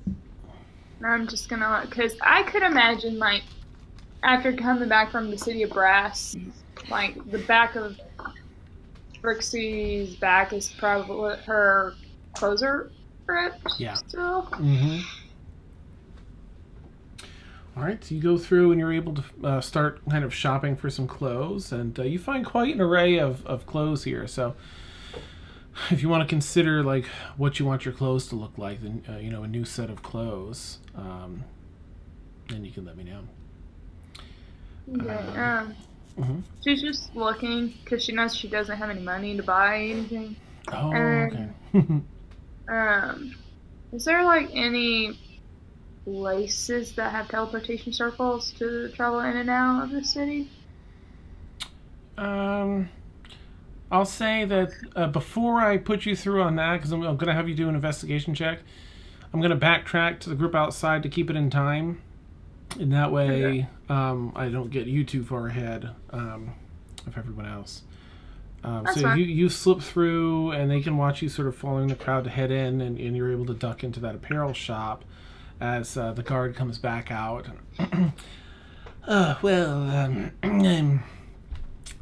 And I'm just gonna, because I could imagine, like, after coming back from the city of Brass, like, the back of Brixi's back is probably her clothes are ripped. Yeah. Still. Mm-hmm. All right, so you go through and you're able to start kind of shopping for some clothes, and you find quite an array of clothes here. So if you want to consider like what you want your clothes to look like, then a new set of clothes, then you can let me know. Okay. She's just looking because she knows she doesn't have any money to buy anything. Oh, And, okay. Is there like any places that have teleportation circles to travel in and out of the city? I'll say that before I put you through on that, because I'm going to have you do an investigation check, I'm going to backtrack to the group outside to keep it in time. And that way, I don't get you too far ahead of everyone else. That's So fine. you slip through, and they can watch you sort of following the crowd to head in, and you're able to duck into that apparel shop as the guard comes back out. I'm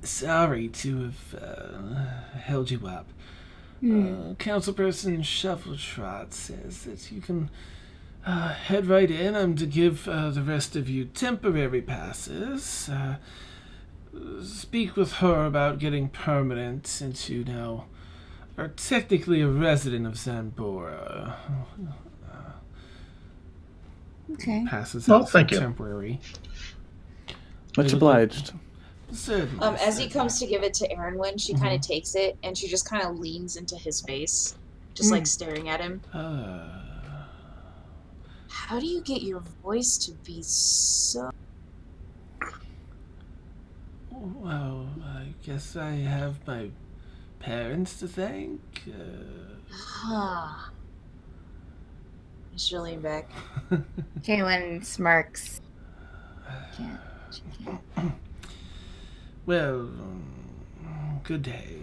sorry to have held you up. Councilperson Shuffletrot says that you can head right in. I'm to give the rest of you temporary passes. Speak with her about getting permanent, since you now are technically a resident of Xanbora. Okay. Passes Well, out thank for you. temporary. Much obliged. Certainly, As he certainly. comes to give it to Erin, she kind of takes it and she just kind of leans into his face, just like staring at him. How do you get your voice to be so well, I guess I have my parents to thank. She'll lean back. Caelynn smirks. She can't. Well, good day.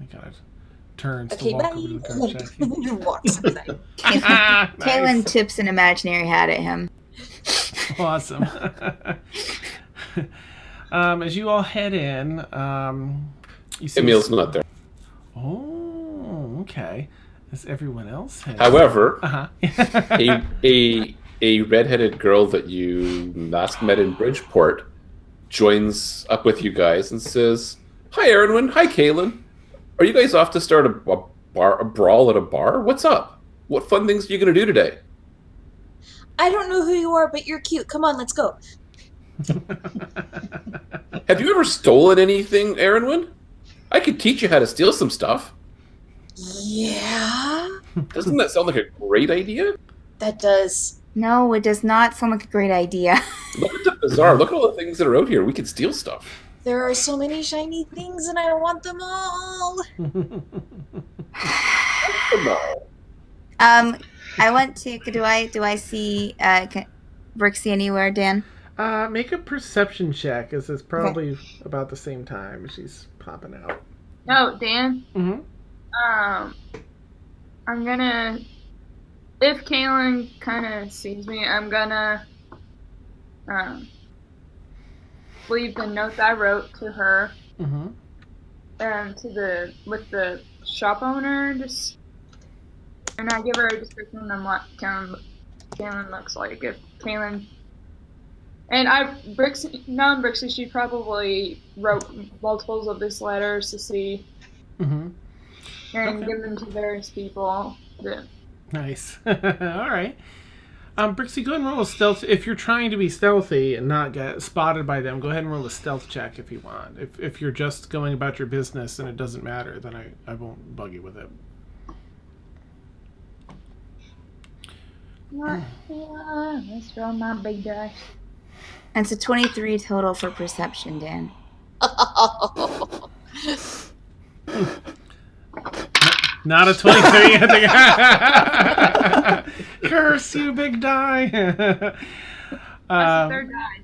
I gotta turns Okay, to walk bye. over to the guard check. Walks inside. Caelynn tips an imaginary hat at him. Awesome. As you all head in, you see Emil's not there. Oh, okay. As everyone else heads. However, Uh-huh. a redheaded girl that you last met in Bridgeport joins up with you guys and says, "Hi, Erwin. Hi, Caelynn. Are you guys off to start a brawl at a bar? What's up? What fun things are you going to do today?" I don't know who you are, but you're cute. Come on, let's go. Have you ever stolen anything, Erwin? I could teach you how to steal some stuff. Yeah, Doesn't that sound like a great idea? that does. No, it does not sound like a great idea. Look at the bazaar. Look at all the things that are out here. We could steal stuff. There are so many shiny things, and I want them all. Come on. I want to. Do I see Brixi anywhere, Dan? Make a perception check, as it's probably about the same time as she's popping out. No, Dan. Mm-hmm. I'm gonna. If Caelynn kind of sees me, I'm gonna leave the note I wrote to her Mm-hmm. with the shop owner, and I give her a description of what Caelynn looks like. If Caelynn and knowing Brixi, she probably wrote multiples of these letters to see Mm-hmm. and Okay. give them to various people. Nice. All right. Brixi, go ahead and roll a stealth. If you're trying to be stealthy and not get spotted by them, go ahead and roll a stealth check if you want. If you're just going about your business and it doesn't matter, then I won't bug you with it. Let's roll my big dice. And it's a 23 total for perception, Dan. Not a 23. I think. Curse you, big die. That's the third die.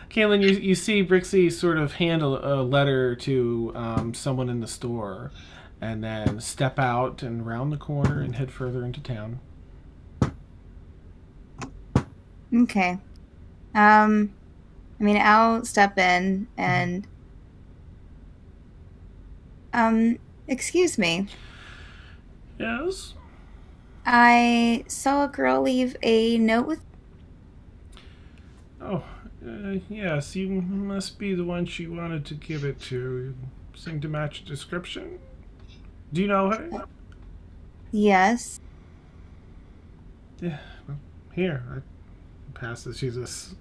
Caelynn, you see Brixi sort of hand a letter to someone in the store, and then step out and round the corner and head further into town. Okay. I mean, I'll step in and excuse me. Yes. I saw a girl leave a note with. Oh, yes. You must be the one she wanted to give it to. You seem to match the description. Do you know her? Yes. Yeah. Well, here, I passes you this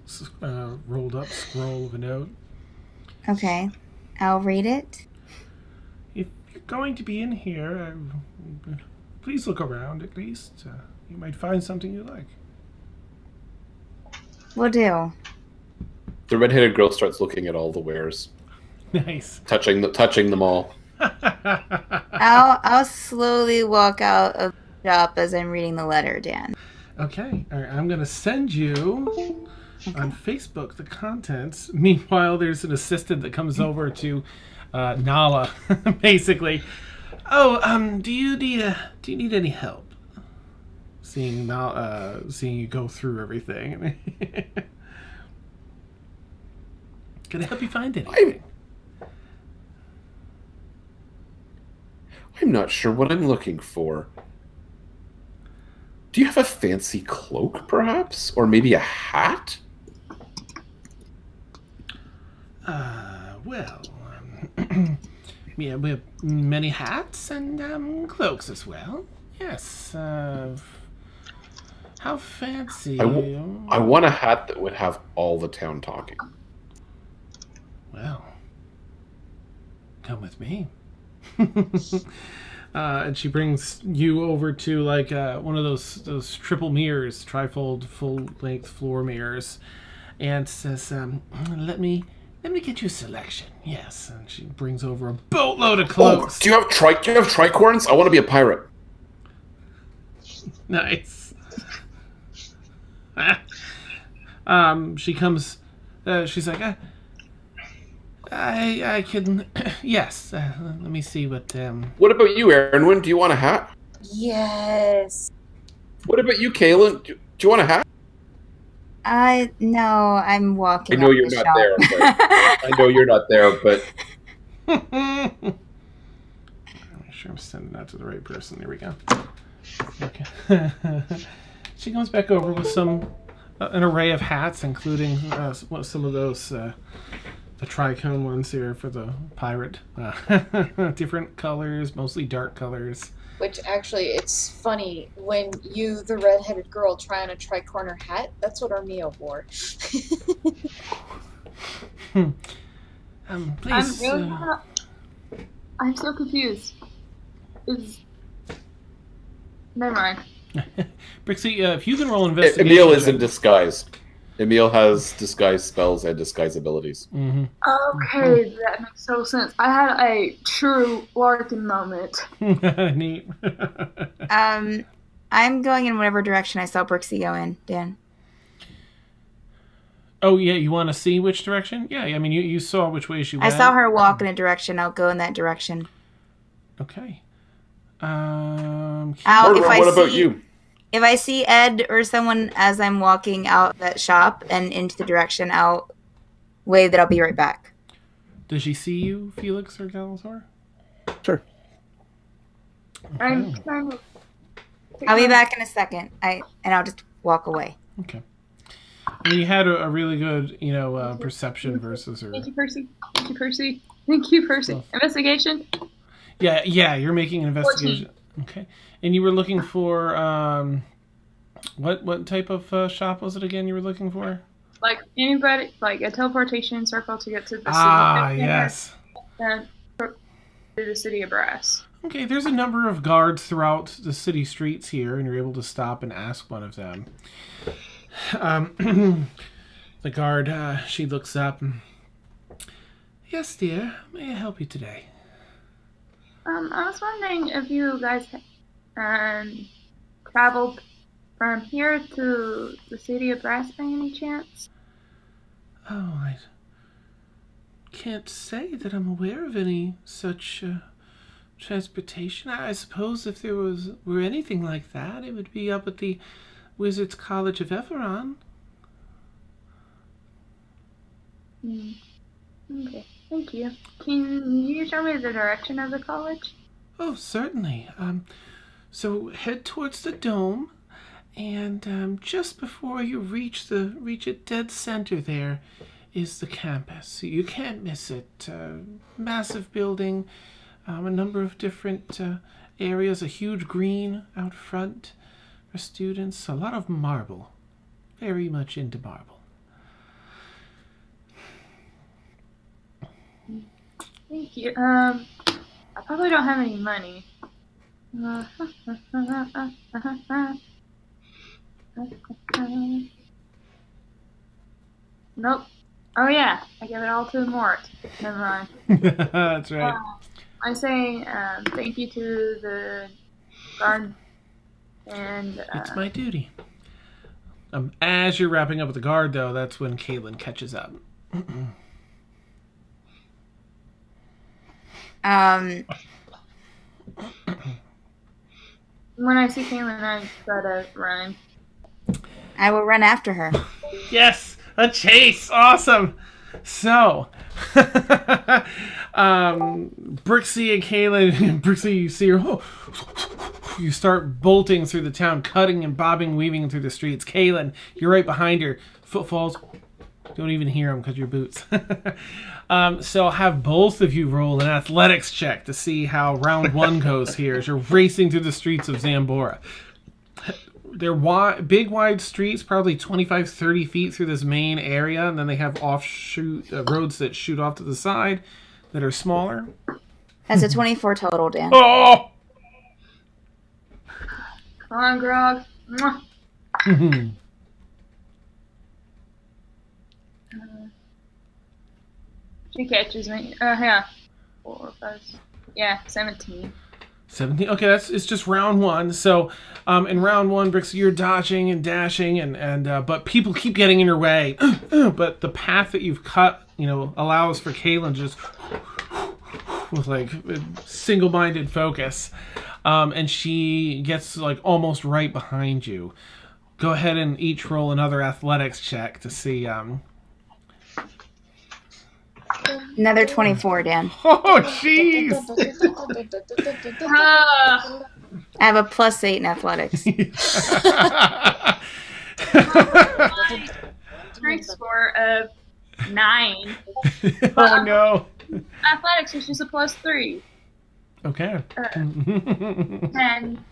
rolled up scroll of a note. Okay. I'll read it. If you're going to be in here, please look around at least. You might find something you like. Will do. The redheaded girl starts looking at all the wares, Nice. touching them all. I'll slowly walk out of the shop as I'm reading the letter, Dan. Okay. All right. I'm going to send you on Facebook the contents. Meanwhile, there's an assistant that comes over to Nala, basically. Oh, do you need any help? Seeing you go through everything. Can I help you find anything? I'm not sure what I'm looking for. Do you have a fancy cloak, perhaps? Or maybe a hat? Well, yeah, we have many hats and cloaks as well. Yes. How fancy. I want a hat that would have all the town talking. Well, come with me. And she brings you over to like one of those triple mirrors, trifold full length floor mirrors, and says, let me get you a selection. Yes, and she brings over a boatload of Oh, clothes. do you have tricorns? I want to be a pirate. Nice. She comes. She's like, I can. Yes. Let me see what. What about you, Aaron? Do you want a hat? Yes. What about you, Caelynn? Do you want a hat? No, I'm walking. I know up you're the not shop. there. But I know you're not there, but I'm sure I'm sending that to the right person. There we go. Okay. She comes back over with an array of hats, including some of those the tricone ones here for the pirate. Different colors, mostly dark colors. Which actually, it's funny when you, the redheaded girl, try on a tricorner hat. That's what Armio wore. Please. I'm so confused. Never mind. Brixi, if you can roll investigation. Emil is in disguise. Emil has disguise spells and disguise abilities. Mm-hmm. Okay, that makes total sense. I had a true Larkin moment. Neat. I'm going in whatever direction I saw Brixie go in, Dan. Oh, yeah, you want to see which direction? Yeah, I mean, you saw which way she went. I saw her walk in a direction. I'll go in that direction. Okay. If What about you? If I see Ed or someone as I'm walking out that shop and into the direction, I'll wave that I'll be right back. Does she see you, Felix or Galator? Sure. I'm trying to. I'll be back in a second. And I'll just walk away. Okay. I mean, you had a really good, perception versus her. Thank you, Percy. Thank you, Percy. Thank you, Percy. Well, Investigation. Yeah, you're making an investigation. 14. Okay. And you were looking for, what type of shop was it again you were looking for? Like anybody, like a teleportation circle to get to the city. Yes. And to the city of Brass. Okay, there's a number of guards throughout the city streets here, and you're able to stop and ask one of them. The guard, she looks up. Yes, dear. May I help you today? I was wondering if you guys traveled from here to the city of Brass by any chance? Oh, I can't say that I'm aware of any such transportation. I suppose if there were anything like that, it would be up at the Wizards College of Epheron. Okay, thank you. Can you show me the direction of the college? Oh, certainly. So head towards the dome, and just before you reach it dead center there is the campus. You can't miss it. Massive building, a number of different areas, a huge green out front for students, a lot of marble. Very much into marble. Thank you. I probably don't have any money. Nope. Oh yeah, I give it all to Mort. Never mind. That's right. I say thank you to the guard, and It's my duty. As you're wrapping up with the guard, though, that's when Caelynn catches up. when I see Caelynn, I try to run. I will run after her. Yes, a chase. Awesome. So, Brixi and Caelynn, Brixi, you see her. You start bolting through the town, cutting and bobbing, weaving through the streets. Caelynn, you're right behind her. Footfalls. Don't even hear them because your boots. So I'll have both of you roll an athletics check to see how round one goes here as you're racing through the streets of Xanbora. They're big, wide streets, probably 25, 30 feet through this main area, and then they have offshoot roads that shoot off to the side that are smaller. That's a 24 total, Dan. Oh! Come on, Grog. Mwah. She catches me. Yeah. 4, 5, yeah, 17. 17. Okay, it's just round one. So, in round one, Brixi, you're dodging and dashing, and but people keep getting in your way. But the path that you've cut, allows for Caelynn just with like single-minded focus, and she gets like almost right behind you. Go ahead and each roll another athletics check to see. Another 24, Dan. Oh, jeez. Ah, I have a +8 in athletics. strength score of 9. Oh no. Athletics is just a +3. Okay. 10.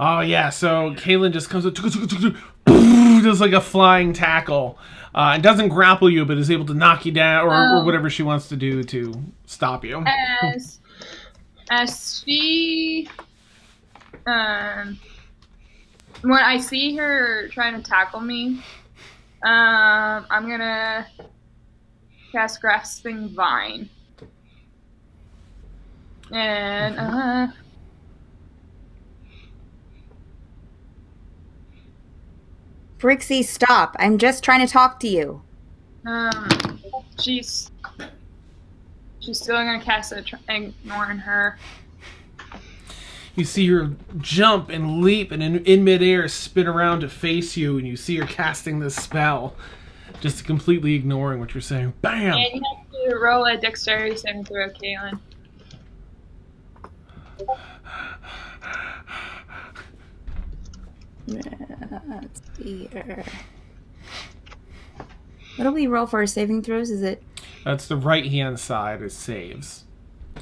Oh yeah, so Caelynn just comes up, does like a flying tackle. It doesn't grapple you, but is able to knock you down, or whatever she wants to do to stop you. As she, when I see her trying to tackle me, I'm gonna cast Grasping Vine, and Brixi, stop. I'm just trying to talk to you. she's still gonna cast it, ignoring her. You see her jump and leap, and in midair spin around to face you, and you see her casting this spell, just completely ignoring what you're saying. Bam! And you have to roll a dexterity saving throw, Caelynn. Let's see here. What do we roll for our saving throws? Is it That's the right-hand side is saves.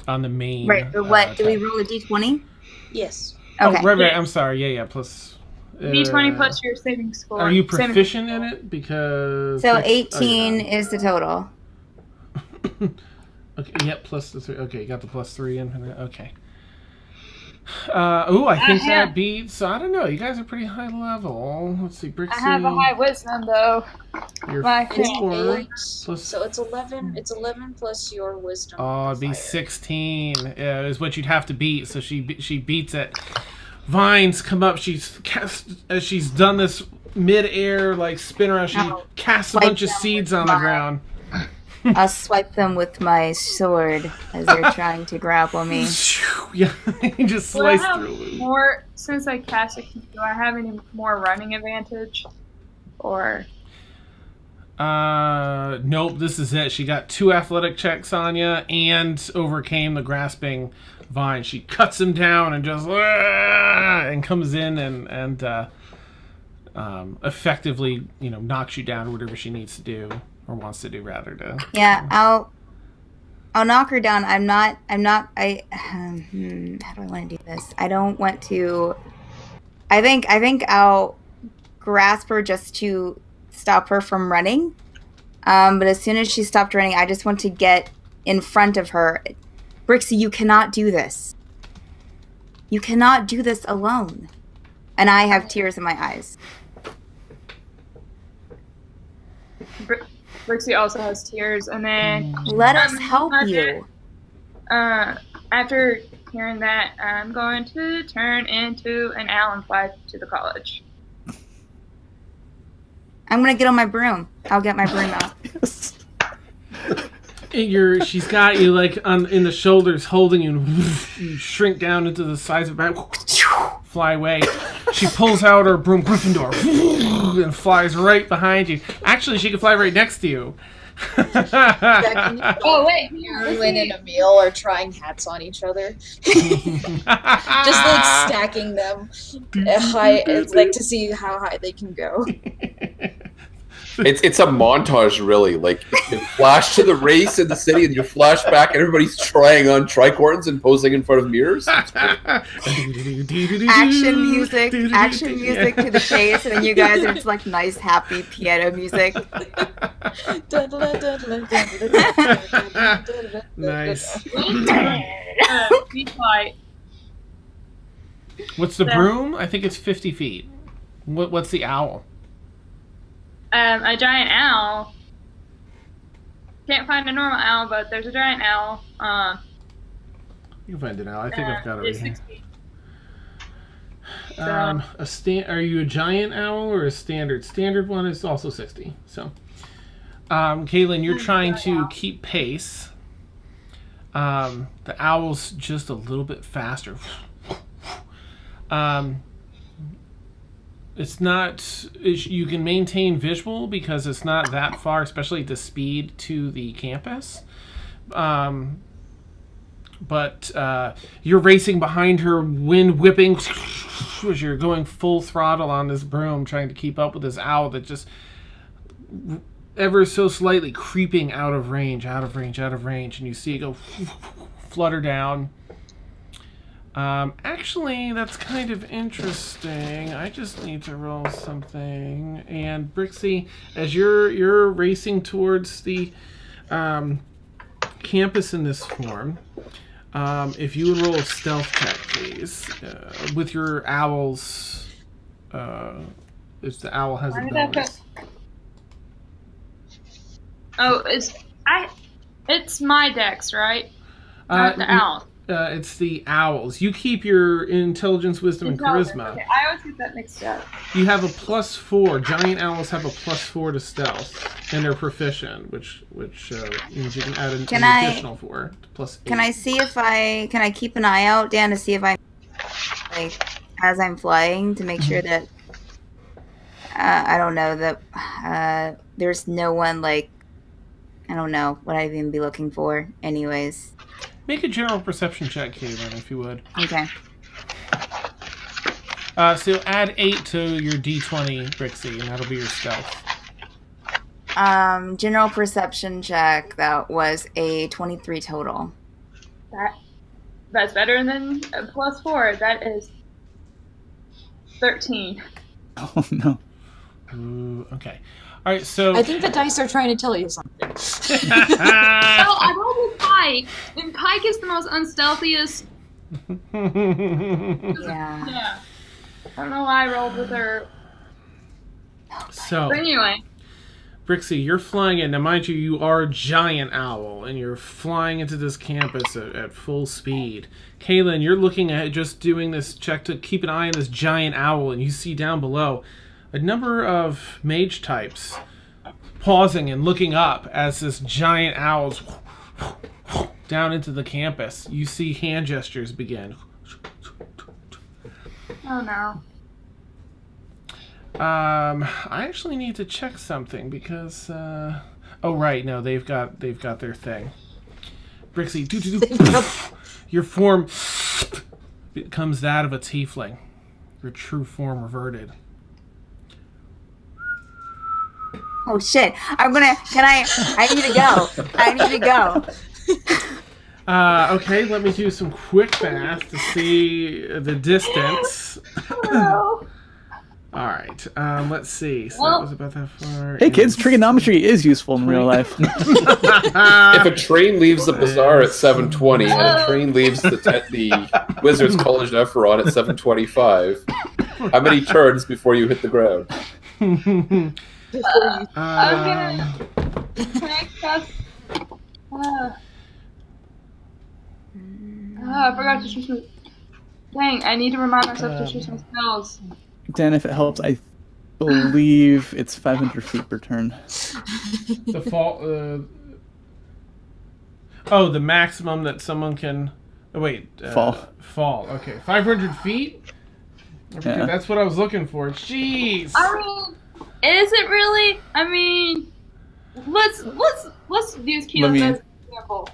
On the main... right? But what do we tab. roll a d20? Yes. Okay. Oh, right. I'm sorry. Yeah, plus... D20 plus your saving score. Are you proficient in it? Because... So 18 is the total. Okay, yep, plus the 3. Okay, you got the +3 in. Okay. I think that beats... I don't know. You guys are pretty high level. Let's see, Brixi... I have a high wisdom, though. You're My 4. So it's 11. It's 11 plus your wisdom. Oh, it'd be 16 is what you'd have to beat. So she beats it. Vines come up. As she's done this mid-air like spin around. She casts a bunch of seeds on the ground. I'll swipe them with my sword as they're trying to grapple me. Yeah, you just Do I slice have through. more, since I cast it, do I have any more running advantage? Or... Nope, this is it. She got 2 athletic checks on you and overcame the grasping vine. She cuts him down and just and comes in and effectively, knocks you down or whatever she needs to do or wants to do rather to. Yeah, I'll knock her down. How do I want to do this? I don't want to. I think I'll grasp her just to stop her from running. But as soon as she stopped running, I just want to get in front of her. Brixi, you cannot do this. You cannot do this alone. And I have tears in my eyes. Brixi also has tears, and then... Let us help you. After hearing that, I'm going to turn into an owl and fly to the college. I'm going to get on my broom. I'll get my broom out. She's got you like in the shoulders, holding you, and you shrink down into the size of a fly away. She pulls out her broom, Gryffindor, and flies right behind you. Actually, she could fly right next to you. Oh wait, Caelynn and Emil are trying hats on each other. Just like stacking them high, like to see how high they can go. It's a montage, really. Like, you flash to the race in the city, and you flash back, and everybody's trying on tricordons and posing in front of mirrors. Action music to the chase, and then you guys are just like nice, happy piano music. Nice. Be quiet. What's the broom? I think it's 50 feet. What's the owl? A giant owl can't find a normal owl, but there's a giant owl. You can find it now. I think I've got it right It's here. 60. Are you a giant owl or a standard? Standard one is also 60. So, Caelynn, you're trying to keep pace. The owl's just a little bit faster. It's not. You can maintain visual because it's not that far, especially at the speed to the campus. But you're racing behind her, wind whipping as you're going full throttle on this broom, trying to keep up with this owl that just ever so slightly creeping out of range, and you see it go flutter down. Actually, that's kind of interesting. I just need to roll something. And Brixi, as you're racing towards the campus in this form, if you would roll a stealth check, please, with your owls. If the owl has a bonus. Oh, it's my dex, right? Not the owl. It's the owls. You keep your intelligence, wisdom, and charisma. Okay, I always get that mixed up. You have a +4. Giant owls have a +4 to stealth, and they're proficient, which means you can add an additional 4 +8. Can I see if can I keep an eye out, Dan, to see if as I'm flying, to make sure that I don't know that there's no one I don't know what I'd even be looking for, anyways. Make a general perception check, Caelynn, if you would. Okay. So add 8 to your D20, Brixi, and that'll be your stealth. General perception check. That was a 23 total. That's better than a +4. That is 13. Oh no. Ooh, okay. All right, so I think the dice are trying to tell you something. I rolled with Pike, and Pike is the most unstealthiest. Yeah. Yeah. I don't know why I rolled with her. So, But anyway. Brixi, you're flying in. Now, mind you, you are a giant owl, and you're flying into this campus at full speed. Caelynn, you're looking at just doing this check to keep an eye on this giant owl, and you see down below a number of mage types pausing and looking up as this giant owl's down into the campus. You see hand gestures begin. Oh no. I actually need to check something because oh right, no, they've got their thing. Brixi, your form becomes that of a tiefling. Your true form reverted. Oh shit! I need to go. I need to go. Okay, let me do some quick math to see the distance. All right, let's see. So that was about that far. Hey kids, trigonometry is useful in real life. If a train leaves the bazaar at 7:20 and a train leaves the Wizards College of Epheron at 7:25, how many turns before you hit the ground? I was gonna. Can I cast? I forgot to choose my. Dang, I need to remind myself to choose my spells. Dan, if it helps, I believe it's 500 feet per turn. The fall. The maximum that someone can. Oh wait. Fall. Okay, 500 feet. Okay, Yeah. that's what I was looking for. Jeez. I mean, is it really? I mean, let's use Keelan me- as an example.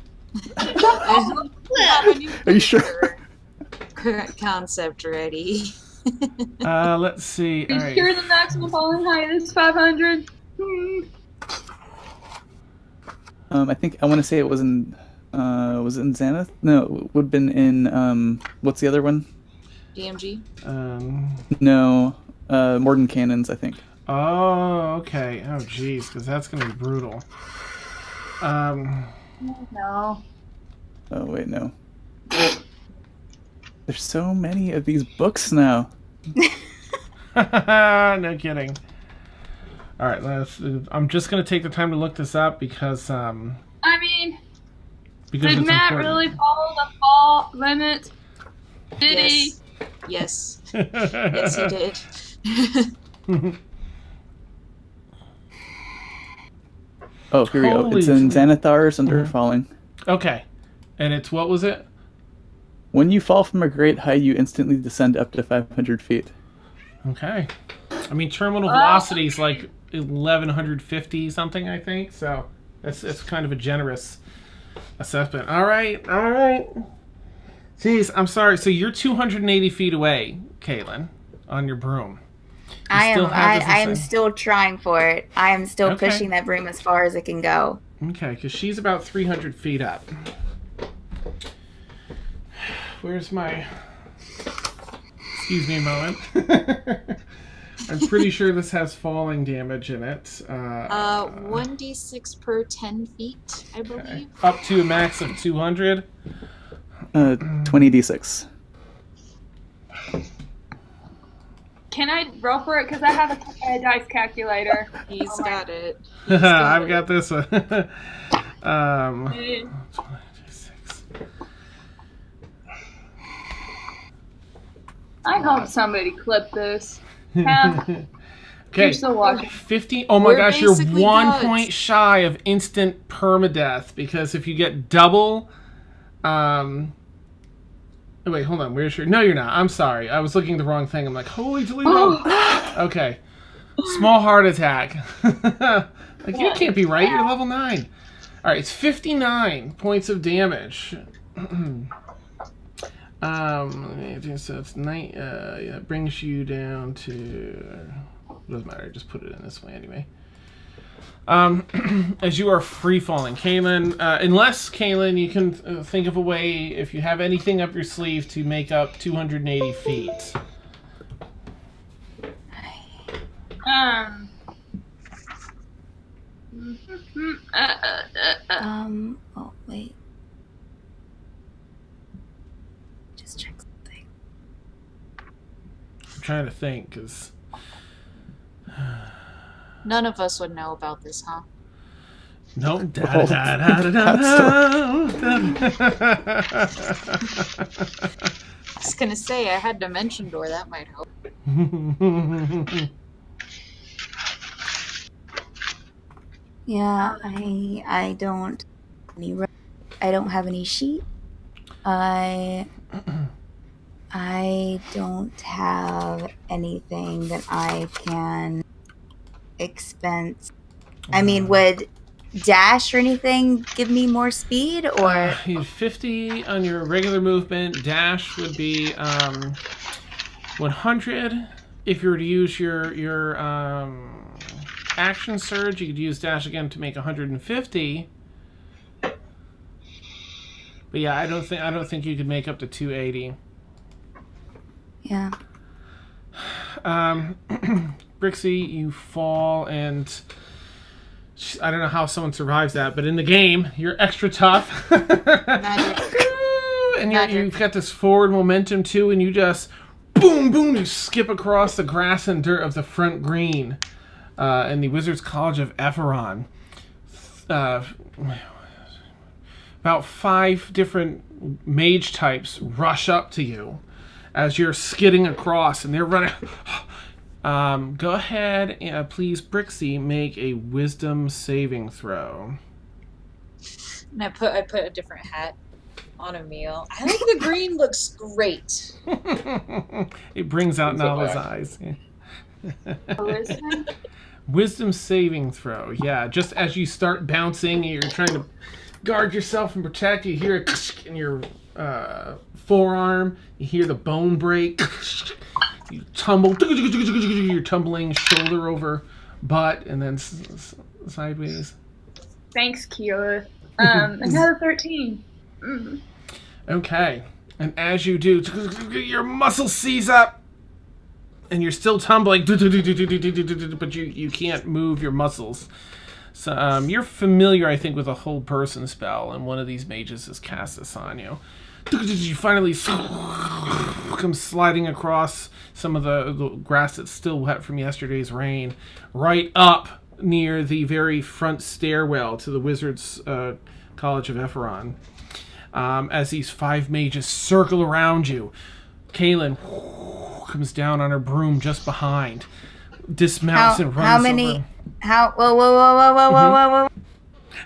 Are you sure? Concept ready. Let's see. All right. Here the maximum falling height is 500. I think I want to say it was in Xanath? No, it would have been in what's the other one? DMG. No, Morden Cannons, I think. Oh, okay. Oh, geez, because that's gonna be brutal. No. Oh wait, no. There's so many of these books now. No kidding. All right, I'm just gonna take the time to look this up because I mean, Because did it's Matt important. really follow the fall limit? Did he? Yes. Yes, he did. Oh, here we go. Holy It's in shit. Xanathar's Under Falling. Okay. And it's, what was it? When you fall from a great height, you instantly descend up to 500 feet. Okay. I mean, terminal velocity is like 1,150 something, I think. So it's kind of a generous assessment. All right. Jeez, I'm sorry. So you're 280 feet away, Caelynn, on your broom. I still have this am thing. still trying for it. I am still Okay. pushing that broom as far as it can go. Okay, because she's about 300 feet up. Where's my... Excuse me a moment. I'm pretty sure this has falling damage in it. 1d6 per 10 feet, I believe. Okay. Up to a max of 200. 20d6. Can I roll for it? Because I have a dice calculator. He's got it. I've got this one. 26. I hope somebody clipped this. Hal, Okay. you're still watching. 50. Oh my We're gosh, you're basically 1 gods. point shy of instant permadeath because if you get double. Oh, wait, hold on. Where's your? No, you're not. I'm sorry. I was looking at the wrong thing. I'm like, holy Toledo. Okay. Small heart attack. Like, you can't be right. You're level 9. All right, it's 59 points of damage. So it's it brings you down to. Doesn't matter. Just put it in this way anyway. As you are free falling, Caelynn, unless Caelynn, you can think of a way if you have anything up your sleeve to make up 280 feet. Oh wait. Just check something. I'm trying to think because. None of us would know about this, huh? No. I was gonna say, I had Dimension Door, that might help. Yeah, I don't have any sheet. I don't have anything that I can expense. I mean, would dash or anything give me more speed, or You have 50 on your regular movement. Dash would be 100. If you were to use your action surge, you could use dash again to make 150. But yeah, I don't think you could make up to 280. yeah? Brixi, you fall, and I don't know how someone survives that, but in the game, you're extra tough. Magic. And Magic. you've got this forward momentum too, and you just boom, boom, you skip across the grass and dirt of the front green in the Wizards College of Epheron. About 5 different mage types rush up to you as you're skidding across, and they're running. Go ahead and please, Brixi, make a wisdom saving throw. And I put a different hat on Emil. I think the green looks great. It brings out So Nala's black. eyes. Listen. Wisdom saving throw. Yeah, just as you start bouncing, you're trying to guard yourself and protect. You hear a in your forearm. You hear the bone break. You tumble. You're tumbling shoulder over butt and then sideways. Thanks, Keela. Another 13. Mm. Okay. And as you do, your muscle seize up. And you're still tumbling, but you can't move your muscles. So you're familiar, I think, with a whole person spell, and one of these mages has cast this on you. You finally come sliding across some of the grass that's still wet from yesterday's rain, right up near the very front stairwell to the Wizards College of Epheron. As these 5 mages circle around you, Caelynn comes down on her broom just behind, dismounts and runs how many? over. Whoa.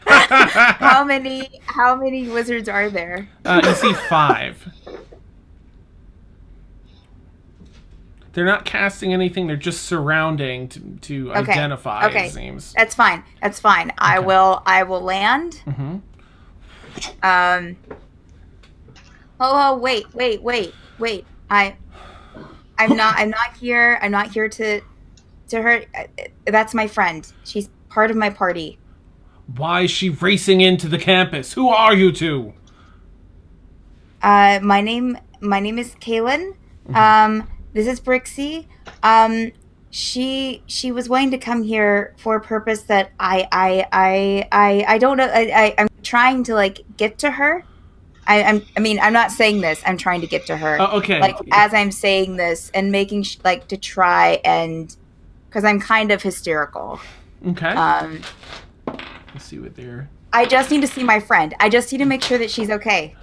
How many wizards are there? You see 5. They're not casting anything. They're just surrounding to identify. Okay. It seems. That's fine. I will land. Mm-hmm. Wait. I'm not here. I'm not here to hurt. That's my friend. She's part of my party. Why is she racing into the campus? Who are you two? My name is Caelynn. Mm-hmm. This is Brixi. She was wanting to come here for a purpose that I don't know. I'm trying to like get to her. I'm not saying this. I'm trying to get to her. Okay. Like as I'm saying this and making like to try and because I'm kind of hysterical. Okay. Let's see what they're. I just need to see my friend. I just need to make sure that she's okay.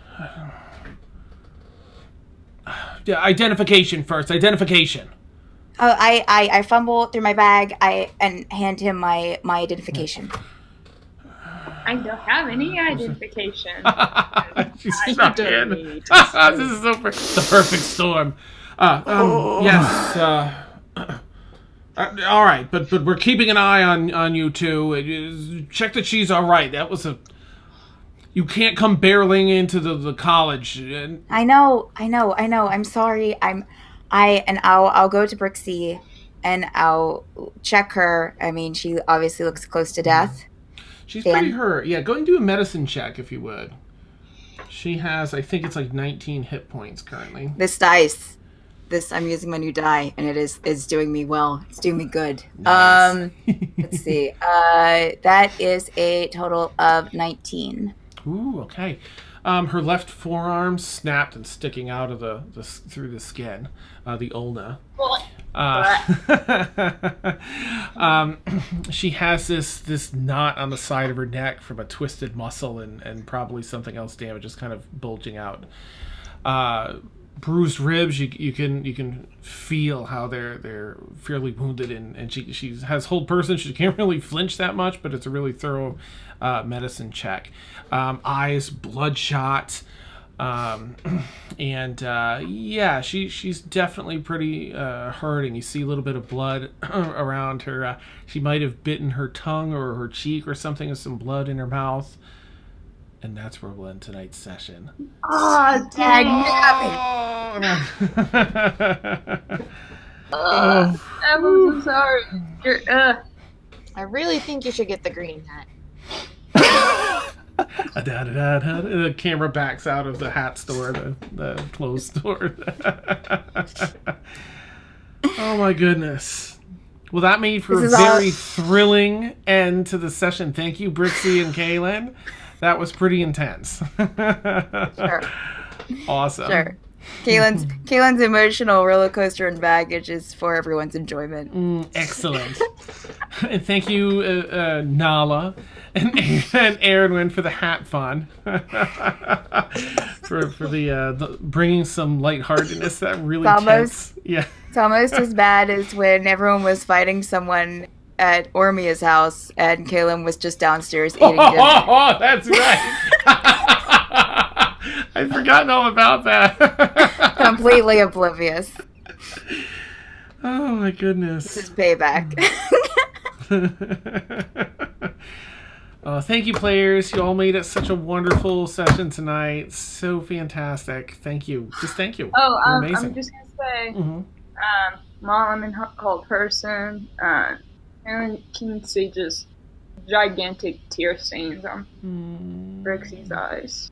Yeah, identification first. Identification. Oh, I fumble through my bag. And hand him my identification. I don't have any identification. She's not in. This is the perfect storm. Yes. All right, but we're keeping an eye on you two. Check that she's all right. That was a. You can't come barreling into the college. I know. I'm sorry. I'll go to Brixi and I'll check her. I mean, she obviously looks close to death. She's pretty hurt. Yeah, go and do a medicine check if you would. She has, I think it's like 19 hit points currently. This dice. I'm using my new die, and it's doing me well. It's doing me good. Nice. Let's see. That is a total of 19. Ooh, okay. Her left forearm snapped and sticking out of the through the skin, the ulna. She has this knot on the side of her neck from a twisted muscle and probably something else damage just kind of bulging out. Bruised ribs, you can feel how they're fairly wounded, and she has hold person. She can't really flinch that much, but it's a really thorough medicine check. Eyes bloodshot, and she's definitely pretty hurting. You see a little bit of blood around her. She might have bitten her tongue or her cheek or something, with some blood in her mouth. And that's where we'll end tonight's session. Oh, dang. I'm so sorry. I really think you should get the green hat. The camera backs out of the hat store, the clothes store. Oh my goodness. Well, that made for a very thrilling end to the session. Thank you, Brixi and Caelynn. That was pretty intense. Sure. Awesome. Sure. Caelynn's emotional roller coaster and baggage is for everyone's enjoyment. Excellent. And thank you, Nala and Aaron for the hat fun. for the bringing some lightheartedness that really tense. Yeah. It's almost as bad as when everyone was fighting someone at Ormia's house and Caelynn was just downstairs eating dinner. Oh, that's right. I'd forgotten all about that. Completely oblivious. Oh my goodness. This is payback. Thank you, players. You all made it such a wonderful session tonight. So fantastic. Thank you. Just thank you. Oh, You're amazing. I'm just gonna say, Mm-hmm. Mom and Hold Person, and can see just gigantic tear stains on Brixi's eyes.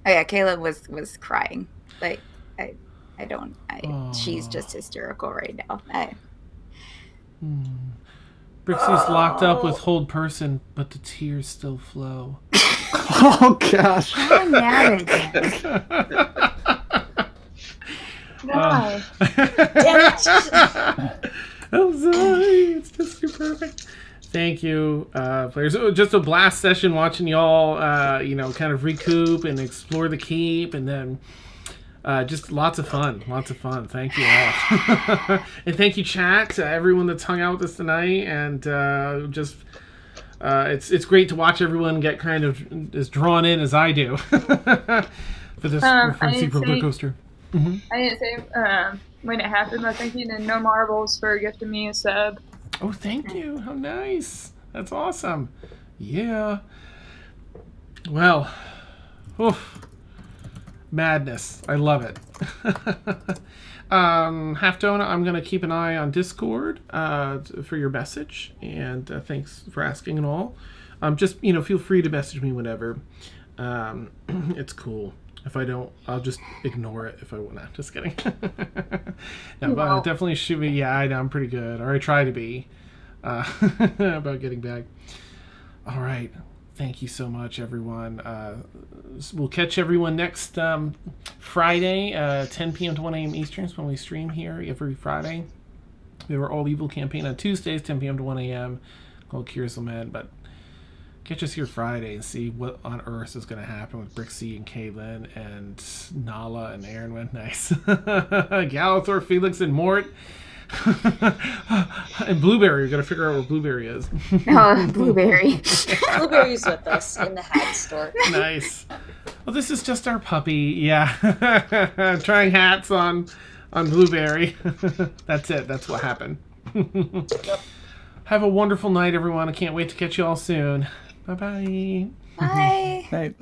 Oh yeah, Caelynn was crying. Like she's just hysterical right now. Brixi's locked up with Hold Person, but the tears still flow. Oh gosh. I'm mad at Why? Damn it! I'm sorry. It's just too perfect. Thank you, players. It was just a blast session watching y'all, kind of recoup and explore the keep, and then just lots of fun. Thank you all. And thank you, chat, everyone that's hung out with us tonight, and it's great to watch everyone get kind of as drawn in as I do for this roller coaster. Mm-hmm. I didn't say when it happened, but thank you to No Marbles for gifting me a sub. Oh, thank you. How nice. That's awesome. Yeah. Well, madness. I love it. Halftone, I'm going to keep an eye on Discord for your message, and thanks for asking and all. Just, feel free to message me whenever. It's cool. If I don't, I'll just ignore it if I want. Nah, just kidding. No, but definitely shoot me. Yeah, I know, I'm pretty good. Or I try to be about getting back. All right. Thank you so much, everyone. We'll catch everyone next Friday, 10 p.m. to 1 a.m. Eastern, when we stream here every Friday. We have our All Evil campaign on Tuesdays, 10 p.m. to 1 a.m. called Curious Men, but catch us here Friday and see what on earth is going to happen with Brixi and Caelynn and Nala and Aaron. Went nice. Galathor, Felix, and Mort. And Blueberry. We've got to figure out where Blueberry is. Oh, Blueberry. Blueberry's with us in the hat store. Nice. Well, this is just our puppy. Yeah. Trying hats on Blueberry. That's it. That's what happened. Have a wonderful night, everyone. I can't wait to catch you all soon. Bye-bye. Bye. Night.